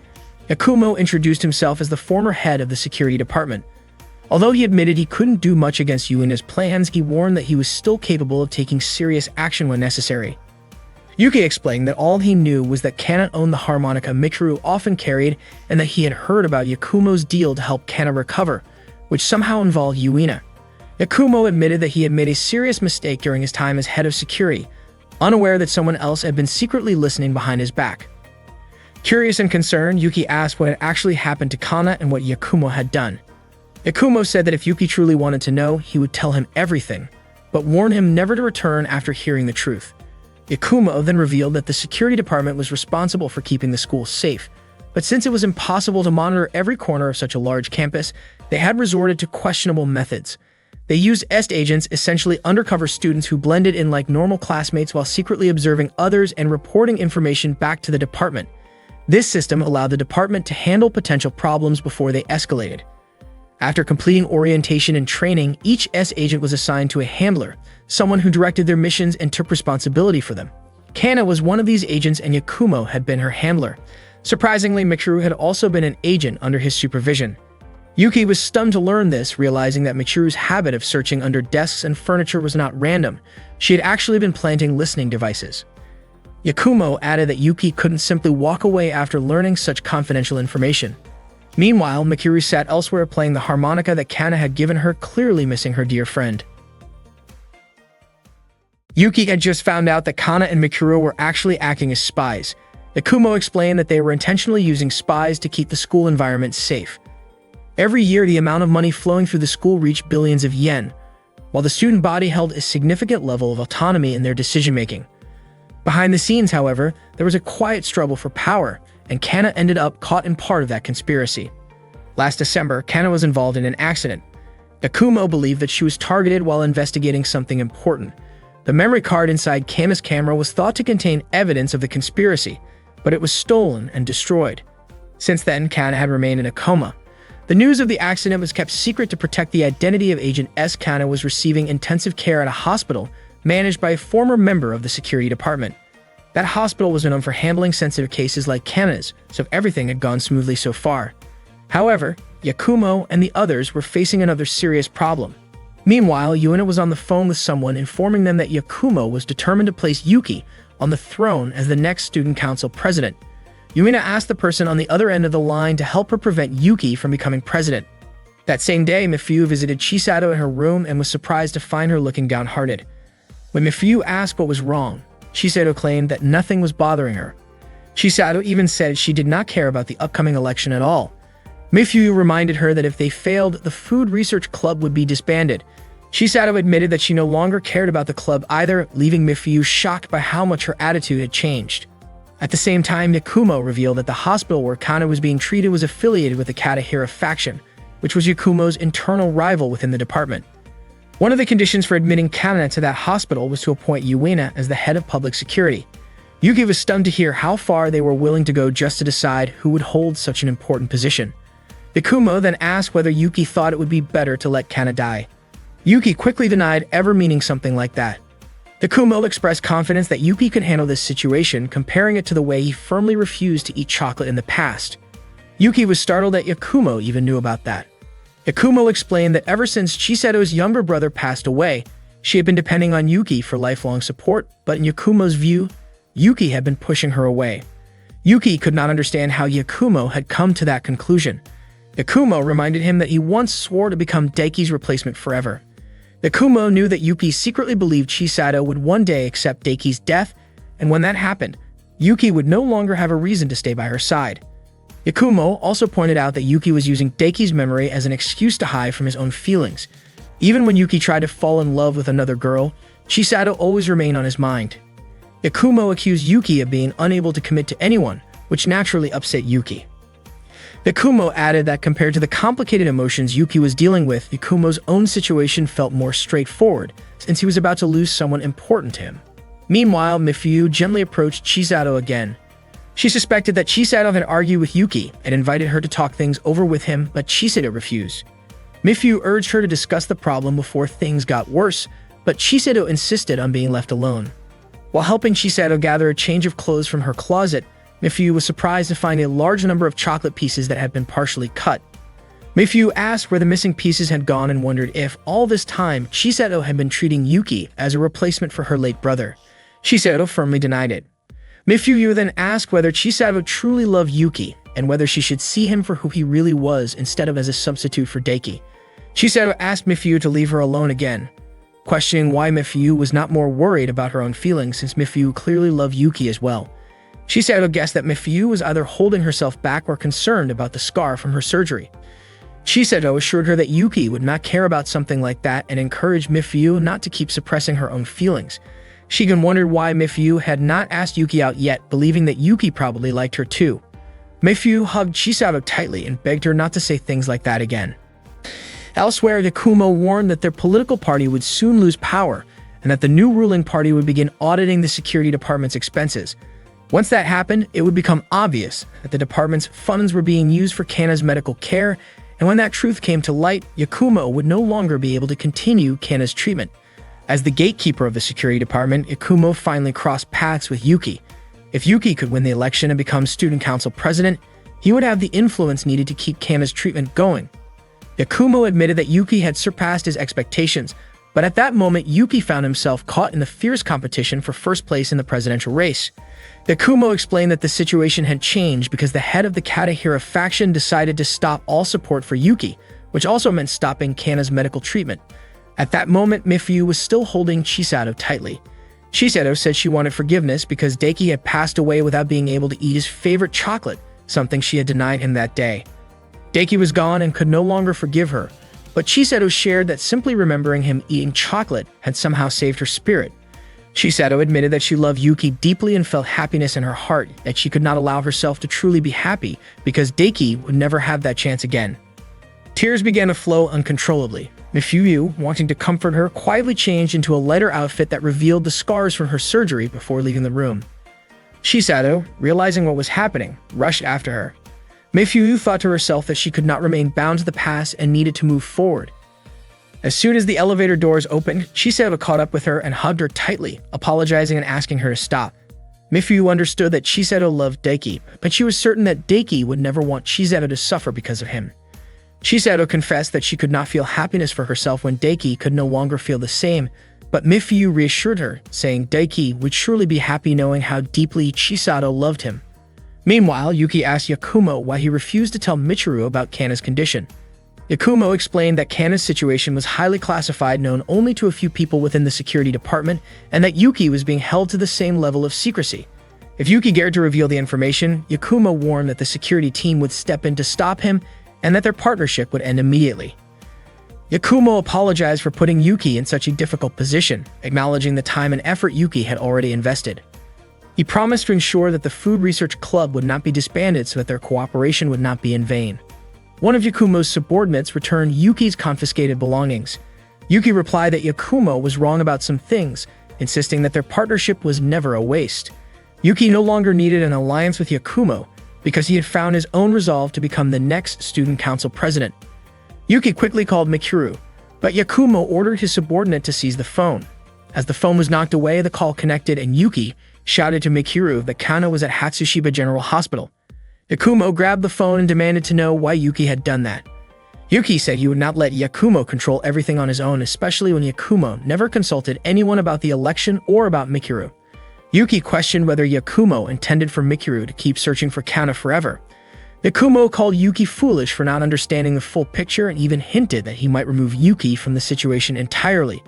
Yakumo introduced himself as the former head of the security department. Although he admitted he couldn't do much against Yuina's plans, he warned that he was still capable of taking serious action when necessary. Yuki explained that all he knew was that Kana owned the harmonica Mikuru often carried and that he had heard about Yakumo's deal to help Kana recover, which somehow involved Yuina. Yakumo admitted that he had made a serious mistake during his time as head of security, unaware that someone else had been secretly listening behind his back. Curious and concerned, Yuki asked what had actually happened to Kana and what Yakumo had done. Yakumo said that if Yuki truly wanted to know, he would tell him everything, but warned him never to return after hearing the truth. Yakumo then revealed that the security department was responsible for keeping the school safe, but since it was impossible to monitor every corner of such a large campus, they had resorted to questionable methods. They used EST agents, essentially undercover students who blended in like normal classmates while secretly observing others and reporting information back to the department. This system allowed the department to handle potential problems before they escalated. After completing orientation and training, each S agent was assigned to a handler, someone who directed their missions and took responsibility for them. Kana was one of these agents and Yakumo had been her handler. Surprisingly, Mikuru had also been an agent under his supervision. Yuki was stunned to learn this, realizing that Michiru's habit of searching under desks and furniture was not random. She had actually been planting listening devices. Yakumo added that Yuki couldn't simply walk away after learning such confidential information. Meanwhile, Mikuru sat elsewhere playing the harmonica that Kana had given her, clearly missing her dear friend. Yuki had just found out that Kana and Mikuru were actually acting as spies. Yakumo explained that they were intentionally using spies to keep the school environment safe. Every year, the amount of money flowing through the school reached billions of yen, while the student body held a significant level of autonomy in their decision-making. Behind the scenes, however, there was a quiet struggle for power, and Kana ended up caught in part of that conspiracy. Last December, Kana was involved in an accident. Yakumo believed that she was targeted while investigating something important. The memory card inside Kana's camera was thought to contain evidence of the conspiracy, but it was stolen and destroyed. Since then, Kana had remained in a coma. The news of the accident was kept secret to protect the identity of Agent S. Kana was receiving intensive care at a hospital managed by a former member of the security department. That hospital was known for handling sensitive cases like Kana's, so everything had gone smoothly so far. However, Yakumo and the others were facing another serious problem. Meanwhile, Yuina was on the phone with someone informing them that Yakumo was determined to place Yuki on the throne as the next student council president. Yuina asked the person on the other end of the line to help her prevent Yuki from becoming president. That same day, Mifuyu visited Chisato in her room and was surprised to find her looking downhearted. When Mifuyu asked what was wrong, Chisato claimed that nothing was bothering her. Chisato even said she did not care about the upcoming election at all. Mifuyu reminded her that if they failed, the Food Research Club would be disbanded. Chisato admitted that she no longer cared about the club either, leaving Mifuyu shocked by how much her attitude had changed. At the same time, Yakumo revealed that the hospital where Kana was being treated was affiliated with the Katahira faction, which was Yakumo's internal rival within the department. One of the conditions for admitting Kana to that hospital was to appoint Yuina as the head of public security. Yuki was stunned to hear how far they were willing to go just to decide who would hold such an important position. Yakumo then asked whether Yuki thought it would be better to let Kana die. Yuki quickly denied ever meaning something like that. Yakumo expressed confidence that Yuki could handle this situation, comparing it to the way he firmly refused to eat chocolate in the past. Yuki was startled that Yakumo even knew about that. Yakumo explained that ever since Chisato's younger brother passed away, she had been depending on Yuki for lifelong support, but in Yakumo's view, Yuki had been pushing her away. Yuki could not understand how Yakumo had come to that conclusion. Yakumo reminded him that he once swore to become Daiki's replacement forever. Yakumo knew that Yuki secretly believed Chisato would one day accept Daiki's death, and when that happened, Yuki would no longer have a reason to stay by her side. Yakumo also pointed out that Yuki was using Daiki's memory as an excuse to hide from his own feelings. Even when Yuki tried to fall in love with another girl, Chisato always remained on his mind. Yakumo accused Yuki of being unable to commit to anyone, which naturally upset Yuki. Yakumo added that compared to the complicated emotions Yuki was dealing with, Yakumo's own situation felt more straightforward, since he was about to lose someone important to him. Meanwhile, Mifyu gently approached Chisato again. She suspected that Chisato had argued with Yuki and invited her to talk things over with him, but Chisato refused. Mifyu urged her to discuss the problem before things got worse, but Chisato insisted on being left alone. While helping Chisato gather a change of clothes from her closet, Mifyu was surprised to find a large number of chocolate pieces that had been partially cut. Mifyu asked where the missing pieces had gone and wondered if, all this time, Chisato had been treating Yuki as a replacement for her late brother. Chisato firmly denied it. Mifyu then asked whether Chisato truly loved Yuki and whether she should see him for who he really was instead of as a substitute for Daiki. Chisato asked Mifyu to leave her alone again, questioning why Mifyu was not more worried about her own feelings since Mifyu clearly loved Yuki as well. Chisato guessed that Mifyu was either holding herself back or concerned about the scar from her surgery. Chisato assured her that Yuki would not care about something like that and encouraged Mifyu not to keep suppressing her own feelings. Shigen wondered why Mifyu had not asked Yuki out yet, believing that Yuki probably liked her too. Mifyu hugged Chisato tightly and begged her not to say things like that again. Elsewhere, Yakumo warned that their political party would soon lose power and that the new ruling party would begin auditing the security department's expenses. Once that happened, it would become obvious that the department's funds were being used for Kana's medical care, and when that truth came to light, Yakumo would no longer be able to continue Kana's treatment. As the gatekeeper of the security department, Yakumo finally crossed paths with Yuki. If Yuki could win the election and become student council president, he would have the influence needed to keep Kana's treatment going. Yakumo admitted that Yuki had surpassed his expectations, but at that moment Yuki found himself caught in the fierce competition for first place in the presidential race. Yakumo explained that the situation had changed because the head of the Katahira faction decided to stop all support for Yuki, which also meant stopping Kana's medical treatment. At that moment, Mifyu was still holding Chisato tightly. Chisato said she wanted forgiveness because Daiki had passed away without being able to eat his favorite chocolate, something she had denied him that day. Daiki was gone and could no longer forgive her, but Chisato shared that simply remembering him eating chocolate had somehow saved her spirit. Chisato admitted that she loved Yuki deeply and felt happiness in her heart, that she could not allow herself to truly be happy because Daiki would never have that chance again. Tears began to flow uncontrollably. Mifyu, wanting to comfort her, quietly changed into a lighter outfit that revealed the scars from her surgery before leaving the room. Chisato, realizing what was happening, rushed after her. Mifyu thought to herself that she could not remain bound to the past and needed to move forward. As soon as the elevator doors opened, Chisato caught up with her and hugged her tightly, apologizing and asking her to stop. Mifyu understood that Chisato loved Daiki, but she was certain that Daiki would never want Chisato to suffer because of him. Chisato confessed that she could not feel happiness for herself when Daiki could no longer feel the same, but Mifyu reassured her, saying Daiki would surely be happy knowing how deeply Chisato loved him. Meanwhile, Yuki asked Yakumo why he refused to tell Michiru about Kana's condition. Yakumo explained that Kana's situation was highly classified, known only to a few people within the security department, and that Yuki was being held to the same level of secrecy. If Yuki dared to reveal the information, Yakumo warned that the security team would step in to stop him and that their partnership would end immediately. Yakumo apologized for putting Yuki in such a difficult position, acknowledging the time and effort Yuki had already invested. He promised to ensure that the Food Research Club would not be disbanded so that their cooperation would not be in vain. One of Yakumo's subordinates returned Yuki's confiscated belongings. Yuki replied that Yakumo was wrong about some things, insisting that their partnership was never a waste. Yuki no longer needed an alliance with Yakumo because he had found his own resolve to become the next student council president. Yuki quickly called Mikuru, but Yakumo ordered his subordinate to seize the phone. As the phone was knocked away, the call connected and Yuki shouted to Mikuru that Kana was at Hatsushiba General Hospital. Yakumo grabbed the phone and demanded to know why Yuki had done that. Yuki said he would not let Yakumo control everything on his own, especially when Yakumo never consulted anyone about the election or about Mikuru. Yuki questioned whether Yakumo intended for Mikuru to keep searching for Kana forever. Yakumo called Yuki foolish for not understanding the full picture and even hinted that he might remove Yuki from the situation entirely.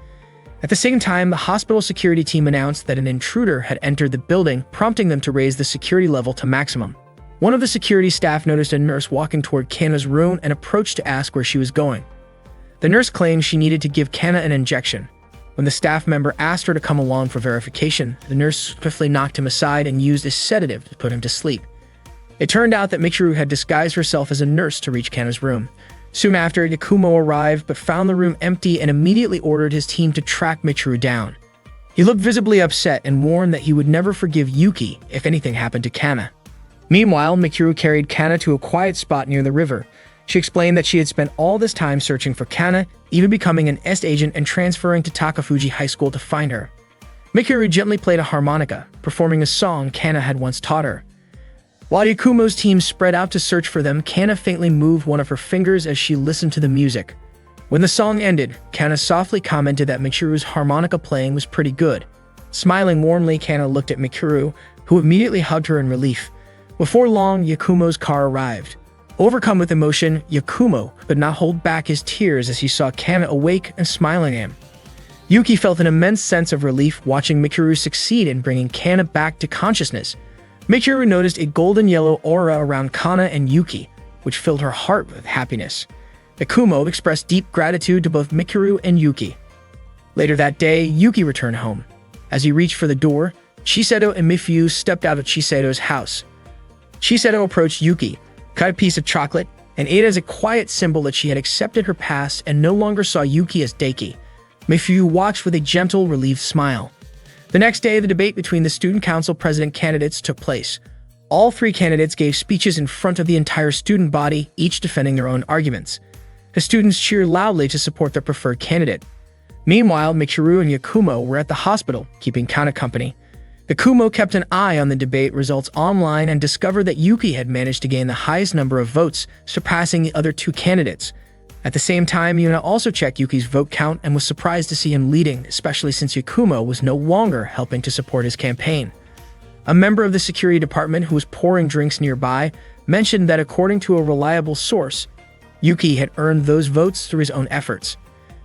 At the same time, the hospital security team announced that an intruder had entered the building, prompting them to raise the security level to maximum. One of the security staff noticed a nurse walking toward Kana's room and approached to ask where she was going. The nurse claimed she needed to give Kana an injection. When the staff member asked her to come along for verification, the nurse swiftly knocked him aside and used a sedative to put him to sleep. It turned out that Michiru had disguised herself as a nurse to reach Kana's room. Soon after, Yakumo arrived but found the room empty and immediately ordered his team to track Michiru down. He looked visibly upset and warned that he would never forgive Yuki if anything happened to Kana. Meanwhile, Michiru carried Kana to a quiet spot near the river. She explained that she had spent all this time searching for Kana, even becoming an S agent and transferring to Takafuji High School to find her. Michiru gently played a harmonica, performing a song Kana had once taught her. While Yakumo's team spread out to search for them, Kana faintly moved one of her fingers as she listened to the music. When the song ended, Kana softly commented that Michiru's harmonica playing was pretty good. Smiling warmly, Kana looked at Michiru, who immediately hugged her in relief. Before long, Yakumo's car arrived. Overcome with emotion, Yakumo could not hold back his tears as he saw Kana awake and smiling at him. Yuki felt an immense sense of relief watching Michiru succeed in bringing Kana back to consciousness. Michiru noticed a golden-yellow aura around Kana and Yuki, which filled her heart with happiness. Yakumo expressed deep gratitude to both Michiru and Yuki. Later that day, Yuki returned home. As he reached for the door, Chisato and Mifuyu stepped out of Chisato's house. Chisato approached Yuki, cut a piece of chocolate, and ate as a quiet symbol that she had accepted her past and no longer saw Yuki as Daiki. Mifuyu watched with a gentle, relieved smile. The next day, the debate between the student council president candidates took place. All three candidates gave speeches in front of the entire student body, each defending their own arguments. The students cheered loudly to support their preferred candidate. Meanwhile, Michiru and Yakumo were at the hospital, keeping Kana company. Yakumo kept an eye on the debate results online and discovered that Yuki had managed to gain the highest number of votes, surpassing the other two candidates. At the same time, Yuna also checked Yuki's vote count and was surprised to see him leading, especially since Yakumo was no longer helping to support his campaign. A member of the security department who was pouring drinks nearby mentioned that according to a reliable source, Yuki had earned those votes through his own efforts.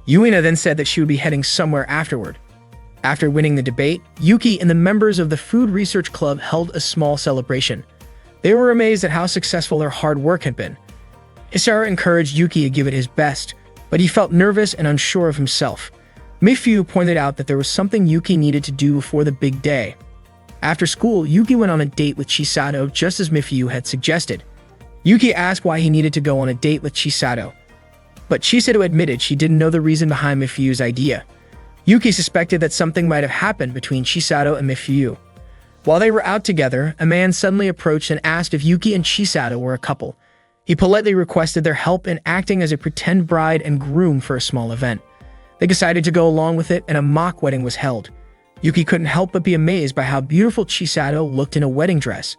Yuina then said that she would be heading somewhere afterward. After winning the debate, Yuki and the members of the Food Research Club held a small celebration. They were amazed at how successful their hard work had been. Isara encouraged Yuki to give it his best, but he felt nervous and unsure of himself. Mifuyu pointed out that there was something Yuki needed to do before the big day. After school, Yuki went on a date with Chisato just as Mifuyu had suggested. Yuki asked why he needed to go on a date with Chisato, but Chisato admitted she didn't know the reason behind Mifuyu's idea. Yuki suspected that something might have happened between Chisato and Mifuyu. While they were out together, a man suddenly approached and asked if Yuki and Chisato were a couple. He politely requested their help in acting as a pretend bride and groom for a small event. They decided to go along with it and a mock wedding was held. Yuki couldn't help but be amazed by how beautiful Chisato looked in a wedding dress.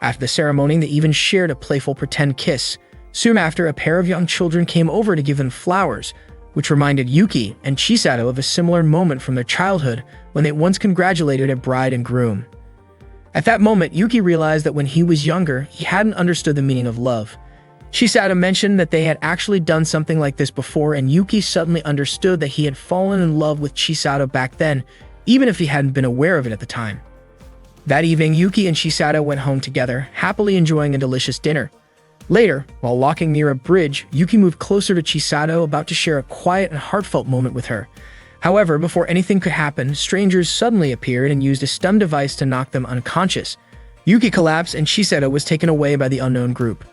After the ceremony, they even shared a playful pretend kiss. Soon after, a pair of young children came over to give them flowers, which reminded Yuki and Chisato of a similar moment from their childhood when they once congratulated a bride and groom. At that moment, Yuki realized that when he was younger, he hadn't understood the meaning of love. Chisato mentioned that they had actually done something like this before, and Yuki suddenly understood that he had fallen in love with Chisato back then, even if he hadn't been aware of it at the time. That evening, Yuki and Chisato went home together, happily enjoying a delicious dinner. Later, while walking near a bridge, Yuki moved closer to Chisato, about to share a quiet and heartfelt moment with her. However, before anything could happen, strangers suddenly appeared and used a stun device to knock them unconscious. Yuki collapsed and Chisato was taken away by the unknown group.